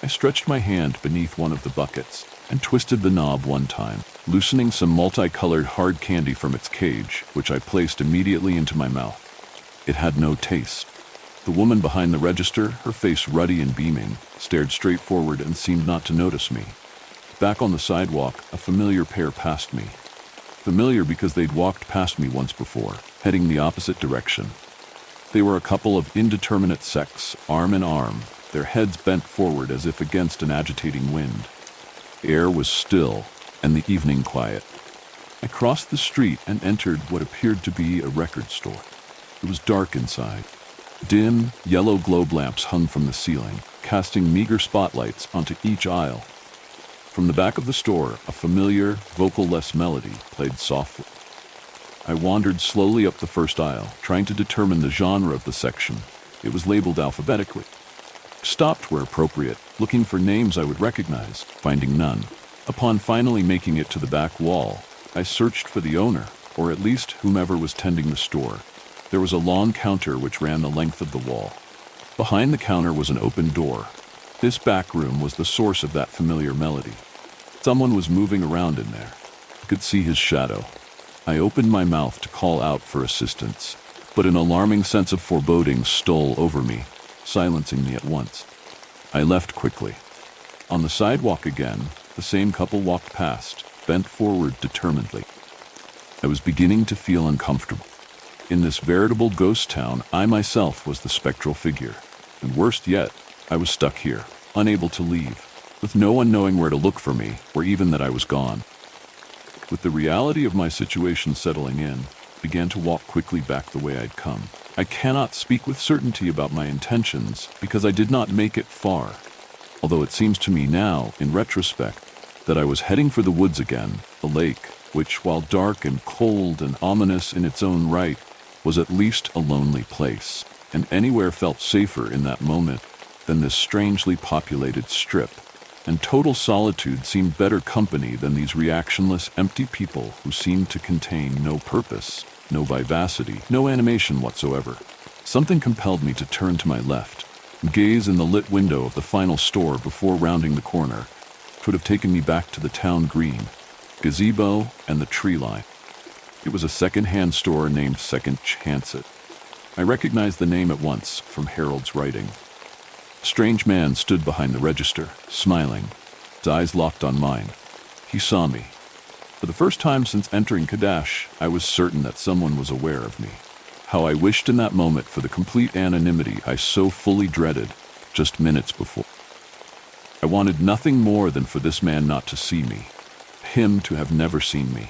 I stretched my hand beneath one of the buckets and twisted the knob one time, loosening some multicolored hard candy from its cage, which I placed immediately into my mouth. It had no taste. The woman behind the register, her face ruddy and beaming, stared straight forward and seemed not to notice me. Back on the sidewalk, a familiar pair passed me. Familiar because they'd walked past me once before, heading the opposite direction. They were a couple of indeterminate sex, arm in arm, their heads bent forward as if against an agitating wind. The air was still, and the evening quiet. I crossed the street and entered what appeared to be a record store. It was dark inside. Dim, yellow globe lamps hung from the ceiling, casting meager spotlights onto each aisle. From the back of the store, a familiar, vocal-less melody played softly. I wandered slowly up the first aisle, trying to determine the genre of the section. It was labeled alphabetically. Stopped where appropriate, looking for names I would recognize, finding none. Upon finally making it to the back wall, I searched for the owner, or at least whomever was tending the store. There was a long counter which ran the length of the wall. Behind the counter was an open door. This back room was the source of that familiar melody. Someone was moving around in there. I could see his shadow. I opened my mouth to call out for assistance, but an alarming sense of foreboding stole over me, silencing me at once. I left quickly. On the sidewalk again, the same couple walked past, bent forward determinedly. I was beginning to feel uncomfortable. In this veritable ghost town, I myself was the spectral figure. And worst yet, I was stuck here, unable to leave, with no one knowing where to look for me, or even that I was gone. With the reality of my situation settling in, I began to walk quickly back the way I'd come. I cannot speak with certainty about my intentions because I did not make it far, although it seems to me now, in retrospect, that I was heading for the woods again, the lake, which, while dark and cold and ominous in its own right, was at least a lonely place, and anywhere felt safer in that moment than this strangely populated strip, and total solitude seemed better company than these reactionless, empty people who seemed to contain no purpose, no vivacity, no animation whatsoever. Something compelled me to turn to my left, and gaze in the lit window of the final store before rounding the corner. It would have taken me back to the town green, gazebo, and the tree line. It was a second-hand store named Second Chance It. I recognized the name at once from Harold's writing. A strange man stood behind the register, smiling, his eyes locked on mine. He saw me. For the first time since entering Kadash, I was certain that someone was aware of me. How I wished in that moment for the complete anonymity I so fully dreaded just minutes before. I wanted nothing more than for this man not to see me, him to have never seen me.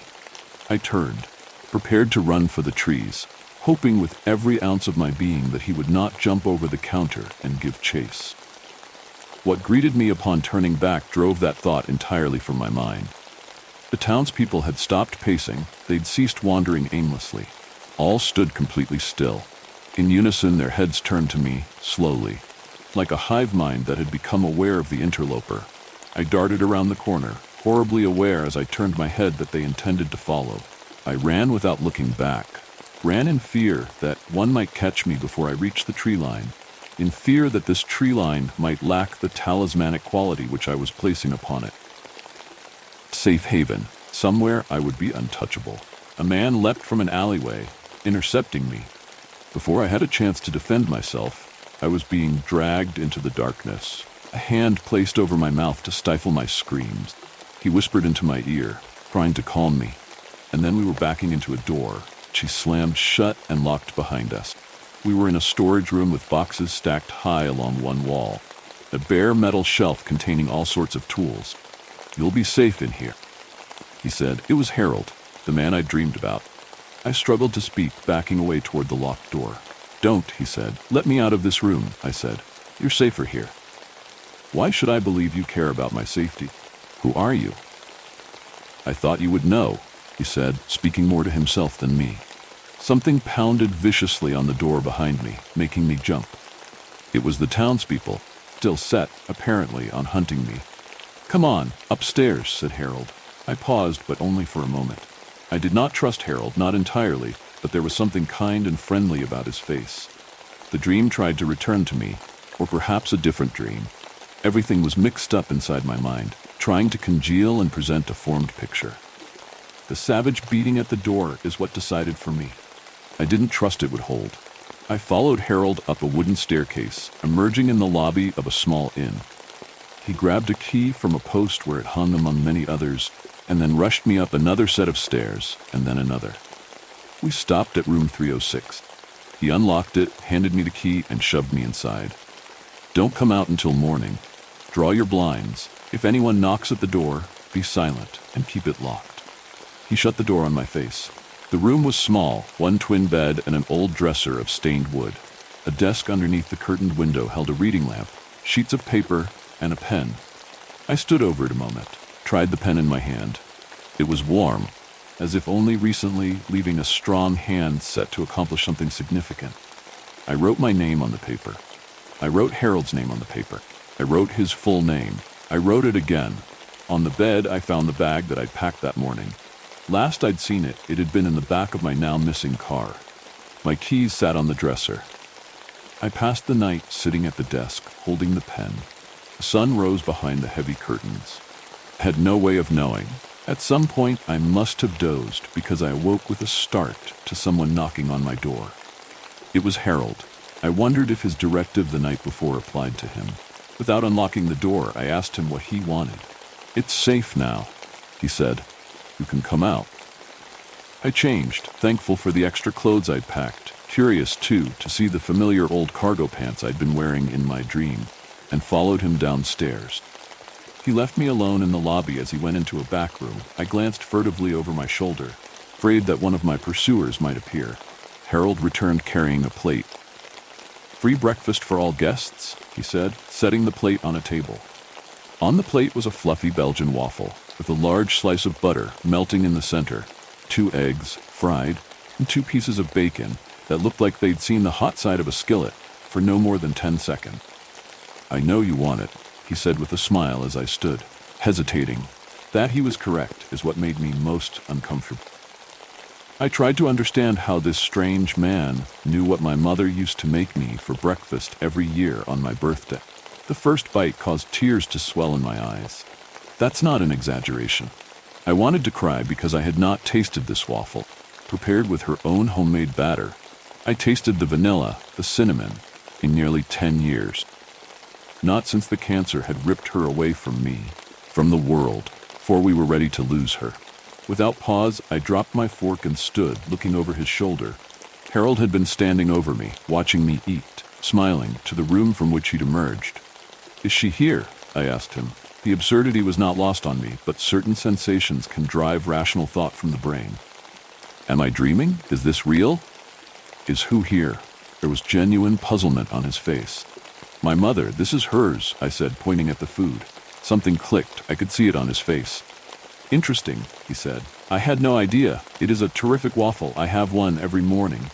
I turned, prepared to run for the trees, hoping with every ounce of my being that he would not jump over the counter and give chase. What greeted me upon turning back drove that thought entirely from my mind. The townspeople had stopped pacing, they'd ceased wandering aimlessly. All stood completely still. In unison, their heads turned to me, slowly. Like a hive mind that had become aware of the interloper, I darted around the corner, horribly aware as I turned my head that they intended to follow. I ran without looking back, ran in fear that one might catch me before I reached the tree line, in fear that this tree line might lack the talismanic quality which I was placing upon it. Safe haven. Somewhere I would be untouchable. A man leapt from an alleyway, intercepting me. Before I had a chance to defend myself, I was being dragged into the darkness, a hand placed over my mouth to stifle my screams. He whispered into my ear, trying to calm me, and then we were backing into a door. She slammed shut and locked behind us. We were in a storage room with boxes stacked high along one wall, a bare metal shelf containing all sorts of tools. "You'll be safe in here," he said. It was Harold, the man I dreamed about. I struggled to speak, backing away toward the locked door. "Don't," he said. "Let me out of this room," I said. "You're safer here." "Why should I believe you care about my safety? Who are you?" "I thought you would know," he said, speaking more to himself than me. Something pounded viciously on the door behind me, making me jump. It was the townspeople, still set, apparently, on hunting me. "Come on, upstairs," said Harold. I paused, but only for a moment. I did not trust Harold, not entirely, but there was something kind and friendly about his face. The dream tried to return to me, or perhaps a different dream. Everything was mixed up inside my mind, trying to congeal and present a formed picture. The savage beating at the door is what decided for me. I didn't trust it would hold. I followed Harold up a wooden staircase, emerging in the lobby of a small inn. He grabbed a key from a post where it hung among many others, and then rushed me up another set of stairs, and then another. We stopped at room 306. He unlocked it, handed me the key, and shoved me inside. "Don't come out until morning. Draw your blinds. If anyone knocks at the door, be silent and keep it locked." He shut the door on my face. The room was small, one twin bed and an old dresser of stained wood. A desk underneath the curtained window held a reading lamp, sheets of paper, and a pen. I stood over it a moment, tried the pen in my hand. It was warm, as if only recently leaving a strong hand set to accomplish something significant. I wrote my name on the paper. I wrote Harold's name on the paper. I wrote his full name. I wrote it again. On the bed, I found the bag that I'd packed that morning. Last I'd seen it, it had been in the back of my now missing car. My keys sat on the dresser. I passed the night sitting at the desk, holding the pen. The sun rose behind the heavy curtains. I had no way of knowing. At some point, I must have dozed because I awoke with a start to someone knocking on my door. It was Harold. I wondered if his directive the night before applied to him. Without unlocking the door, I asked him what he wanted. "It's safe now," he said. "You can come out." I changed, thankful for the extra clothes I'd packed, curious, too, to see the familiar old cargo pants I'd been wearing in my dream, and followed him downstairs. He left me alone in the lobby as he went into a back room. I glanced furtively over my shoulder, afraid that one of my pursuers might appear. Harold returned carrying a plate. "Free breakfast for all guests," he said, setting the plate on a table. On the plate was a fluffy Belgian waffle, with a large slice of butter melting in the center, 2 eggs, fried, and 2 pieces of bacon that looked like they'd seen the hot side of a skillet for no more than 10 seconds. "I know you want it," he said with a smile as I stood, hesitating. That he was correct is what made me most uncomfortable. I tried to understand how this strange man knew what my mother used to make me for breakfast every year on my birthday. The first bite caused tears to swell in my eyes. That's not an exaggeration. I wanted to cry because I had not tasted this waffle, prepared with her own homemade batter. I tasted the vanilla, the cinnamon, in nearly 10 years. Not since the cancer had ripped her away from me, from the world, for we were ready to lose her. Without pause, I dropped my fork and stood, looking over his shoulder. Harold had been standing over me, watching me eat, smiling, to the room from which he'd emerged. "Is she here?" I asked him. The absurdity was not lost on me, but certain sensations can drive rational thought from the brain. Am I dreaming? Is this real? Is who here? There was genuine puzzlement on his face. My mother, this is hers, I said, pointing at the food. Something clicked. I could see it on his face. Interesting, he said. I had no idea. It is a terrific waffle. I have one every morning.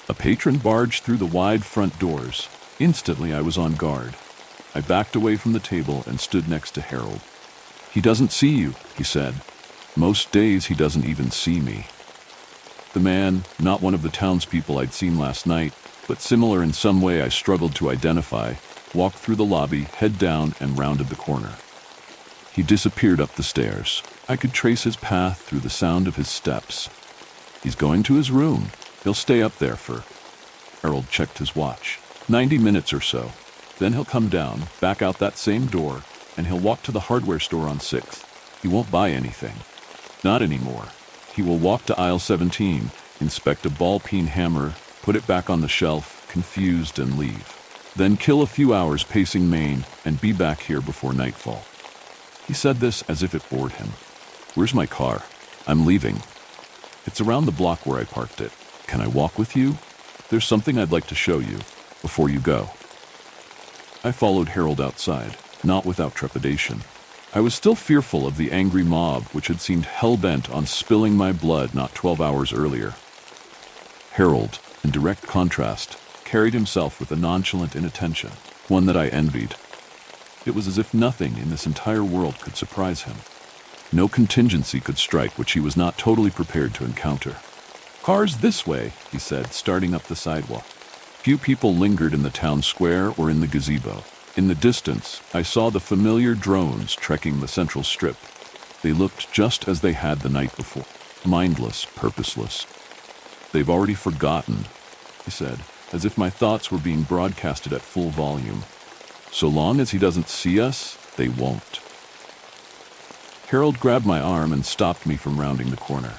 A patron barged through the wide front doors. Instantly I was on guard. I backed away from the table and stood next to Harold. He doesn't see you, he said. Most days he doesn't even see me. The man, not one of the townspeople I'd seen last night, but similar in some way I struggled to identify, walked through the lobby, head down, and rounded the corner. He disappeared up the stairs. I could trace his path through the sound of his steps. He's going to his room. He'll stay up there for... Harold checked his watch. 90 minutes or so. Then he'll come down, back out that same door, and he'll walk to the hardware store on 6th. He won't buy anything. Not anymore. He will walk to aisle 17, inspect a ball-peen hammer, put it back on the shelf, confused, and leave. Then kill a few hours pacing Maine and be back here before nightfall. He said this as if it bored him. Where's my car? I'm leaving. It's around the block where I parked it. Can I walk with you? There's something I'd like to show you before you go. I followed Harold outside, not without trepidation. I was still fearful of the angry mob which had seemed hell-bent on spilling my blood not 12 hours earlier. Harold, in direct contrast, carried himself with a nonchalant inattention, one that I envied. It was as if nothing in this entire world could surprise him. No contingency could strike which he was not totally prepared to encounter. Cars this way, he said, starting up the sidewalk. Few people lingered in the town square or in the gazebo. In the distance, I saw the familiar drones trekking the central strip. They looked just as they had the night before, mindless, purposeless. They've already forgotten, he said, as if my thoughts were being broadcasted at full volume. So long as he doesn't see us, they won't. Harold grabbed my arm and stopped me from rounding the corner.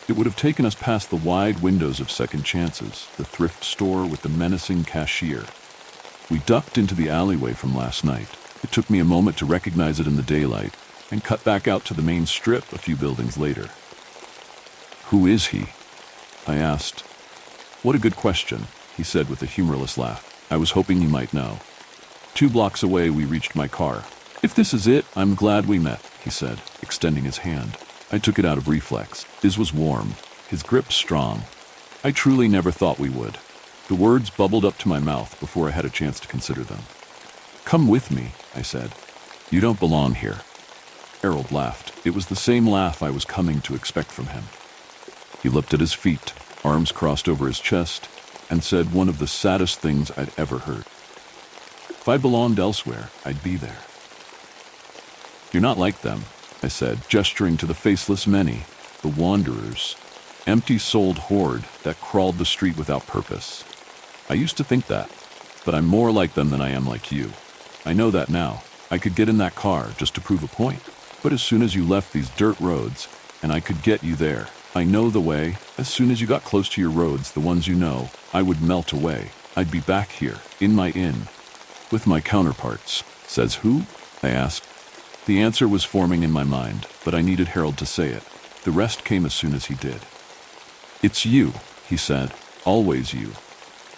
It would have taken us past the wide windows of Second Chances, the thrift store with the menacing cashier. We ducked into the alleyway from last night. It took me a moment to recognize it in the daylight, and cut back out to the main strip a few buildings later. Who is he? I asked. What a good question, he said with a humorless laugh. I was hoping you might know. 2 blocks away we reached my car. If this is it, I'm glad we met, he said, extending his hand. I took it out of reflex. His was warm, his grip strong. I truly never thought we would. The words bubbled up to my mouth before I had a chance to consider them. Come with me, I said. You don't belong here. Harold laughed. It was the same laugh I was coming to expect from him. He looked at his feet, arms crossed over his chest, and said one of the saddest things I'd ever heard. If I belonged elsewhere, I'd be there. You're not like them, I said, gesturing to the faceless many, the wanderers, empty-souled horde that crawled the street without purpose. I used to think that, but I'm more like them than I am like you. I know that now. I could get in that car just to prove a point. But as soon as you left these dirt roads, and I could get you there, I know the way. As soon as you got close to your roads, the ones you know, I would melt away. I'd be back here, in my inn, with my counterparts. Says who? I asked. The answer was forming in my mind, but I needed Harold to say it. The rest came as soon as he did. It's you, he said. Always you.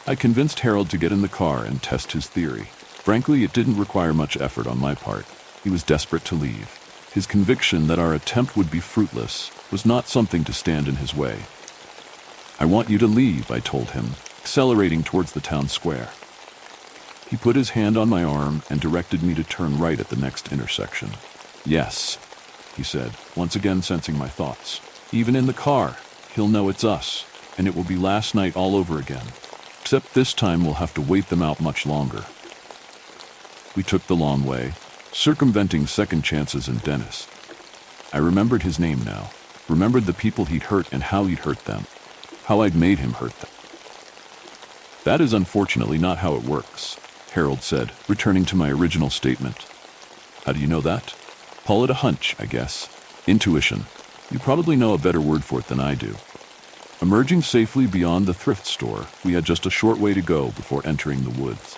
I convinced Harold to get in the car and test his theory. Frankly, it didn't require much effort on my part. He was desperate to leave. His conviction that our attempt would be fruitless was not something to stand in his way. I want you to leave, I told him, accelerating towards the town square. He put his hand on my arm and directed me to turn right at the next intersection. Yes, he said, once again sensing my thoughts. Even in the car, he'll know it's us, and it will be last night all over again. Except this time we'll have to wait them out much longer. We took the long way, circumventing Second Chances and Dennis. I remembered his name now, remembered the people he'd hurt and how he'd hurt them, how I'd made him hurt them. That is unfortunately not how it works. Harold said, returning to my original statement. How do you know that? Call it a hunch, I guess. Intuition. You probably know a better word for it than I do. Emerging safely beyond the thrift store, we had just a short way to go before entering the woods.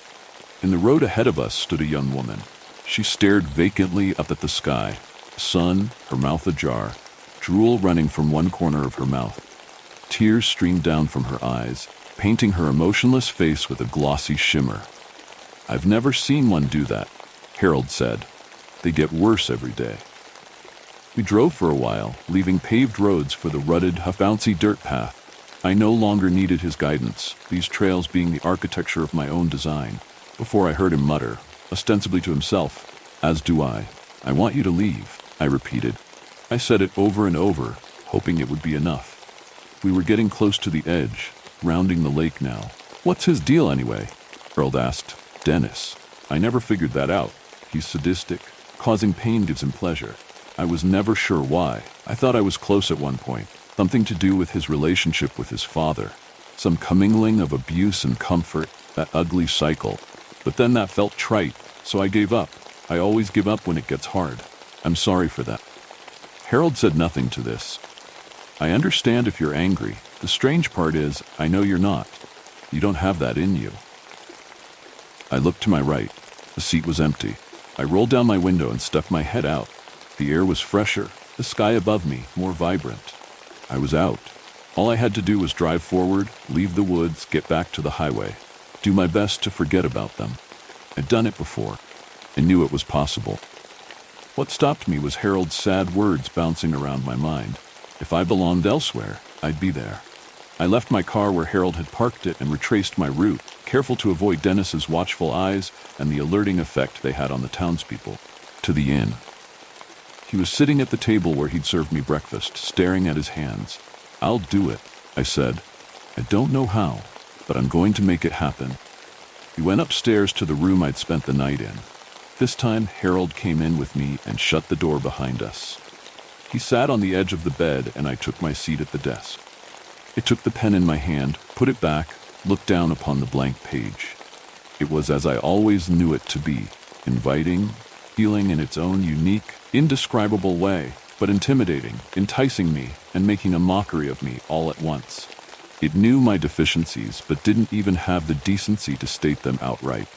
In the road ahead of us stood a young woman. She stared vacantly up at the sky, the sun, her mouth ajar, drool running from one corner of her mouth. Tears streamed down from her eyes, painting her emotionless face with a glossy shimmer. I've never seen one do that, Harold said. They get worse every day. We drove for a while, leaving paved roads for the rutted, bouncy dirt path. I no longer needed his guidance, these trails being the architecture of my own design, before I heard him mutter, ostensibly to himself, "As do I. I want you to leave," I repeated. I said it over and over, hoping it would be enough. We were getting close to the edge, rounding the lake now. "What's his deal anyway?" Harold asked. "Dennis. I never figured that out. He's sadistic. Causing pain gives him pleasure. I was never sure why. I thought I was close at one point. Something to do with his relationship with his father. Some commingling of abuse and comfort, that ugly cycle. But then that felt trite, so I gave up. I always give up when it gets hard. I'm sorry for that." Harold said nothing to this. "I understand if you're angry. The strange part is, I know you're not. You don't have that in you." I looked to my right. The seat was empty. I rolled down my window and stuck my head out. The air was fresher, the sky above me more vibrant. I was out. All I had to do was drive forward, leave the woods, get back to the highway. Do my best to forget about them. I'd done it before. I knew it was possible. What stopped me was Harold's sad words bouncing around my mind. If I belonged elsewhere, I'd be there. I left my car where Harold had parked it and retraced my route, careful to avoid Dennis's watchful eyes and the alerting effect they had on the townspeople, to the inn. He was sitting at the table where he'd served me breakfast, staring at his hands. "I'll do it," I said. "I don't know how, but I'm going to make it happen." We went upstairs to the room I'd spent the night in. This time, Harold came in with me and shut the door behind us. He sat on the edge of the bed and I took my seat at the desk. I took the pen in my hand, put it back, looked down upon the blank page. It was as I always knew it to be, inviting, feeling in its own unique, indescribable way, but intimidating, enticing me, and making a mockery of me all at once. It knew my deficiencies, but didn't even have the decency to state them outright.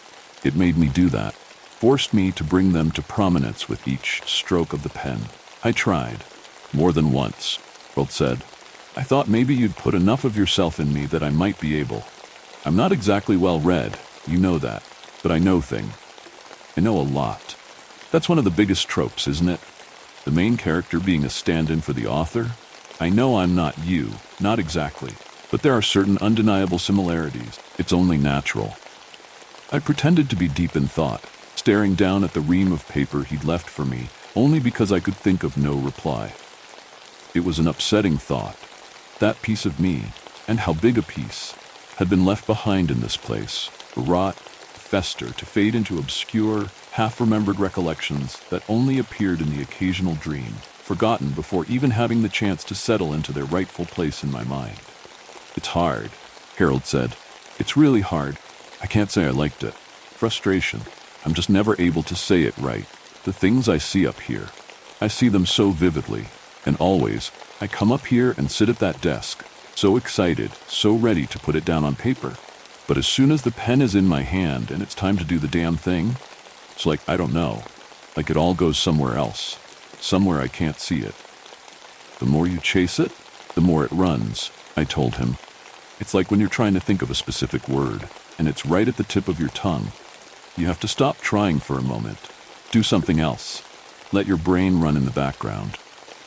It made me do that, forced me to bring them to prominence with each stroke of the pen. I tried, more than once, Harold said. "I thought maybe you'd put enough of yourself in me that I might be able. I'm not exactly well read, you know that, but I know things. I know a lot. That's one of the biggest tropes, isn't it? The main character being a stand-in for the author? I know I'm not you, not exactly, but there are certain undeniable similarities. It's only natural." I pretended to be deep in thought, staring down at the ream of paper he'd left for me, only because I could think of no reply. It was an upsetting thought. That piece of me, and how big a piece, had been left behind in this place, to rot, fester, to fade into obscure, half-remembered recollections that only appeared in the occasional dream, forgotten before even having the chance to settle into their rightful place in my mind. "It's hard," Harold said. "It's really hard. I can't say I liked it. Frustration. I'm just never able to say it right. The things I see up here, I see them so vividly, and always, I come up here and sit at that desk, so excited, so ready to put it down on paper. But as soon as the pen is in my hand and it's time to do the damn thing, it's like, I don't know, like it all goes somewhere else, somewhere I can't see it. The more you chase it, the more it runs," I told him. "It's like when you're trying to think of a specific word, and it's right at the tip of your tongue. You have to stop trying for a moment, do something else, let your brain run in the background.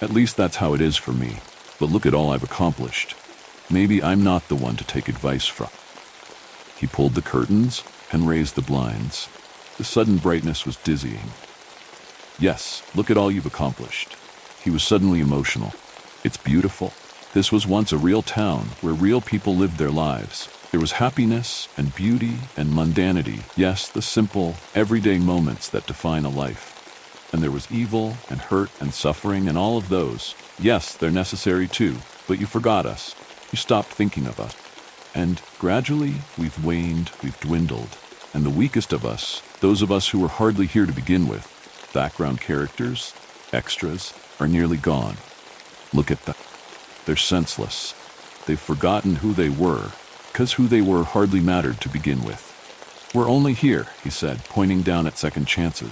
At least that's how it is for me. But look at all I've accomplished. Maybe I'm not the one to take advice from." He pulled the curtains and raised the blinds. The sudden brightness was dizzying. "Yes, look at all you've accomplished." He was suddenly emotional. "It's beautiful. This was once a real town where real people lived their lives. There was happiness and beauty and mundanity. Yes, the simple, everyday moments that define a life. And there was evil and hurt and suffering and all of those. Yes, they're necessary too, but you forgot us. You stopped thinking of us. And gradually, we've waned, we've dwindled. And the weakest of us, those of us who were hardly here to begin with, background characters, extras, are nearly gone. Look at them. They're senseless. They've forgotten who they were, because who they were hardly mattered to begin with. We're only here, he said, pointing down at second chances,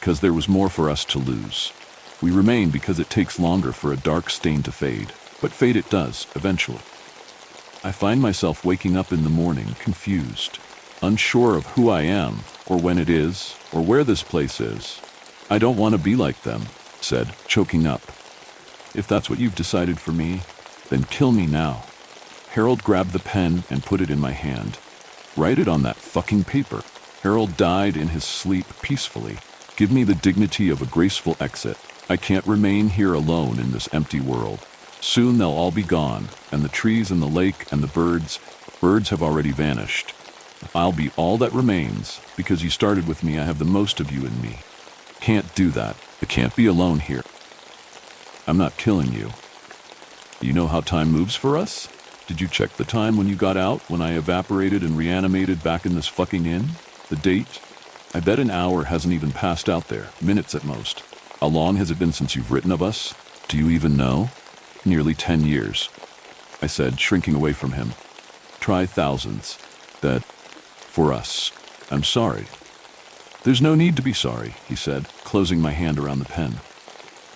because there was more for us to lose. We remain because it takes longer for a dark stain to fade, but fade it does, eventually. I find myself waking up in the morning confused, unsure of who I am, or when it is, or where this place is. I don't want to be like them, said, choking up. If that's what you've decided for me, then kill me now. Harold grabbed the pen and put it in my hand. Write it on that fucking paper. Harold died in his sleep peacefully. Give me the dignity of a graceful exit. I can't remain here alone in this empty world. Soon they'll all be gone, and the trees and the lake and the birds have already vanished. I'll be all that remains, because you started with me. I have the most of you in me. Can't do that. I can't be alone here. I'm not killing you. You know how time moves for us? Did you check the time when you got out, when I evaporated and reanimated back in this fucking inn? The date? I bet an hour hasn't even passed out there, minutes at most. How long has it been since you've written of us? Do you even know? Nearly 10 years, I said, shrinking away from him. Try thousands. That, for us, I'm sorry. There's no need to be sorry, he said, closing my hand around the pen.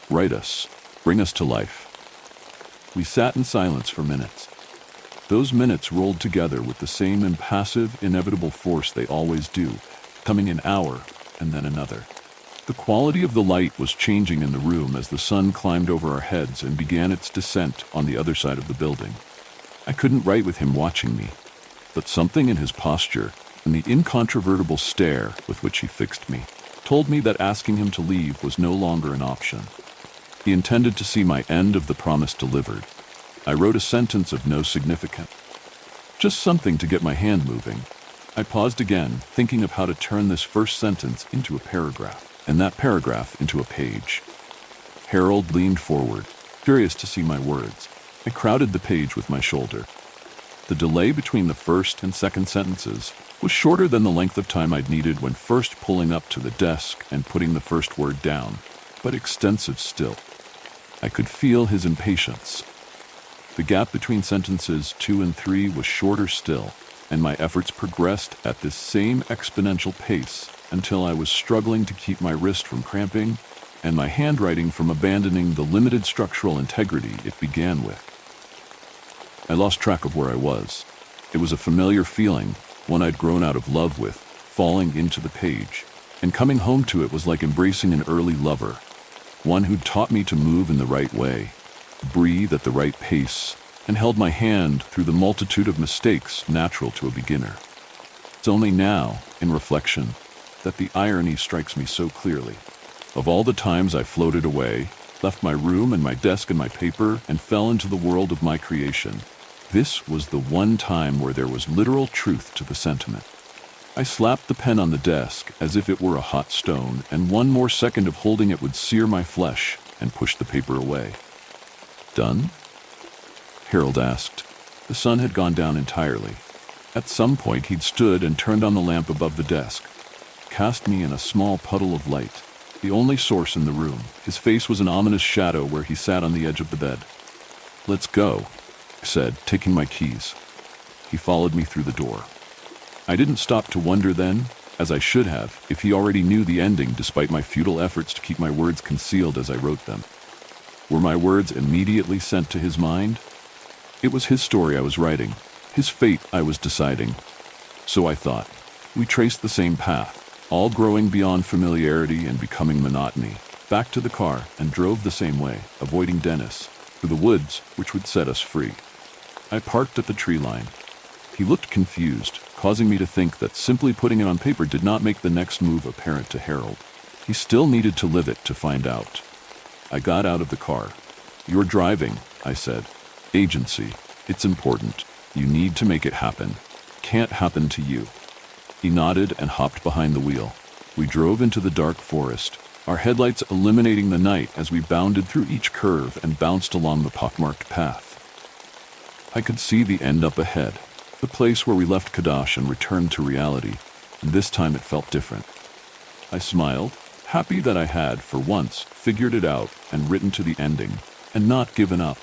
Write us. Bring us to life. We sat in silence for minutes. Those minutes rolled together with the same impassive, inevitable force they always do, coming an hour and then another. The quality of the light was changing in the room as the sun climbed over our heads and began its descent on the other side of the building. I couldn't write with him watching me, but something in his posture and the incontrovertible stare with which he fixed me told me that asking him to leave was no longer an option. He intended to see my end of the promise delivered. I wrote a sentence of no significance. Just something to get my hand moving. I paused again, thinking of how to turn this first sentence into a paragraph, and that paragraph into a page. Harold leaned forward, curious to see my words. I crowded the page with my shoulder. The delay between the first and second sentences was shorter than the length of time I'd needed when first pulling up to the desk and putting the first word down, but extensive still. I could feel his impatience. The gap between sentences 2 and 3 was shorter still, and my efforts progressed at this same exponential pace until I was struggling to keep my wrist from cramping and my handwriting from abandoning the limited structural integrity it began with. I lost track of where I was. It was a familiar feeling, one I'd grown out of love with, falling into the page, and coming home to it was like embracing an early lover, one who'd taught me to move in the right way, breathe at the right pace, and held my hand through the multitude of mistakes natural to a beginner. It's only now, in reflection, that the irony strikes me so clearly. Of all the times I floated away, left my room and my desk and my paper, and fell into the world of my creation, this was the one time where there was literal truth to the sentiment. I slapped the pen on the desk as if it were a hot stone, and one more second of holding it would sear my flesh, and pushed the paper away. Done? Harold asked. The sun had gone down entirely. At some point he'd stood and turned on the lamp above the desk, cast me in a small puddle of light, the only source in the room. His face was an ominous shadow where he sat on the edge of the bed. Let's go, I said, taking my keys. He followed me through the door. I didn't stop to wonder then, as I should have, if he already knew the ending despite my futile efforts to keep my words concealed as I wrote them. Were my words immediately sent to his mind? It was his story I was writing, his fate I was deciding. So I thought. We traced the same path, all growing beyond familiarity and becoming monotony, back to the car and drove the same way, avoiding Dennis, through the woods which would set us free. I parked at the tree line. He looked confused, causing me to think that simply putting it on paper did not make the next move apparent to Harold. He still needed to live it to find out. I got out of the car. You're driving, I said. Agency. It's important. You need to make it happen. Can't happen to you. He nodded and hopped behind the wheel. We drove into the dark forest, our headlights illuminating the night as we bounded through each curve and bounced along the pockmarked path. I could see the end up ahead, the place where we left Kadash and returned to reality. and this time it felt different. I smiled, happy that I had, for once, figured it out and written to the ending, and not given up.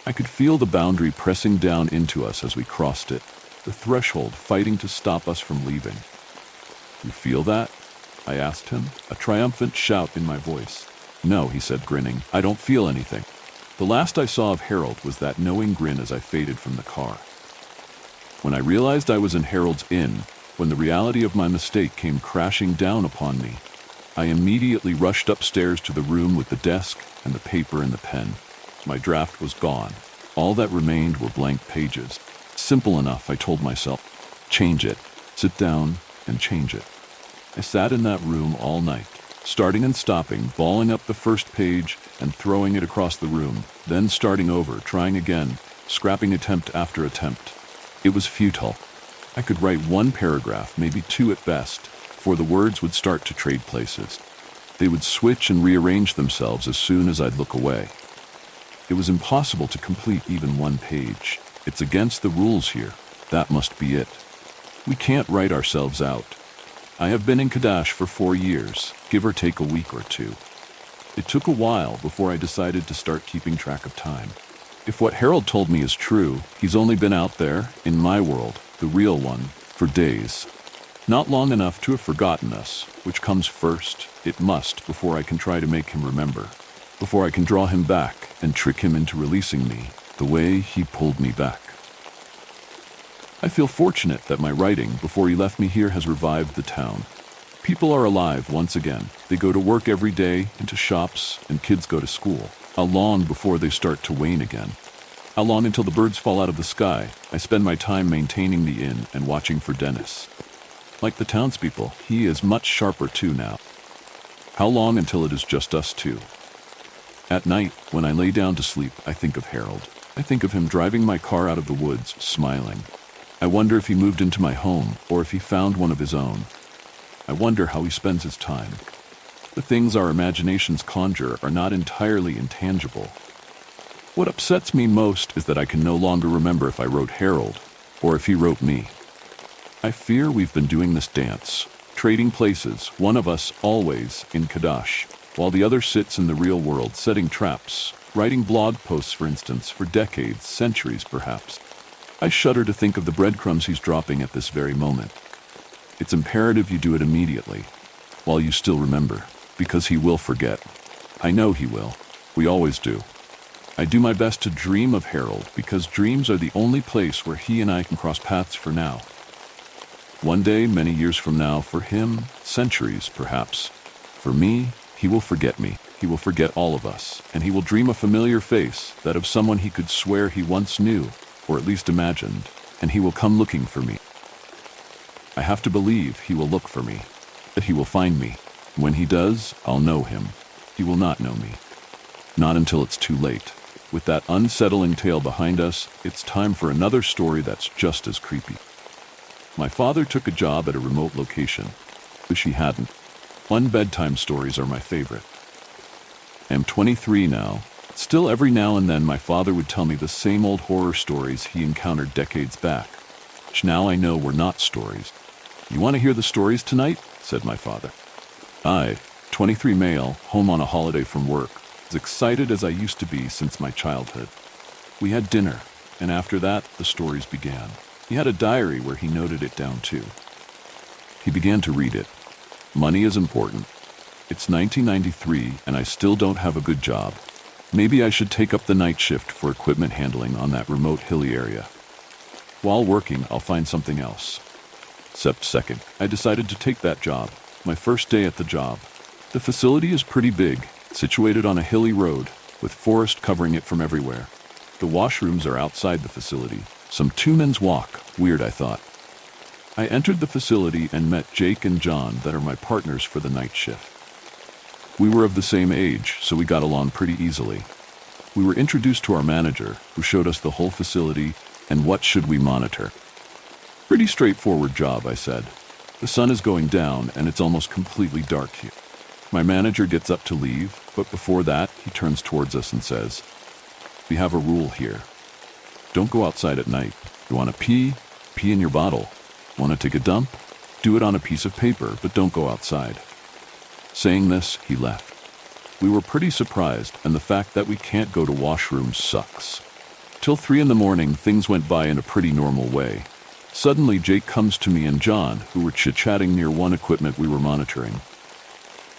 I could feel the boundary pressing down into us as we crossed it, the threshold fighting to stop us from leaving. "You feel that?" I asked him, a triumphant shout in my voice. "No," he said, grinning. "I don't feel anything." The last I saw of Harold was that knowing grin as I faded from the car. When I realized I was in Harold's inn, when the reality of my mistake came crashing down upon me, I immediately rushed upstairs to the room with the desk and the paper and the pen. My draft was gone. All that remained were blank pages. Simple enough, I told myself. Change it. Sit down and change it. I sat in that room all night, starting and stopping, balling up the first page and throwing it across the room, then starting over, trying again, scrapping attempt after attempt. It was futile. I could write one paragraph, maybe two at best, before the words would start to trade places. They would switch and rearrange themselves as soon as I'd look away. It was impossible to complete even one page. It's against the rules here. That must be it. We can't write ourselves out. I have been in Kadash for 4 years, give or take a week or two. It took a while before I decided to start keeping track of time. If what Harold told me is true, he's only been out there, in my world, the real one, for days. Not long enough to have forgotten us, which comes first. It must, before I can try to make him remember. Before I can draw him back and trick him into releasing me, the way he pulled me back. I feel fortunate that my writing, before he left me here, has revived the town. People are alive once again. They go to work every day, into shops, and kids go to school. How long before they start to wane again? How long until the birds fall out of the sky? I spend my time maintaining the inn and watching for Dennis. Like the townspeople, he is much sharper too now. How long until it is just us two? At night, when I lay down to sleep, I think of Harold. I think of him driving my car out of the woods, smiling. I wonder if he moved into my home, or if he found one of his own. I wonder how he spends his time. The things our imaginations conjure are not entirely intangible. What upsets me most is that I can no longer remember if I wrote Harold, or if he wrote me. I fear we've been doing this dance, trading places, one of us always in Kadash, while the other sits in the real world setting traps, writing blog posts, for instance, for decades, centuries perhaps. I shudder to think of the breadcrumbs he's dropping at this very moment. It's imperative you do it immediately, while you still remember, because he will forget. I know he will. We always do. I do my best to dream of Harold, because dreams are the only place where he and I can cross paths for now. One day, many years from now, for him, centuries perhaps. For me, he will forget me. He will forget all of us, and he will dream a familiar face, that of someone he could swear he once knew, or at least imagined, and he will come looking for me. I have to believe he will look for me, that he will find me. When he does, I'll know him. He will not know me. Not until it's too late. With that unsettling tale behind us, it's time for another story that's just as creepy. My father took a job at a remote location. Wish he hadn't. Bedtime stories are my favorite. I am 23 now. Still, every now and then my father would tell me the same old horror stories he encountered decades back, which now I know were not stories. "You want to hear the stories tonight?" said my father. I, 23 male, home on a holiday from work, as excited as I used to be since my childhood. We had dinner, and after that, the stories began. He had a diary where he noted it down too. He began to read it. Money is important. It's 1993, and I still don't have a good job. Maybe I should take up the night shift for equipment handling on that remote hilly area. While working, I'll find something else. Sept 2nd, I decided to take that job. My first day at the job. The facility is pretty big, situated on a hilly road, with forest covering it from everywhere. The washrooms are outside the facility. Some 2 men's walk. Weird, I thought. I entered the facility and met Jake and John, that are my partners for the night shift. We were of the same age, so we got along pretty easily. We were introduced to our manager, who showed us the whole facility and what should we monitor. Pretty straightforward job, I said. The sun is going down and it's almost completely dark here. My manager gets up to leave, but before that, he turns towards us and says, "We have a rule here. Don't go outside at night. You want to pee? Pee in your bottle. Want to take a dump? Do it on a piece of paper, but don't go outside." Saying this, he left. We were pretty surprised, and the fact that we can't go to washrooms sucks. Till 3 in the morning, things went by in a pretty normal way. Suddenly, Jake comes to me and John, who were chit-chatting near one equipment we were monitoring.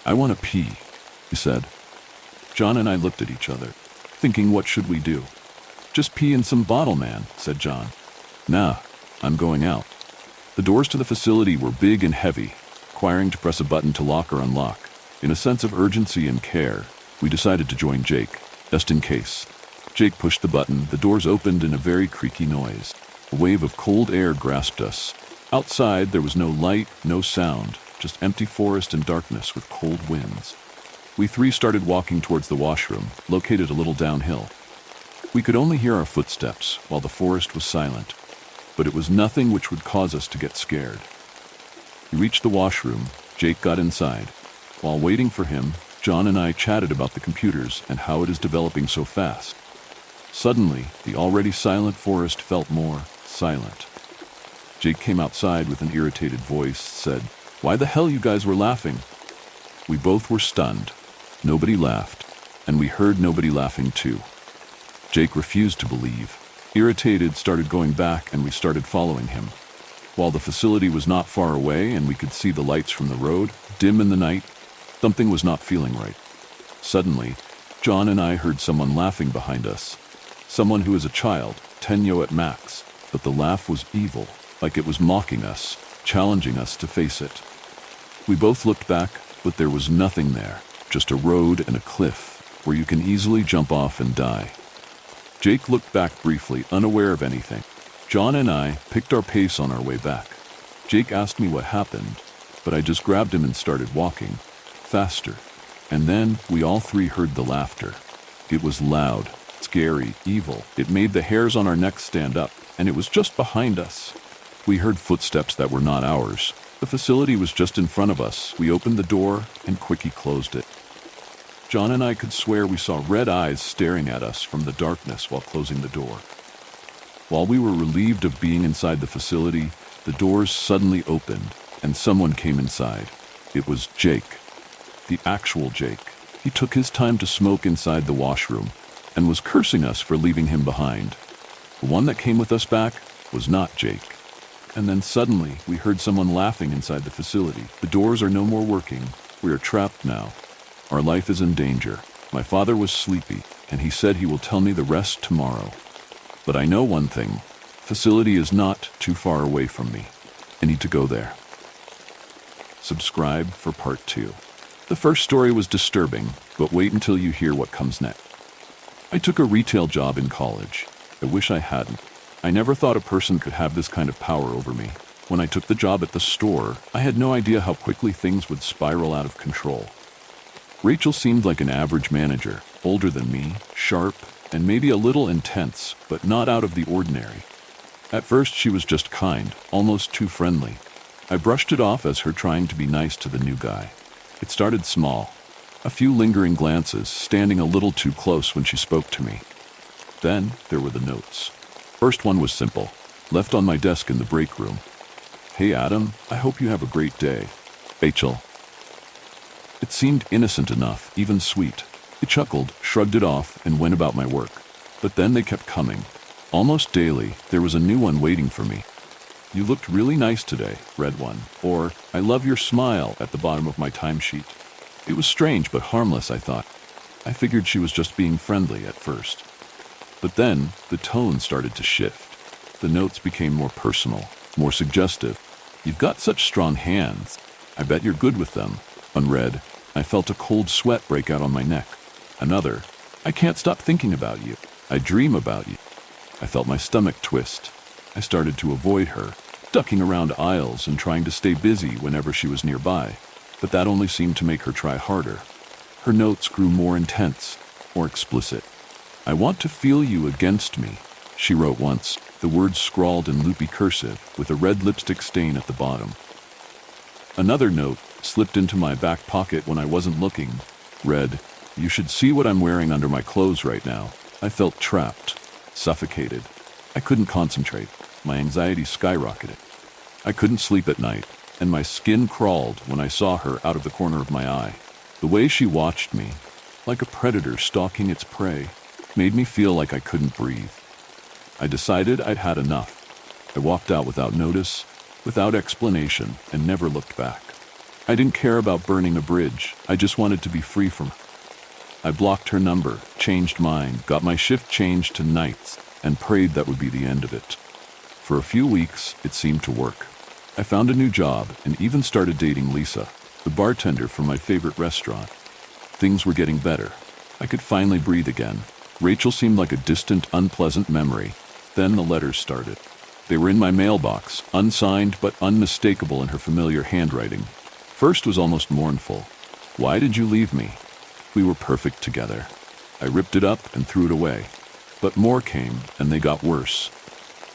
"I want to pee," he said. John and I looked at each other, thinking, what should we do? "Just pee in some bottle, man," said John. "Nah, I'm going out." The doors to the facility were big and heavy, requiring to press a button to lock or unlock. In a sense of urgency and care, we decided to join Jake, just in case. Jake pushed the button, the doors opened in a very creaky noise. A wave of cold air grasped us. Outside, there was no light, no sound, just empty forest and darkness with cold winds. We three started walking towards the washroom, located a little downhill. We could only hear our footsteps while the forest was silent, but it was nothing which would cause us to get scared. We reached the washroom. Jake got inside. While waiting for him, John and I chatted about the computers and how it is developing so fast. Suddenly, the already silent forest felt more silent. Jake came outside with an irritated voice, said, "Why the hell you guys were laughing?" We both were stunned. Nobody laughed, and we heard nobody laughing too. Jake refused to believe. Irritated, started going back, and we started following him. While the facility was not far away and we could see the lights from the road, dim in the night, something was not feeling right. Suddenly, John and I heard someone laughing behind us. Someone who is a child, 10 at max, but the laugh was evil, like it was mocking us, challenging us to face it. We both looked back, but there was nothing there, just a road and a cliff where you can easily jump off and die. Jake looked back briefly, unaware of anything. John and I picked our pace on our way back. Jake asked me what happened, but I just grabbed him and started walking, faster. And then we all three heard the laughter. It was loud, scary, evil. It made the hairs on our necks stand up, and it was just behind us. We heard footsteps that were not ours. The facility was just in front of us. We opened the door and quickly closed it. John and I could swear we saw red eyes staring at us from the darkness while closing the door. While we were relieved of being inside the facility, the doors suddenly opened and someone came inside. It was Jake, the actual Jake. He took his time to smoke inside the washroom and was cursing us for leaving him behind. The one that came with us back was not Jake. And then suddenly we heard someone laughing inside the facility. The doors are no more working. We are trapped now. Our life is in danger. My father was sleepy, and he said he will tell me the rest tomorrow. But I know one thing. Facility is not too far away from me. I need to go there. Subscribe for part 2. The first story was disturbing, but wait until you hear what comes next. I took a retail job in college. I wish I hadn't. I never thought a person could have this kind of power over me. When I took the job at the store, I had no idea how quickly things would spiral out of control. Rachel seemed like an average manager, older than me, sharp, and maybe a little intense, but not out of the ordinary. At first, she was just kind, almost too friendly. I brushed it off as her trying to be nice to the new guy. It started small. A few lingering glances, standing a little too close when she spoke to me. Then there were the notes. First one was simple, left on my desk in the break room. "Hey Adam, I hope you have a great day. Rachel." It seemed innocent enough, even sweet. I chuckled, shrugged it off, and went about my work. But then they kept coming. Almost daily, there was a new one waiting for me. "You looked really nice today," read one. Or, "I love your smile," at the bottom of my timesheet. It was strange but harmless, I thought. I figured she was just being friendly at first. But then, the tone started to shift. The notes became more personal, more suggestive. "You've got such strong hands. I bet you're good with them." Unread, I felt a cold sweat break out on my neck. Another, "I can't stop thinking about you. I dream about you." I felt my stomach twist. I started to avoid her, ducking around aisles and trying to stay busy whenever she was nearby. But that only seemed to make her try harder. Her notes grew more intense, more explicit. "I want to feel you against me," she wrote once, the words scrawled in loopy cursive with a red lipstick stain at the bottom. Another note, slipped into my back pocket when I wasn't looking, read, "You should see what I'm wearing under my clothes right now." I felt trapped, suffocated. I couldn't concentrate. My anxiety skyrocketed. I couldn't sleep at night. and my skin crawled when I saw her out of the corner of my eye. The way she watched me, like a predator stalking its prey, made me feel like I couldn't breathe. I decided I'd had enough. I walked out without notice, without explanation, and never looked back. I didn't care about burning a bridge. I just wanted to be free from her. I blocked her number, changed mine, got my shift changed to nights, and prayed that would be the end of it. For a few weeks, it seemed to work. I found a new job and even started dating Lisa, the bartender from my favorite restaurant. Things were getting better. I could finally breathe again. Rachel seemed like a distant, unpleasant memory. Then the letters started. They were in my mailbox, unsigned but unmistakable in her familiar handwriting. First was almost mournful. Why did you leave me? We were perfect together. I ripped it up and threw it away. But more came, and they got worse.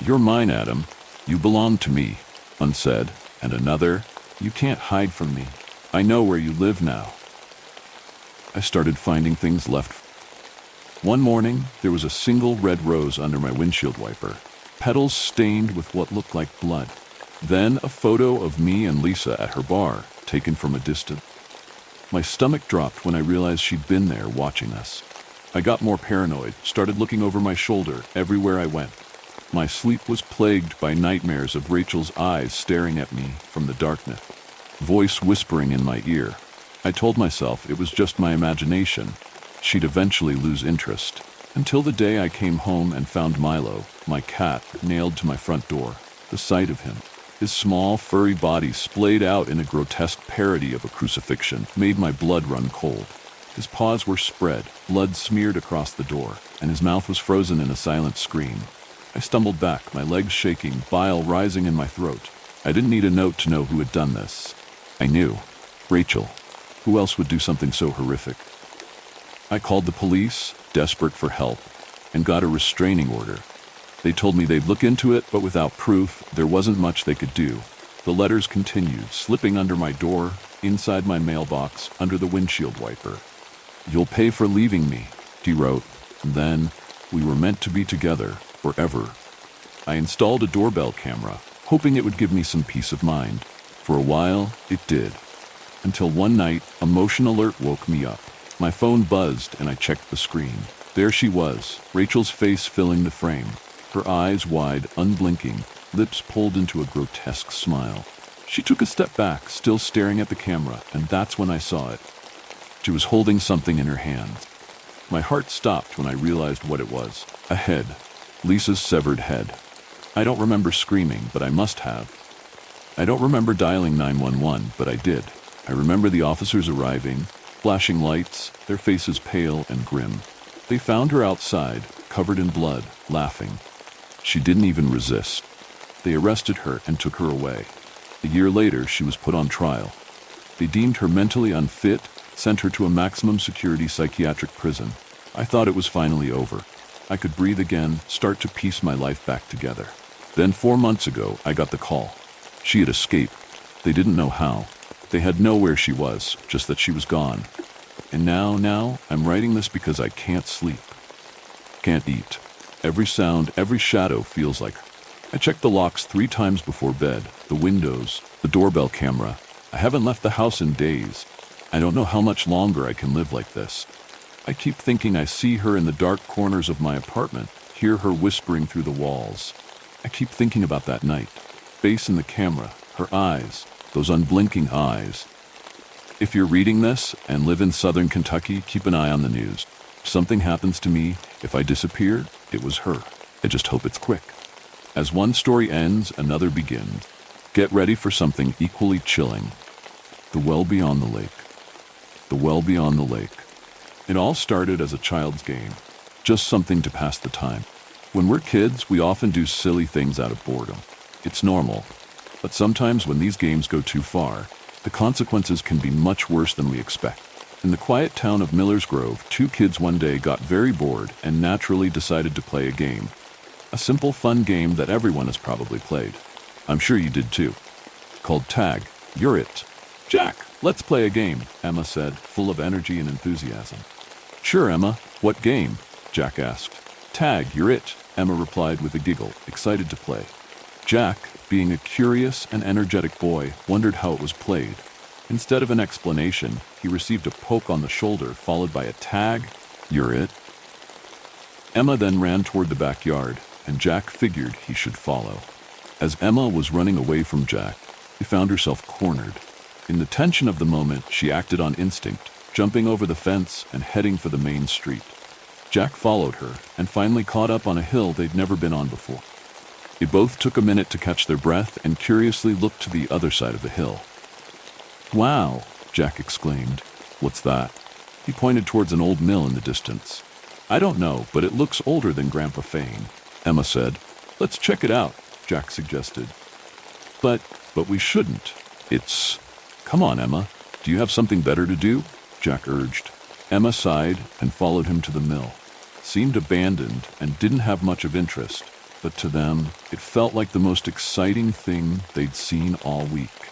You're mine, Adam. You belong to me, one said, and another, you can't hide from me. I know where you live now. I started finding things left. One morning, there was a single red rose under my windshield wiper, petals stained with what looked like blood. Then a photo of me and Lisa at her bar, taken from a distance. My stomach dropped when I realized she'd been there watching us. I got more paranoid, started looking over my shoulder everywhere I went. My sleep was plagued by nightmares of Rachel's eyes staring at me from the darkness, voice whispering in my ear. I told myself it was just my imagination. She'd eventually lose interest. Until the day I came home and found Milo, my cat, nailed to my front door. The sight of him, his small, furry body splayed out in a grotesque parody of a crucifixion, made my blood run cold. His paws were spread, blood smeared across the door, and his mouth was frozen in a silent scream. I stumbled back, my legs shaking, bile rising in my throat. I didn't need a note to know who had done this. I knew. Rachel. Who else would do something so horrific? I called the police, desperate for help, and got a restraining order. They told me they'd look into it, but without proof, there wasn't much they could do. The letters continued, slipping under my door, inside my mailbox, under the windshield wiper. You'll pay for leaving me, he wrote. And then, we were meant to be together, forever. I installed a doorbell camera, hoping it would give me some peace of mind. For a while, it did. Until one night, a motion alert woke me up. My phone buzzed and I checked the screen. There she was, Rachel's face filling the frame. Her eyes wide, unblinking, lips pulled into a grotesque smile. She took a step back, still staring at the camera, and that's when I saw it. She was holding something in her hands. My heart stopped when I realized what it was. A head. Lisa's severed head. I don't remember screaming, but I must have. I don't remember dialing 911, but I did. I remember the officers arriving, flashing lights, their faces pale and grim. They found her outside, covered in blood, laughing. She didn't even resist. They arrested her and took her away. A year later, she was put on trial. They deemed her mentally unfit, sent her to a maximum security psychiatric prison. I thought it was finally over. I could breathe again, start to piece my life back together. Then 4 months ago, I got the call. She had escaped. They didn't know how. They had know where she was, just that she was gone. And now, I'm writing this because I can't sleep. Can't eat. Every sound, every shadow feels like... I checked the locks 3 times before bed, the windows, the doorbell camera. I haven't left the house in days. I don't know how much longer I can live like this. I keep thinking I see her in the dark corners of my apartment, hear her whispering through the walls. I keep thinking about that night. Face in the camera, her eyes, those unblinking eyes. If you're reading this and live in southern Kentucky, keep an eye on the news. If something happens to me, if I disappear, it was her. I just hope it's quick. As one story ends, another begins. Get ready for something equally chilling. The Well Beyond the Lake. The Well Beyond the Lake. It all started as a child's game, just something to pass the time. When we're kids, we often do silly things out of boredom. It's normal. But sometimes when these games go too far, the consequences can be much worse than we expect. In the quiet town of Miller's Grove, 2 kids one day got very bored and naturally decided to play a game. A simple, fun game that everyone has probably played. I'm sure you did too. Called Tag. You're it. Jack, let's play a game, Emma said, full of energy and enthusiasm. Sure, Emma. What game? Jack asked. Tag, you're it, Emma replied with a giggle, excited to play. Jack, being a curious and energetic boy, wondered how it was played. Instead of an explanation, he received a poke on the shoulder followed by a tag, "You're it." Emma then ran toward the backyard, and Jack figured he should follow. As Emma was running away from Jack, she found herself cornered. In the tension of the moment, she acted on instinct, jumping over the fence and heading for the main street. Jack followed her and finally caught up on a hill they'd never been on before. They both took a minute to catch their breath and curiously looked to the other side of the hill. "Wow," Jack exclaimed. "What's that?" He pointed towards an old mill in the distance. "I don't know, but it looks older than Grandpa Fane," Emma said. "Let's check it out," Jack suggested. But we shouldn't. Come on, Emma. Do you have something better to do?" Jack urged. Emma sighed and followed him to the mill. It seemed abandoned and didn't have much of interest, but to them, it felt like the most exciting thing they'd seen all week.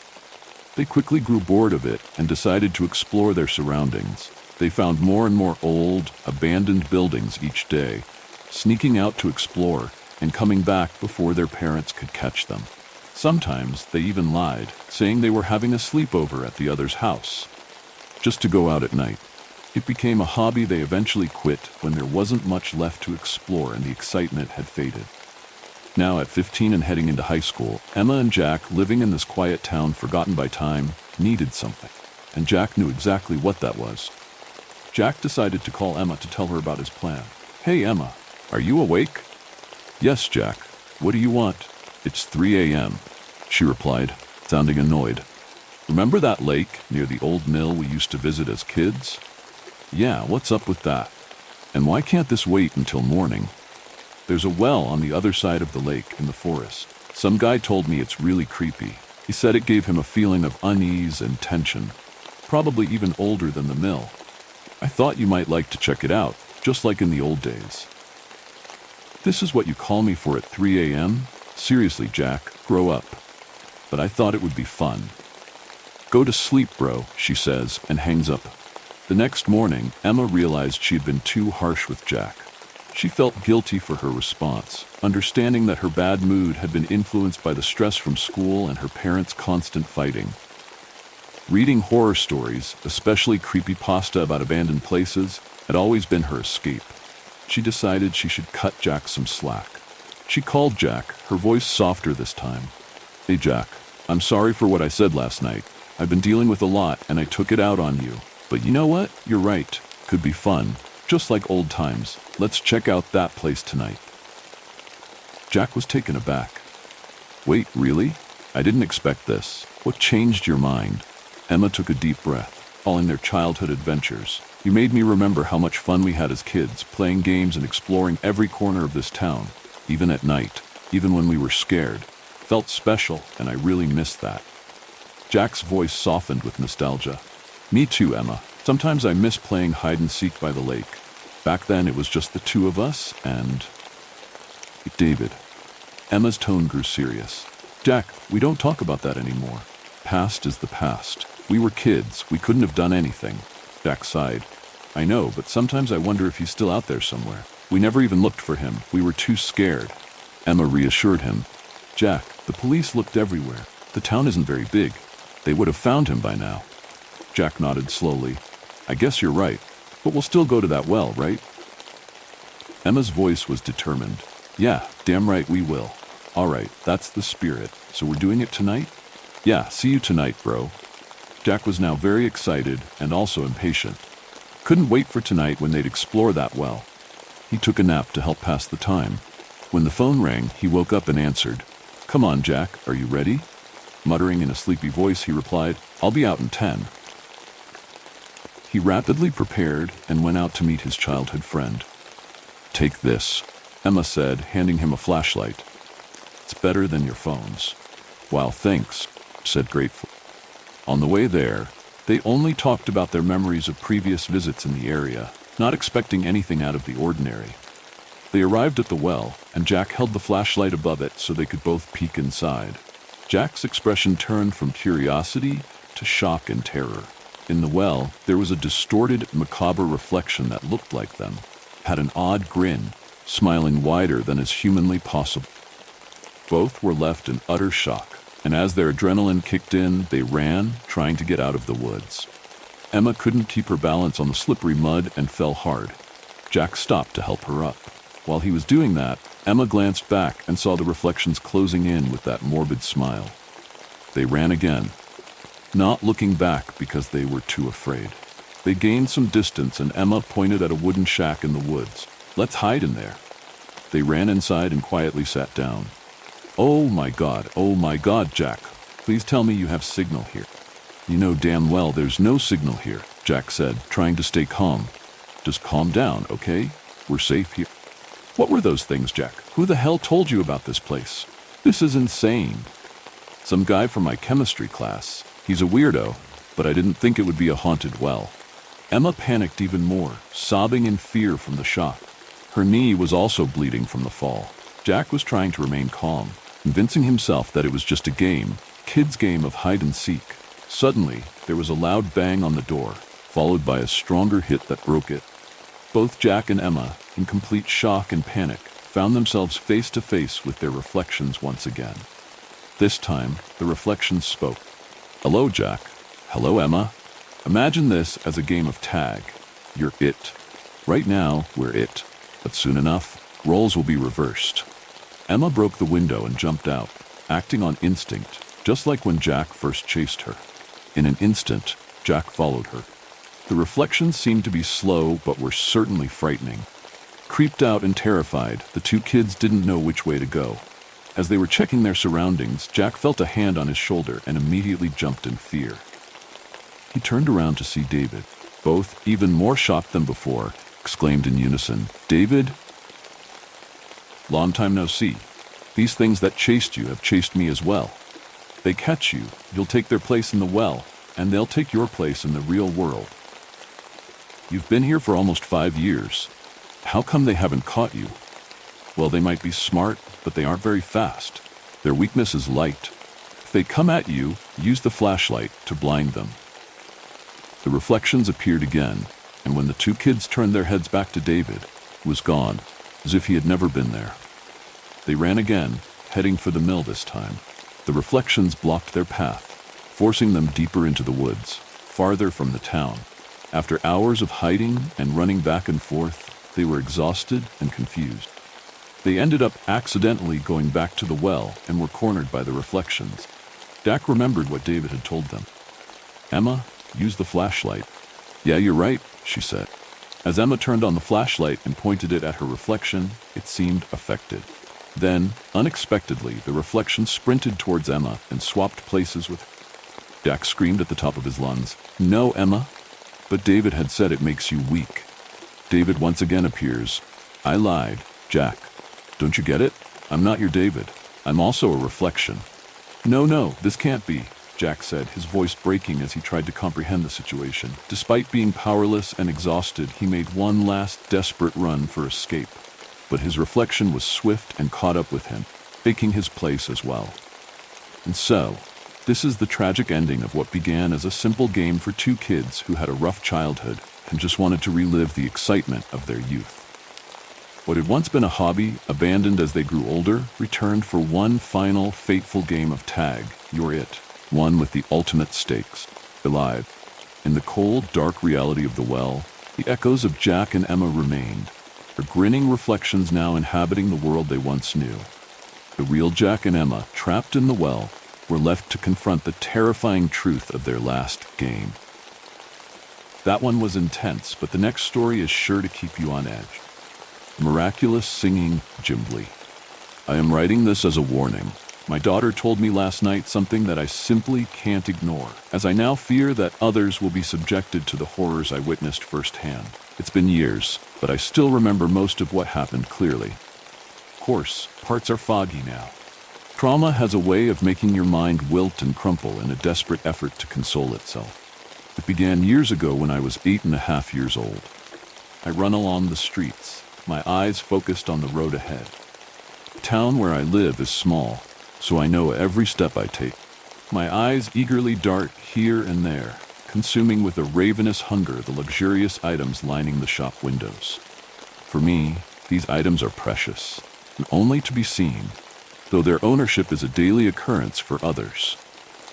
They quickly grew bored of it and decided to explore their surroundings. They found more and more old, abandoned buildings each day, sneaking out to explore and coming back before their parents could catch them. Sometimes they even lied, saying they were having a sleepover at the other's house, just to go out at night. It became a hobby they eventually quit when there wasn't much left to explore and the excitement had faded. Now at 15 and heading into high school, Emma and Jack, living in this quiet town forgotten by time, needed something, and Jack knew exactly what that was. Jack decided to call Emma to tell her about his plan. "Hey Emma, are you awake?" "Yes, Jack. What do you want?" "It's 3 a.m., she replied, sounding annoyed. "Remember that lake near the old mill we used to visit as kids?" "Yeah, what's up with that? And why can't this wait until morning?" "There's a well on the other side of the lake in the forest. Some guy told me it's really creepy. He said it gave him a feeling of unease and tension, probably even older than the mill. I thought you might like to check it out, just like in the old days." "This is what you call me for at 3 a.m.? Seriously, Jack, grow up." "But I thought it would be fun." "Go to sleep, bro," she says, and hangs up. The next morning, Emma realized she had been too harsh with Jack. She felt guilty for her response, understanding that her bad mood had been influenced by the stress from school and her parents' constant fighting. Reading horror stories, especially creepypasta about abandoned places, had always been her escape. She decided she should cut Jack some slack. She called Jack, her voice softer this time. "Hey Jack, I'm sorry for what I said last night. I've been dealing with a lot and I took it out on you. But you know what? You're right. Could be fun. Just like old times. Let's check out that place tonight." Jack was taken aback. "Wait, really? I didn't expect this. What changed your mind?" Emma took a deep breath, recalling their childhood adventures. "You made me remember how much fun we had as kids, playing games and exploring every corner of this town, even at night, even when we were scared. Felt special, and I really missed that." Jack's voice softened with nostalgia. "Me too, Emma. Sometimes I miss playing hide-and-seek by the lake. Back then it was just the two of us and... David." Emma's tone grew serious. "Jack, we don't talk about that anymore. Past is the past. We were kids. We couldn't have done anything." Jack sighed. "I know, but sometimes I wonder if he's still out there somewhere. We never even looked for him. We were too scared." Emma reassured him. "Jack, the police looked everywhere. The town isn't very big. They would have found him by now." Jack nodded slowly. "I guess you're right, but we'll still go to that well, right?" Emma's voice was determined. "Yeah, damn right we will." "All right, that's the spirit. So we're doing it tonight?" "Yeah, see you tonight, bro." Jack was now very excited and also impatient. Couldn't wait for tonight when they'd explore that well. He took a nap to help pass the time. When the phone rang, he woke up and answered. "Come on, Jack, are you ready?" Muttering in a sleepy voice, he replied, "I'll be out in 10. He rapidly prepared and went out to meet his childhood friend. "Take this," Emma said, handing him a flashlight. "It's better than your phones." "Wow, thanks," said gratefully. On the way there, they only talked about their memories of previous visits in the area, not expecting anything out of the ordinary. They arrived at the well, and Jack held the flashlight above it so they could both peek inside. Jack's expression turned from curiosity to shock and terror. In the well, there was a distorted, macabre reflection that looked like them, had an odd grin, smiling wider than is humanly possible. Both were left in utter shock, and as their adrenaline kicked in, they ran, trying to get out of the woods. Emma couldn't keep her balance on the slippery mud and fell hard. Jack stopped to help her up. While he was doing that, Emma glanced back and saw the reflections closing in with that morbid smile. They ran again, not looking back because they were too afraid. They gained some distance and Emma pointed at a wooden shack in the woods. "Let's hide in there." They ran inside and quietly sat down. Oh my God, Jack. Please tell me you have signal here." "You know damn well there's no signal here," Jack said, trying to stay calm. "Just calm down, okay? We're safe here." "What were those things, Jack? Who the hell told you about this place? This is insane." "Some guy from my chemistry class. He's a weirdo, but I didn't think it would be a haunted well." Emma panicked even more, sobbing in fear from the shock. Her knee was also bleeding from the fall. Jack was trying to remain calm, convincing himself that it was just a game, kid's game of hide and seek. Suddenly, there was a loud bang on the door, followed by a stronger hit that broke it. Both Jack and Emma, in complete shock and panic, found themselves face to face with their reflections once again. This time, the reflections spoke. "Hello, Jack. Hello, Emma. Imagine this as a game of tag. You're it. Right now, we're it. But soon enough, roles will be reversed." Emma broke the window and jumped out, acting on instinct, just like when Jack first chased her. In an instant, Jack followed her. The reflections seemed to be slow, but were certainly frightening. Creeped out and terrified, the two kids didn't know which way to go. As they were checking their surroundings, Jack felt a hand on his shoulder and immediately jumped in fear. He turned around to see David. Both, even more shocked than before, exclaimed in unison, "David? Long time no see. These things that chased you have chased me as well. They catch you, you'll take their place in the well, and they'll take your place in the real world. You've been here for almost 5 years. How come they haven't caught you? Well, they might be smart, but they aren't very fast. Their weakness is light. If they come at you, use the flashlight to blind them." The reflections appeared again, and when the two kids turned their heads back to David, he was gone, as if he had never been there. They ran again, heading for the mill this time. The reflections blocked their path, forcing them deeper into the woods, farther from the town. After hours of hiding and running back and forth, they were exhausted and confused. They ended up accidentally going back to the well and were cornered by the reflections. Jack remembered what David had told them. "Emma, use the flashlight." "Yeah, you're right," she said. As Emma turned on the flashlight and pointed it at her reflection, it seemed affected. Then, unexpectedly, the reflection sprinted towards Emma and swapped places with her. Jack screamed at the top of his lungs, "No, Emma!" But David had said it makes you weak. David once again appears. "I lied, Jack. Don't you get it? I'm not your David. I'm also a reflection." No, this can't be," Jack said, his voice breaking as he tried to comprehend the situation. Despite being powerless and exhausted, he made one last desperate run for escape. But his reflection was swift and caught up with him, taking his place as well. And so, this is the tragic ending of what began as a simple game for two kids who had a rough childhood and just wanted to relive the excitement of their youth. What had once been a hobby, abandoned as they grew older, returned for one final fateful game of tag, You're It, one with the ultimate stakes, alive. In the cold, dark reality of the well, the echoes of Jack and Emma remained, their grinning reflections now inhabiting the world they once knew. The real Jack and Emma, trapped in the well, were left to confront the terrifying truth of their last game. That one was intense, but the next story is sure to keep you on edge. Miraculous Singing Gimbly. I am writing this as a warning. My daughter told me last night something that I simply can't ignore, as I now fear that others will be subjected to the horrors I witnessed firsthand. It's been years, but I still remember most of what happened clearly. Of course, parts are foggy now. Trauma has a way of making your mind wilt and crumple in a desperate effort to console itself. It began years ago when I was 8.5 years old. I run along the streets, my eyes focused on the road ahead. The town where I live is small, so I know every step I take. My eyes eagerly dart here and there, consuming with a ravenous hunger the luxurious items lining the shop windows. For me, these items are precious, and only to be seen. though their ownership is a daily occurrence for others.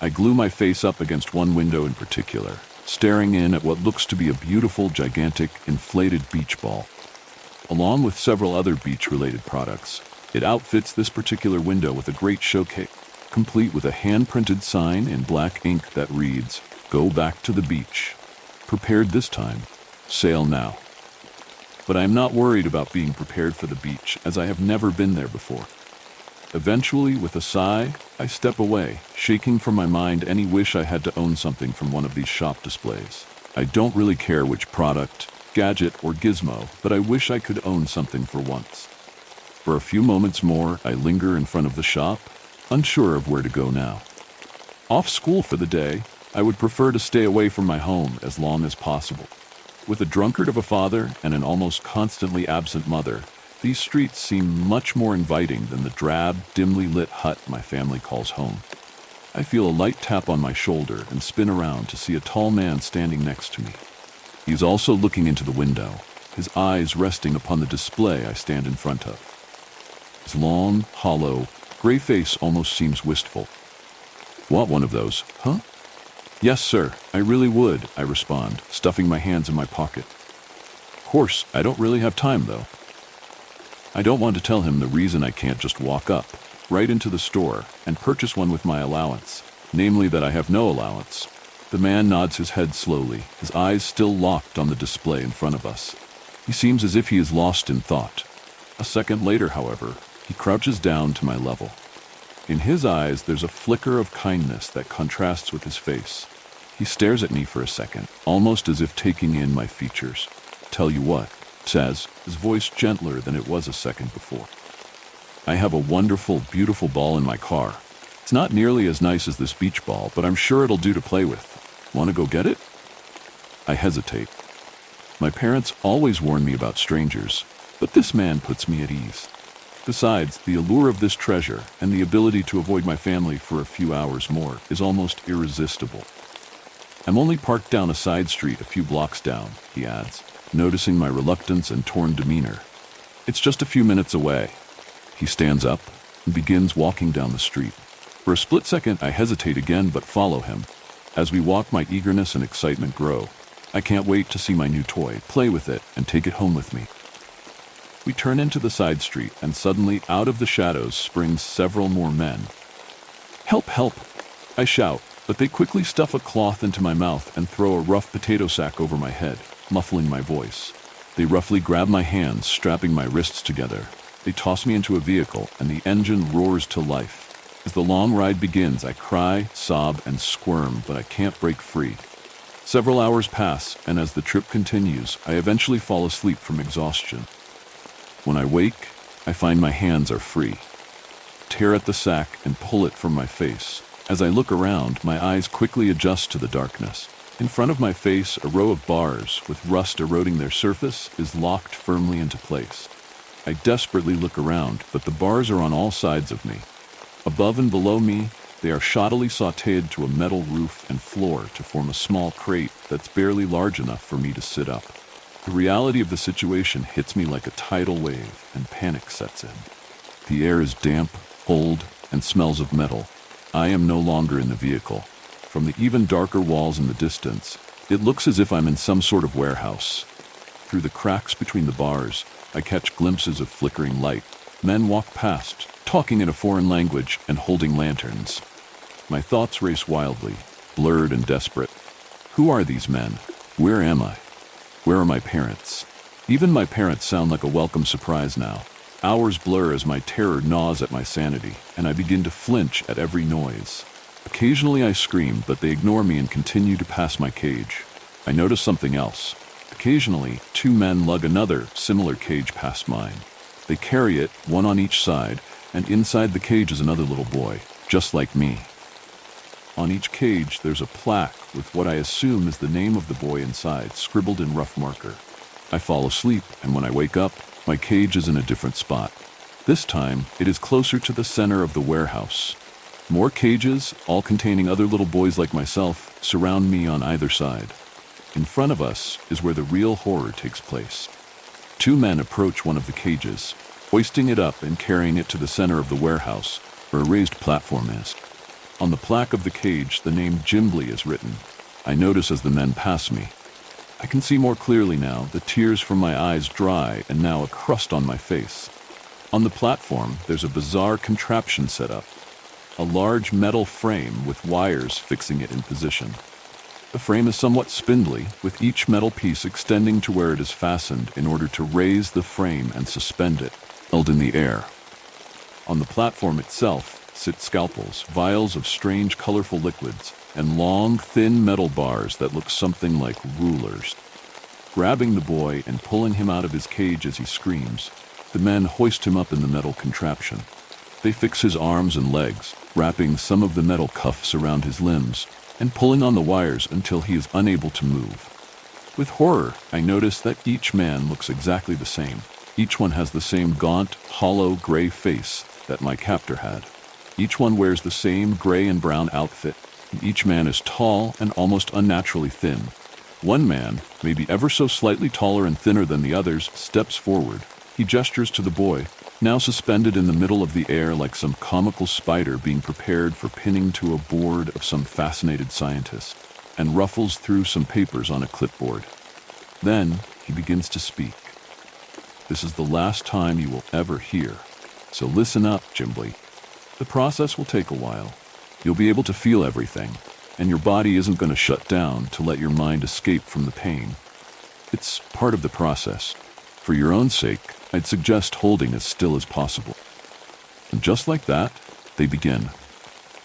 I glue my face up against one window in particular, staring in at what looks to be a beautiful, gigantic, inflated beach ball. Along with several other beach-related products, it outfits this particular window with a great showcase, complete with a hand-printed sign in black ink that reads, "Go back to the beach. Prepared this time. Sail now." But I am not worried about being prepared for the beach, as I have never been there before. Eventually, with a sigh, I step away, shaking from my mind any wish I had to own something from one of these shop displays. I don't really care which product, gadget, or gizmo, but I wish I could own something for once. For a few moments more, I linger in front of the shop, unsure of where to go now. Off school for the day, I would prefer to stay away from my home as long as possible. With a drunkard of a father and an almost constantly absent mother, these streets seem much more inviting than the drab, dimly lit hut my family calls home. I feel a light tap on my shoulder and spin around to see a tall man standing next to me. He is also looking into the window, his eyes resting upon the display I stand in front of. His long, hollow, gray face almost seems wistful. "Want one of those, huh?" "Yes, sir, I really would," I respond, stuffing my hands in my pocket. Of course, I don't really have time, though. I don't want to tell him the reason I can't just walk up, right into the store, and purchase one with my allowance, namely that I have no allowance. The man nods his head slowly, his eyes still locked on the display in front of us. He seems as if he is lost in thought. A second later, however, he crouches down to my level. In his eyes, there's a flicker of kindness that contrasts with his face. He stares at me for a second, almost as if taking in my features. "Tell you what," says, his voice gentler than it was a second before. "I have a wonderful, beautiful ball in my car. It's not nearly as nice as this beach ball, but I'm sure it'll do to play with. Want to go get it?" I hesitate. My parents always warn me about strangers, but this man puts me at ease. Besides, the allure of this treasure and the ability to avoid my family for a few hours more is almost irresistible. "I'm only parked down a side street a few blocks down," he adds, noticing my reluctance and torn demeanor. "It's just a few minutes away." He stands up and begins walking down the street. For a split second, I hesitate again but follow him. As we walk, my eagerness and excitement grow. I can't wait to see my new toy, play with it, and take it home with me. We turn into the side street, and suddenly, out of the shadows, springs several more men. "Help, help!" I shout, but they quickly stuff a cloth into my mouth and throw a rough potato sack over my head, muffling my voice. They roughly grab my hands, strapping my wrists together. They toss me into a vehicle, and the engine roars to life. As the long ride begins, I cry, sob, and squirm, but I can't break free. Several hours pass, and as the trip continues, I eventually fall asleep from exhaustion. When I wake, I find my hands are free. Tear at the sack and pull it from my face. As I look around, my eyes quickly adjust to the darkness. In front of my face, a row of bars, with rust eroding their surface, is locked firmly into place. I desperately look around, but the bars are on all sides of me. Above and below me, they are shoddily sautéed to a metal roof and floor to form a small crate that's barely large enough for me to sit up. The reality of the situation hits me like a tidal wave, and panic sets in. The air is damp, cold, and smells of metal. I am no longer in the vehicle. From the even darker walls in the distance, it looks as if I'm in some sort of warehouse. Through the cracks between the bars, I catch glimpses of flickering light. Men walk past, talking in a foreign language and holding lanterns. My thoughts race wildly, blurred and desperate. Who are these men? Where am I? Where are my parents? Even my parents sound like a welcome surprise now. Hours blur as my terror gnaws at my sanity, and I begin to flinch at every noise. Occasionally I scream, but they ignore me and continue to pass my cage. I notice something else. Occasionally, two men lug another, similar cage past mine. They carry it, one on each side, and inside the cage is another little boy, just like me. On each cage, there's a plaque with what I assume is the name of the boy inside, scribbled in rough marker. I fall asleep, and when I wake up, my cage is in a different spot. This time, it is closer to the center of the warehouse. More cages, all containing other little boys like myself, surround me on either side. In front of us is where the real horror takes place. Two men approach one of the cages, hoisting it up and carrying it to the center of the warehouse, where a raised platform is. On the plaque of the cage, the name Jimbly is written. I notice as the men pass me. I can see more clearly now, the tears from my eyes dry and now a crust on my face. On the platform, there's a bizarre contraption set up. A large metal frame with wires fixing it in position. The frame is somewhat spindly, with each metal piece extending to where it is fastened in order to raise the frame and suspend it, held in the air. On the platform itself sit scalpels, vials of strange colorful liquids, and long, thin metal bars that look something like rulers. Grabbing the boy and pulling him out of his cage as he screams, the men hoist him up in the metal contraption. They fix his arms and legs, wrapping some of the metal cuffs around his limbs, and pulling on the wires until he is unable to move. With horror, I notice that each man looks exactly the same. Each one has the same gaunt, hollow, gray face that my captor had. Each one wears the same gray and brown outfit, and each man is tall and almost unnaturally thin. One man, maybe ever so slightly taller and thinner than the others, steps forward. He gestures to the boy, now suspended in the middle of the air like some comical spider being prepared for pinning to a board of some fascinated scientist, and ruffles through some papers on a clipboard. Then he begins to speak. This is the last time you will ever hear. So listen up, Jimbly. The process will take a while. You'll be able to feel everything, and your body isn't going to shut down to let your mind escape from the pain. It's part of the process. For your own sake, I'd suggest holding as still as possible. And just like that, they begin.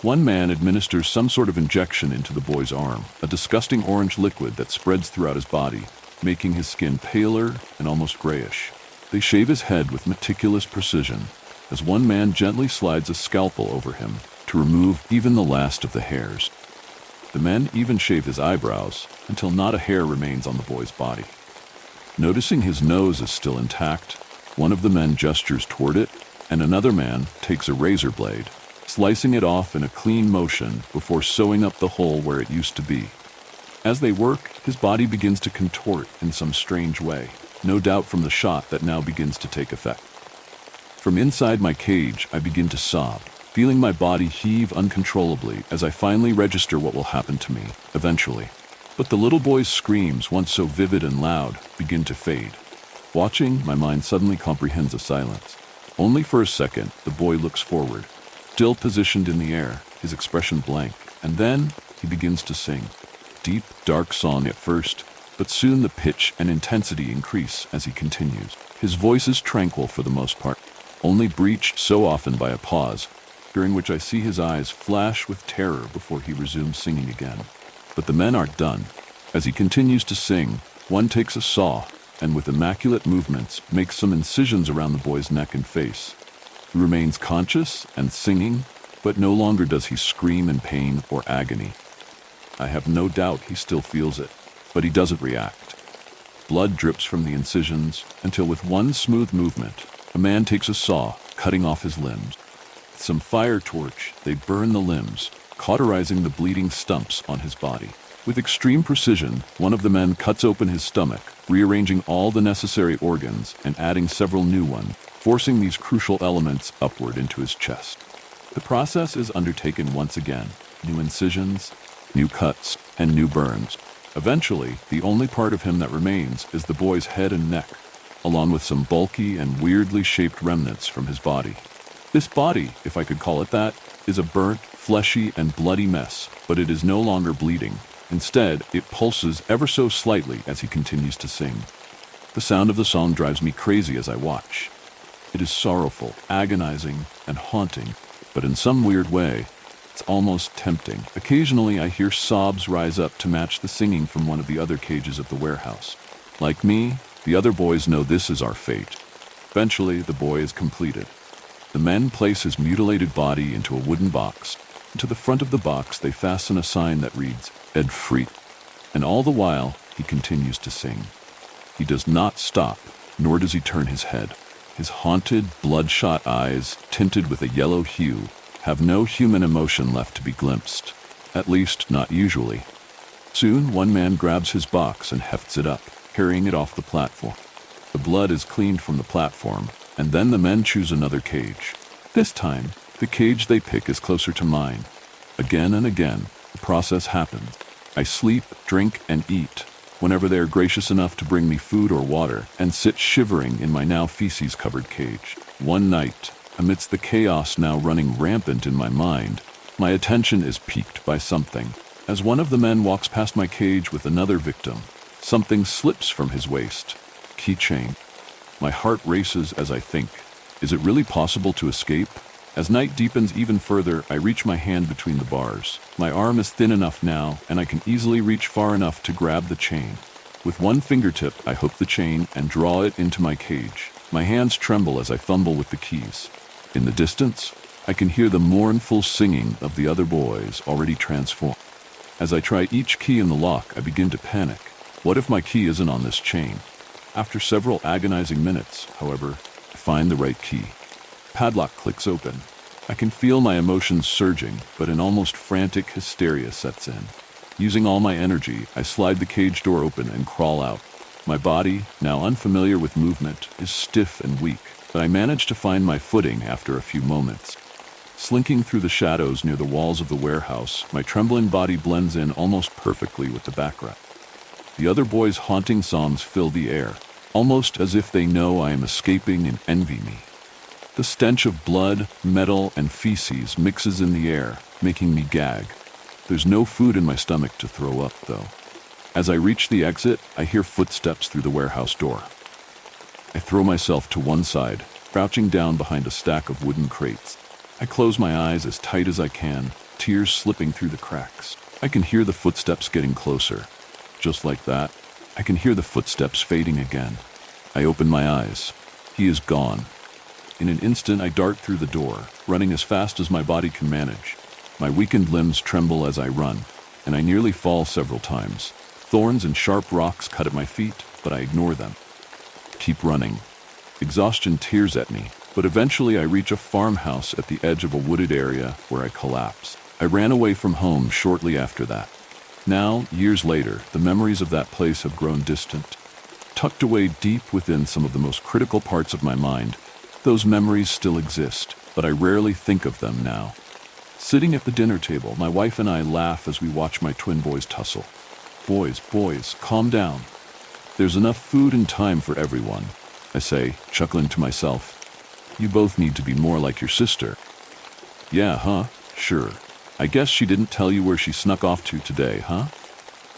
One man administers some sort of injection into the boy's arm, a disgusting orange liquid that spreads throughout his body, making his skin paler and almost grayish. They shave his head with meticulous precision, as one man gently slides a scalpel over him to remove even the last of the hairs. The men even shave his eyebrows until not a hair remains on the boy's body. Noticing his nose is still intact, one of the men gestures toward it, and another man takes a razor blade, slicing it off in a clean motion before sewing up the hole where it used to be. As they work, his body begins to contort in some strange way, no doubt from the shot that now begins to take effect. From inside my cage, I begin to sob, feeling my body heave uncontrollably as I finally register what will happen to me, eventually. But the little boy's screams, once so vivid and loud, begin to fade. Watching, my mind suddenly comprehends a silence. Only for a second, the boy looks forward, still positioned in the air, his expression blank, and then he begins to sing. Deep, dark song at first, but soon the pitch and intensity increase as he continues. His voice is tranquil for the most part, only breached so often by a pause, during which I see his eyes flash with terror before he resumes singing again. But the men aren't done. As he continues to sing, one takes a saw and with immaculate movements makes some incisions around the boy's neck and face. He remains conscious and singing, but no longer does he scream in pain or agony. I have no doubt he still feels it, but he doesn't react. Blood drips from the incisions until with one smooth movement, a man takes a saw, cutting off his limbs. With some fire torch, they burn the limbs, cauterizing the bleeding stumps on his body. With extreme precision, one of the men cuts open his stomach, rearranging all the necessary organs and adding several new ones, forcing these crucial elements upward into his chest. The process is undertaken once again. New incisions, new cuts, and new burns. Eventually, the only part of him that remains is the boy's head and neck, along with some bulky and weirdly shaped remnants from his body. This body, if I could call it that, is a burnt, fleshy, and bloody mess, but it is no longer bleeding. Instead, it pulses ever so slightly as he continues to sing. The sound of the song drives me crazy as I watch. It is sorrowful, agonizing, and haunting, but in some weird way, it's almost tempting. Occasionally, I hear sobs rise up to match the singing from one of the other cages of the warehouse. Like me, the other boys know this is our fate. Eventually, the boy is completed. The men place his mutilated body into a wooden box, and to the front of the box they fasten a sign that reads, Ed Free. And all the while, he continues to sing. He does not stop, nor does he turn his head. His haunted, bloodshot eyes, tinted with a yellow hue, have no human emotion left to be glimpsed, at least not usually. Soon, one man grabs his box and hefts it up, carrying it off the platform. The blood is cleaned from the platform, and then the men choose another cage. This time, The cage they pick is closer to mine. Again and again, the process happens. I sleep, drink, and eat whenever they are gracious enough to bring me food or water, and sit shivering in my now feces-covered cage. One night, amidst the chaos now running rampant in my mind, my attention is piqued by something. As one of the men walks past my cage with another victim, something slips from his waist. Keychain. My heart races as I think, is it really possible to escape? As night deepens even further, I reach my hand between the bars. My arm is thin enough now, and I can easily reach far enough to grab the chain. With one fingertip, I hook the chain and draw it into my cage. My hands tremble as I fumble with the keys. In the distance, I can hear the mournful singing of the other boys already transformed. As I try each key in the lock, I begin to panic. What if my key isn't on this chain? After several agonizing minutes, however, I find the right key. Padlock clicks open. I can feel my emotions surging, but an almost frantic hysteria sets in. Using all my energy, I slide the cage door open and crawl out. My body, now unfamiliar with movement, is stiff and weak, but I manage to find my footing after a few moments. Slinking through the shadows near the walls of the warehouse, my trembling body blends in almost perfectly with the background. The other boys' haunting songs fill the air, almost as if they know I am escaping and envy me. The stench of blood, metal, and feces mixes in the air, making me gag. There's no food in my stomach to throw up, though. As I reach the exit, I hear footsteps through the warehouse door. I throw myself to one side, crouching down behind a stack of wooden crates. I close my eyes as tight as I can, tears slipping through the cracks. I can hear the footsteps getting closer. Just like that, I can hear the footsteps fading again. I open my eyes. He is gone. In an instant, I dart through the door, running as fast as my body can manage. My weakened limbs tremble as I run, and I nearly fall several times. Thorns and sharp rocks cut at my feet, but I ignore them. Keep running. Exhaustion tears at me, but eventually I reach a farmhouse at the edge of a wooded area where I collapse. I ran away from home shortly after that. Now, years later, the memories of that place have grown distant. Tucked away deep within some of the most critical parts of my mind, those memories still exist, but I rarely think of them now. Sitting at the dinner table, my wife and I laugh as we watch my twin boys tussle. Boys, calm down. There's enough food and time for everyone, I say, chuckling to myself. You both need to be more like your sister. Yeah, huh? Sure. I guess she didn't tell you where she snuck off to today, huh?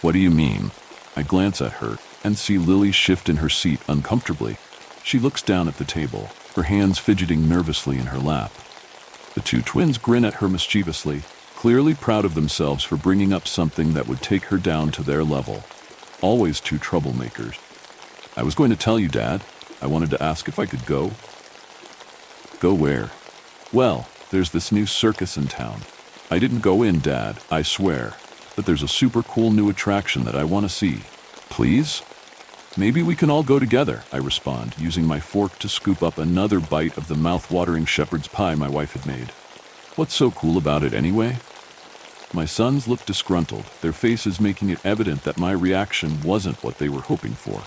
What do you mean? I glance at her and see Lily shift in her seat uncomfortably. She looks down at the table, her hands fidgeting nervously in her lap. The two twins grin at her mischievously, clearly proud of themselves for bringing up something that would take her down to their level. Always two troublemakers. I was going to tell you, Dad. I wanted to ask if I could go. Go where? Well, there's this new circus in town. I didn't go in, Dad, I swear. But there's a super cool new attraction that I want to see. Please? Maybe we can all go together, I respond, using my fork to scoop up another bite of the mouth-watering shepherd's pie my wife had made. What's so cool about it anyway? My sons look disgruntled, their faces making it evident that my reaction wasn't what they were hoping for.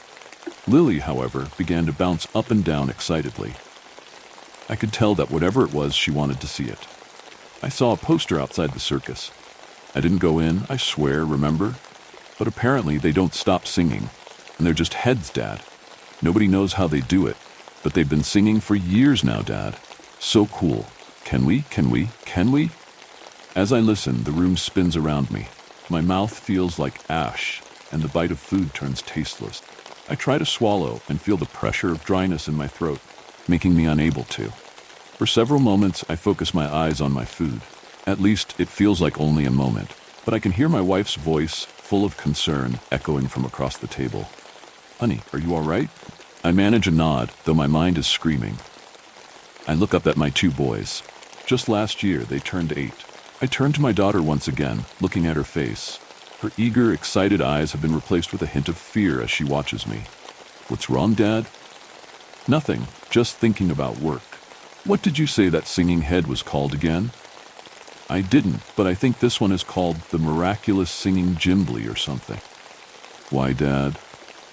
Lily, however, began to bounce up and down excitedly. I could tell that whatever it was, she wanted to see it. I saw a poster outside the circus. I didn't go in, I swear, remember? But apparently they don't stop singing. And they're just heads, Dad. Nobody knows how they do it, but they've been singing for years now, Dad. So cool. Can we? As I listen, the room spins around me. My mouth feels like ash, and the bite of food turns tasteless. I try to swallow and feel the pressure of dryness in my throat, making me unable to. For several moments, I focus my eyes on my food. At least, it feels like only a moment, but I can hear my wife's voice, full of concern, echoing from across the table. Honey, are you all right? I manage a nod, though my mind is screaming. I look up at my two boys. Just last year, they turned 8. I turn to my daughter once again, looking at her face. Her eager, excited eyes have been replaced with a hint of fear as she watches me. What's wrong, Dad? Nothing, just thinking about work. What did you say that singing head was called again? I didn't, but I think this one is called the Miraculous Singing Gimbly or something. Why, Dad?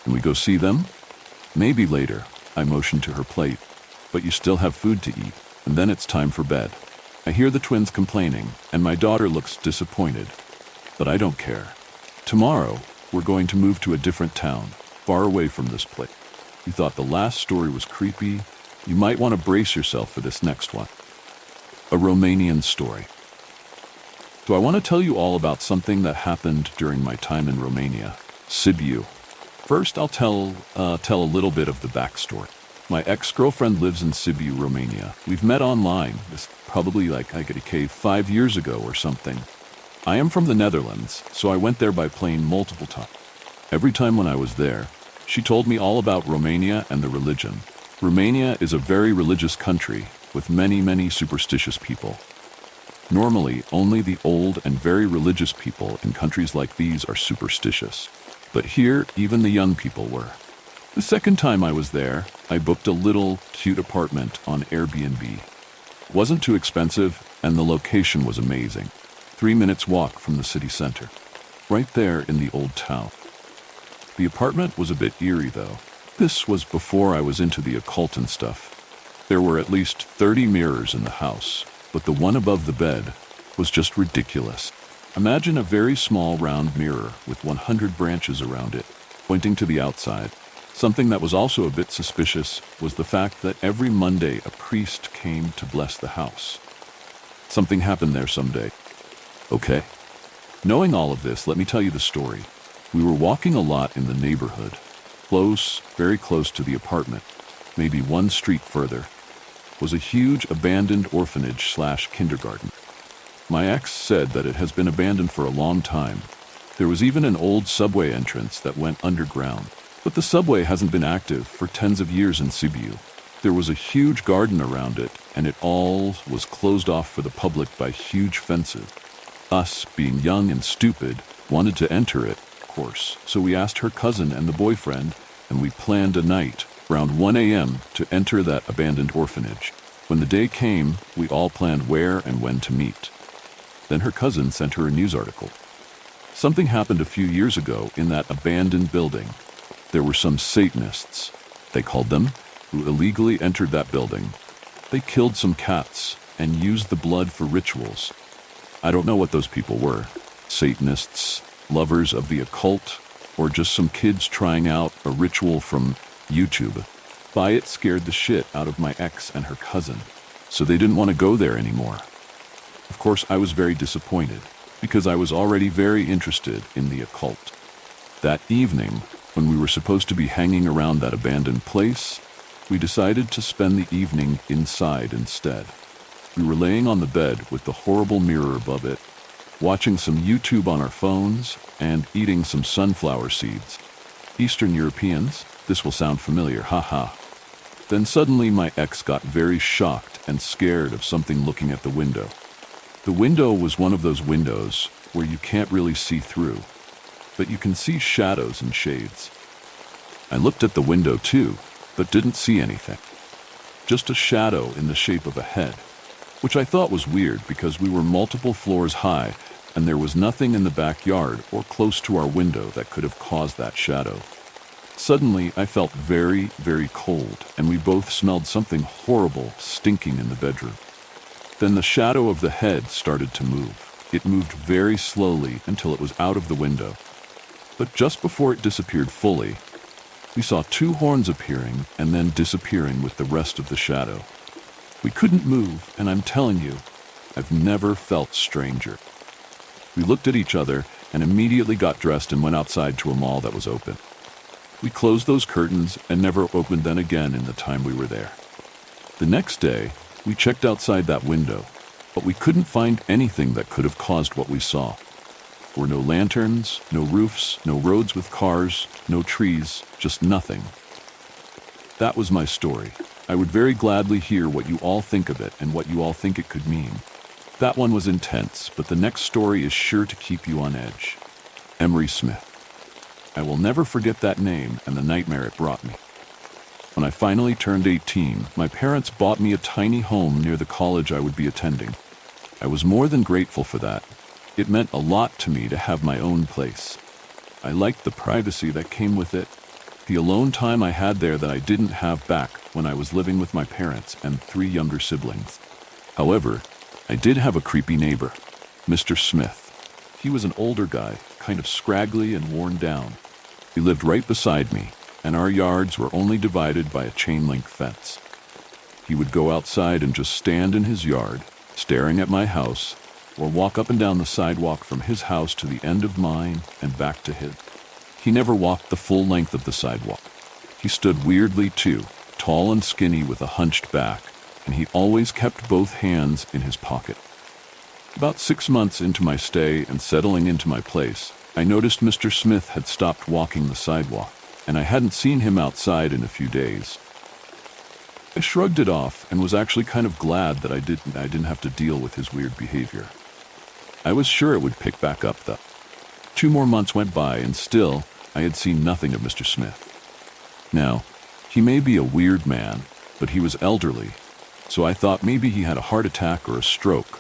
Can we go see them? Maybe later, I motion to her plate. But you still have food to eat, and then it's time for bed. I hear the twins complaining, and my daughter looks disappointed. But I don't care. Tomorrow, we're going to move to a different town, far away from this place. You thought the last story was creepy? You might want to brace yourself for this next one. A Romanian story. So I want to tell you all about something that happened during my time in Romania, Sibiu. First, I'll tell a little bit of the backstory. My ex-girlfriend lives in Sibiu, Romania. We've met online. This probably 5 years ago or something. I am from the Netherlands, so I went there by plane multiple times. Every time when I was there, she told me all about Romania and the religion. Romania is a very religious country with many, many superstitious people. Normally, only the old and very religious people in countries like these are superstitious. But here, even the young people were. The second time I was there, I booked a little, cute apartment on Airbnb. It wasn't too expensive, and the location was amazing. 3 minutes walk from the city center. Right there in the old town. The apartment was a bit eerie, though. This was before I was into the occult and stuff. There were at least 30 mirrors in the house, but the one above the bed was just ridiculous. Imagine a very small round mirror with 100 branches around it, pointing to the outside. Something that was also a bit suspicious was the fact that every Monday a priest came to bless the house. Something happened there someday. Okay. Knowing all of this, let me tell you the story. We were walking a lot in the neighborhood. Very close to the apartment, maybe one street further, was a huge abandoned orphanage/kindergarten. My ex said that it has been abandoned for a long time. There was even an old subway entrance that went underground. But the subway hasn't been active for tens of years in Sibiu. There was a huge garden around it, and it all was closed off for the public by huge fences. Us, being young and stupid, wanted to enter it, of course, so we asked her cousin and the boyfriend, and we planned a night, around 1 a.m., to enter that abandoned orphanage. When the day came, we all planned where and when to meet. Then her cousin sent her a news article. Something happened a few years ago in that abandoned building. There were some Satanists, they called them, who illegally entered that building. They killed some cats and used the blood for rituals. I don't know what those people were. Satanists, lovers of the occult, or just some kids trying out a ritual from YouTube. But it scared the shit out of my ex and her cousin, so they didn't want to go there anymore. Of course, I was very disappointed, because I was already very interested in the occult. That evening, when we were supposed to be hanging around that abandoned place, we decided to spend the evening inside instead. We were laying on the bed with the horrible mirror above it, watching some YouTube on our phones, and eating some sunflower seeds. Eastern Europeans, this will sound familiar, haha. Then suddenly my ex got very shocked and scared of something looking at the window. The window was one of those windows where you can't really see through, but you can see shadows and shades. I looked at the window too, but didn't see anything. Just a shadow in the shape of a head, which I thought was weird because we were multiple floors high and there was nothing in the backyard or close to our window that could have caused that shadow. Suddenly, I felt very, very cold, and we both smelled something horrible stinking in the bedroom. Then the shadow of the head started to move. It moved very slowly until it was out of the window. But just before it disappeared fully, we saw 2 horns appearing and then disappearing with the rest of the shadow. We couldn't move, and I'm telling you, I've never felt stranger. We looked at each other and immediately got dressed and went outside to a mall that was open. We closed those curtains and never opened them again in the time we were there. The next day, we checked outside that window, but we couldn't find anything that could have caused what we saw. There were no lanterns, no roofs, no roads with cars, no trees, just nothing. That was my story. I would very gladly hear what you all think of it and what you all think it could mean. That one was intense, but the next story is sure to keep you on edge. Emery Smith. I will never forget that name and the nightmare it brought me. When I finally turned 18, my parents bought me a tiny home near the college I would be attending. I was more than grateful for that. It meant a lot to me to have my own place. I liked the privacy that came with it, the alone time I had there that I didn't have back when I was living with my parents and 3 younger siblings. However, I did have a creepy neighbor, Mr. Smith. He was an older guy, kind of scraggly and worn down. He lived right beside me, and our yards were only divided by a chain-link fence. He would go outside and just stand in his yard, staring at my house, or walk up and down the sidewalk from his house to the end of mine and back to his. He never walked the full length of the sidewalk. He stood weirdly too, tall and skinny with a hunched back, and he always kept both hands in his pocket. About 6 months into my stay and settling into my place, I noticed Mr. Smith had stopped walking the sidewalk, and I hadn't seen him outside in a few days. I shrugged it off and was actually kind of glad that I didn't have to deal with his weird behavior. I was sure it would pick back up though. 2 more months went by and still I had seen nothing of Mr. Smith. Now, he may be a weird man, but he was elderly, so I thought maybe he had a heart attack or a stroke.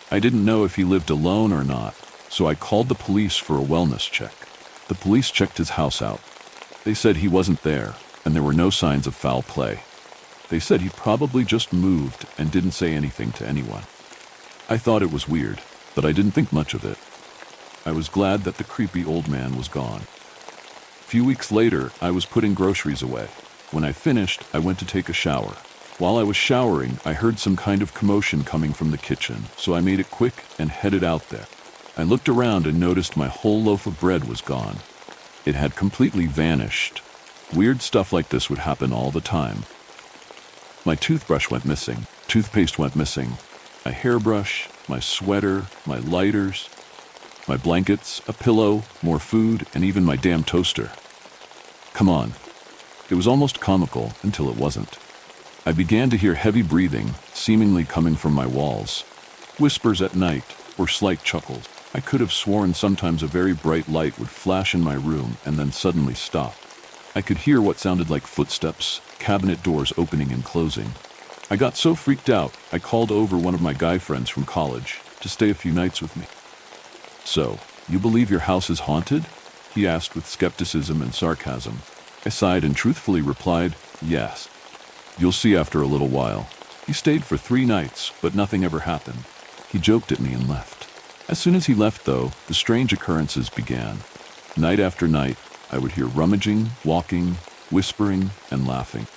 I didn't know if he lived alone or not, so I called the police for a wellness check. The police checked his house out. They said he wasn't there, and there were no signs of foul play. They said he probably just moved and didn't say anything to anyone. I thought it was weird, but I didn't think much of it. I was glad that the creepy old man was gone. A few weeks later, I was putting groceries away. When I finished, I went to take a shower. While I was showering, I heard some kind of commotion coming from the kitchen, so I made it quick and headed out there. I looked around and noticed my whole loaf of bread was gone. It had completely vanished. Weird stuff like this would happen all the time. My toothbrush went missing, toothpaste went missing, a hairbrush, my sweater, my lighters, my blankets, a pillow, more food, and even my damn toaster. Come on. It was almost comical until it wasn't. I began to hear heavy breathing, seemingly coming from my walls. Whispers at night, or slight chuckles. I could have sworn sometimes a very bright light would flash in my room and then suddenly stop. I could hear what sounded like footsteps, cabinet doors opening and closing. I got so freaked out, I called over one of my guy friends from college to stay a few nights with me. "So, you believe your house is haunted?" he asked with skepticism and sarcasm. I sighed and truthfully replied, "Yes. You'll see after a little while." He stayed for 3 nights, but nothing ever happened. He joked at me and left. As soon as he left, though, the strange occurrences began. Night after night, I would hear rummaging, walking, whispering, and laughing.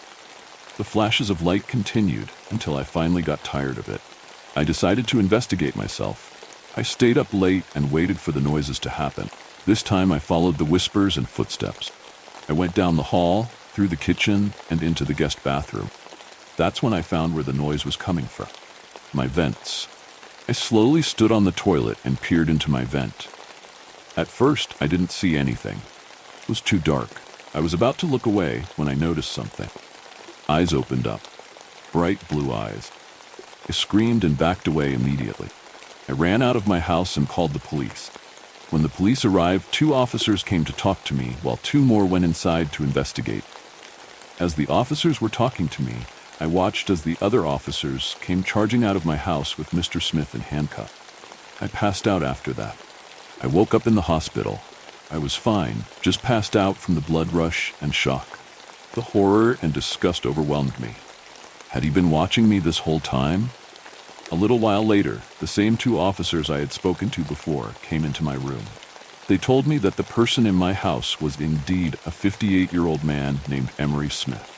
The flashes of light continued until I finally got tired of it. I decided to investigate myself. I stayed up late and waited for the noises to happen. This time I followed the whispers and footsteps. I went down the hall, through the kitchen, and into the guest bathroom. That's when I found where the noise was coming from. My vents. I slowly stood on the toilet and peered into my vent. At first, I didn't see anything. It was too dark. I was about to look away when I noticed something. Eyes opened up. Bright blue eyes. I screamed and backed away immediately. I ran out of my house and called the police. When the police arrived, 2 officers came to talk to me, while 2 more went inside to investigate. As the officers were talking to me, I watched as the other officers came charging out of my house with Mr. Smith in handcuffs. I passed out after that. I woke up in the hospital. I was fine, just passed out from the blood rush and shock. The horror and disgust overwhelmed me. Had he been watching me this whole time? A little while later, the same 2 officers I had spoken to before came into my room. They told me that the person in my house was indeed a 58-year-old man named Emery Smith.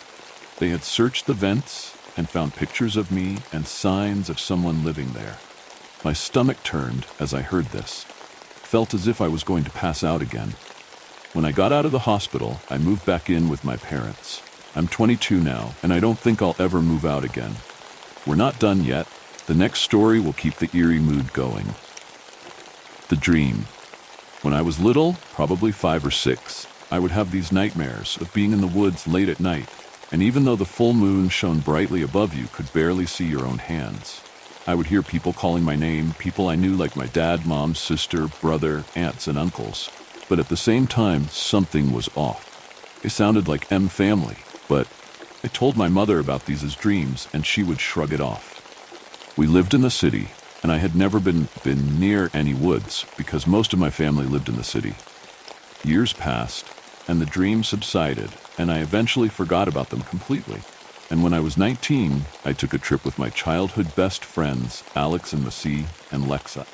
They had searched the vents and found pictures of me and signs of someone living there. My stomach turned as I heard this. Felt as if I was going to pass out again. When I got out of the hospital, I moved back in with my parents. I'm 22 now, and I don't think I'll ever move out again. We're not done yet. The next story will keep the eerie mood going. The dream. When I was little, probably 5 or 6, I would have these nightmares of being in the woods late at night, and even though the full moon shone brightly above you, could barely see your own hands. I would hear people calling my name, people I knew like my dad, mom, sister, brother, aunts, and uncles. But at the same time, something was off. They sounded like M family, but I told my mother about these as dreams, and she would shrug it off. We lived in the city, and I had never been near any woods because most of my family lived in the city. Years passed, and the dreams subsided, and I eventually forgot about them completely. And when I was 19, I took a trip with my childhood best friends, Alex and Massey and Lexa.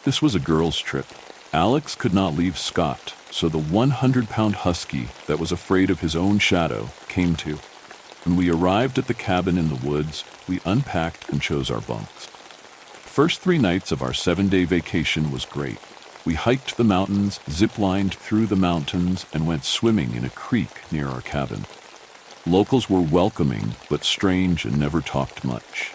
This was a girls' trip. Alex could not leave Scott, so the 100-pound husky that was afraid of his own shadow came too. When we arrived at the cabin in the woods, we unpacked and chose our bunks. First 3 nights of our 7-day vacation was great. We hiked the mountains, zip-lined through the mountains, and went swimming in a creek near our cabin. Locals were welcoming, but strange and never talked much.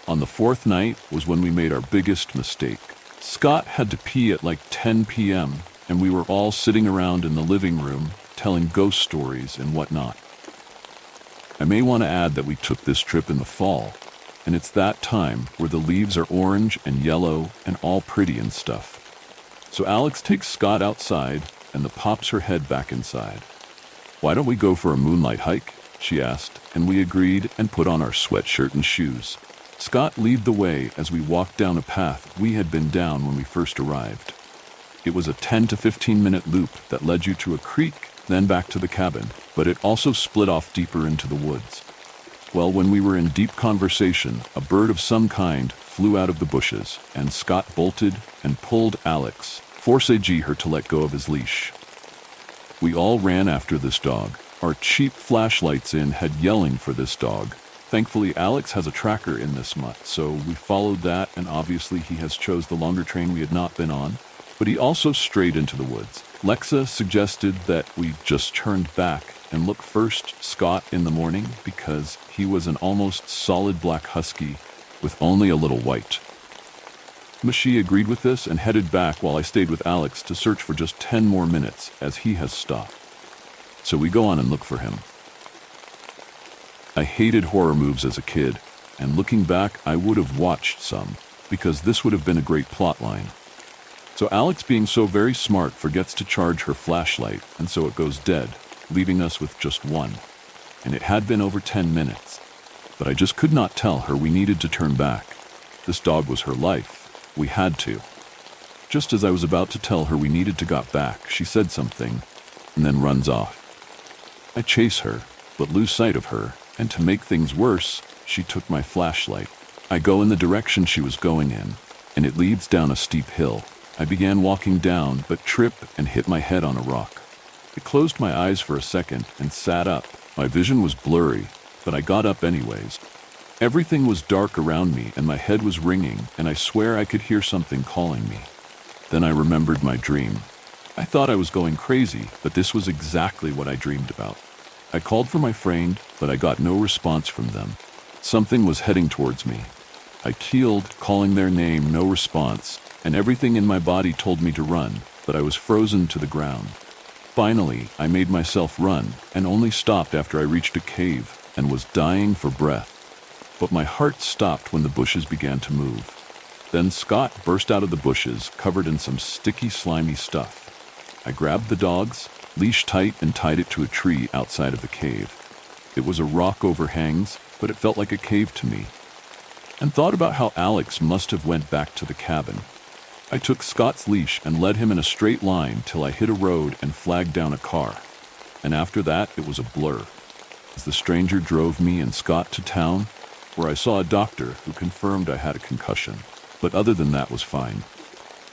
On the 4th night was when we made our biggest mistake. Scott had to pee at like 10 p.m., and we were all sitting around in the living room, telling ghost stories and whatnot. I may want to add that we took this trip in the fall, and it's that time where the leaves are orange and yellow and all pretty and stuff. So Alex takes Scott outside, and the pops her head back inside. "Why don't we go for a moonlight hike?" she asked, and we agreed and put on our sweatshirt and shoes. Scott led the way as we walked down a path we had been down when we first arrived. It was a 10 to 15-minute loop that led you to a creek, then back to the cabin, but it also split off deeper into the woods. Well, when we were in deep conversation, a bird of some kind flew out of the bushes, and Scott bolted and pulled Alex, forcing her to let go of his leash. We all ran after this dog, our cheap flashlights in head yelling for this dog. Thankfully, Alex has a tracker in this mutt, so we followed that, and obviously he has chose the longer train we had not been on, but he also strayed into the woods. Lexa suggested that we just turned back and look first Scott in the morning because he was an almost solid black husky with only a little white. Mashi agreed with this and headed back while I stayed with Alex to search for just 10 more minutes as he has stopped. So we go on and look for him. I hated horror movies as a kid, and looking back, I would have watched some, because this would have been a great plot line. So Alex, being so very smart, forgets to charge her flashlight, and so it goes dead, leaving us with just one. And it had been over 10 minutes. But I just could not tell her we needed to turn back. This dog was her life. We had to. Just as I was about to tell her we needed to get back, she said something, and then runs off. I chase her, but lose sight of her, and to make things worse, she took my flashlight. I go in the direction she was going in, and it leads down a steep hill. I began walking down, but trip and hit my head on a rock. I closed my eyes for a second and sat up. My vision was blurry, but I got up anyways. Everything was dark around me, and my head was ringing, and I swear I could hear something calling me. Then I remembered my dream. I thought I was going crazy, but this was exactly what I dreamed about. I called for my friend, but I got no response from them. Something was heading towards me. I keeled, calling their name, no response, and everything in my body told me to run, but I was frozen to the ground. Finally, I made myself run, and only stopped after I reached a cave and was dying for breath. But my heart stopped when the bushes began to move. Then Scott burst out of the bushes, covered in some sticky, slimy stuff. I grabbed the dog's leash tight and tied it to a tree outside of the cave. It was a rock overhangs, but it felt like a cave to me. And thought about how Alex must have went back to the cabin. I took Scott's leash and led him in a straight line till I hit a road and flagged down a car. And after that, it was a blur. As the stranger drove me and Scott to town, where I saw a doctor who confirmed I had a concussion, but other than that was fine.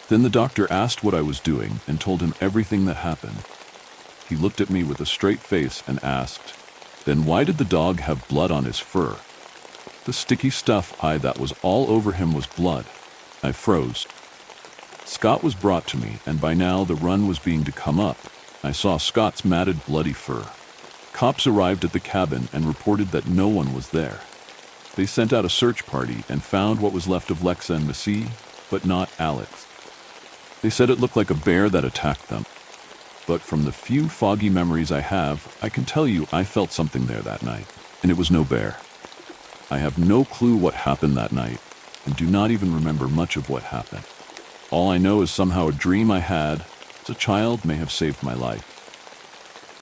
Then the doctor asked what I was doing and told him everything that happened. He looked at me with a straight face and asked, "Then why did the dog have blood on his fur?" The sticky stuff that was all over him was blood. I froze. Scott was brought to me, and by now the run was being to come up. I saw Scott's matted, bloody fur. Cops arrived at the cabin and reported that no one was there. They sent out a search party and found what was left of Lexa and Massey, but not Alex. They said it looked like a bear that attacked them. But from the few foggy memories I have, I can tell you I felt something there that night, and it was no bear. I have no clue what happened that night, and do not even remember much of what happened. All I know is somehow a dream I had as a child may have saved my life.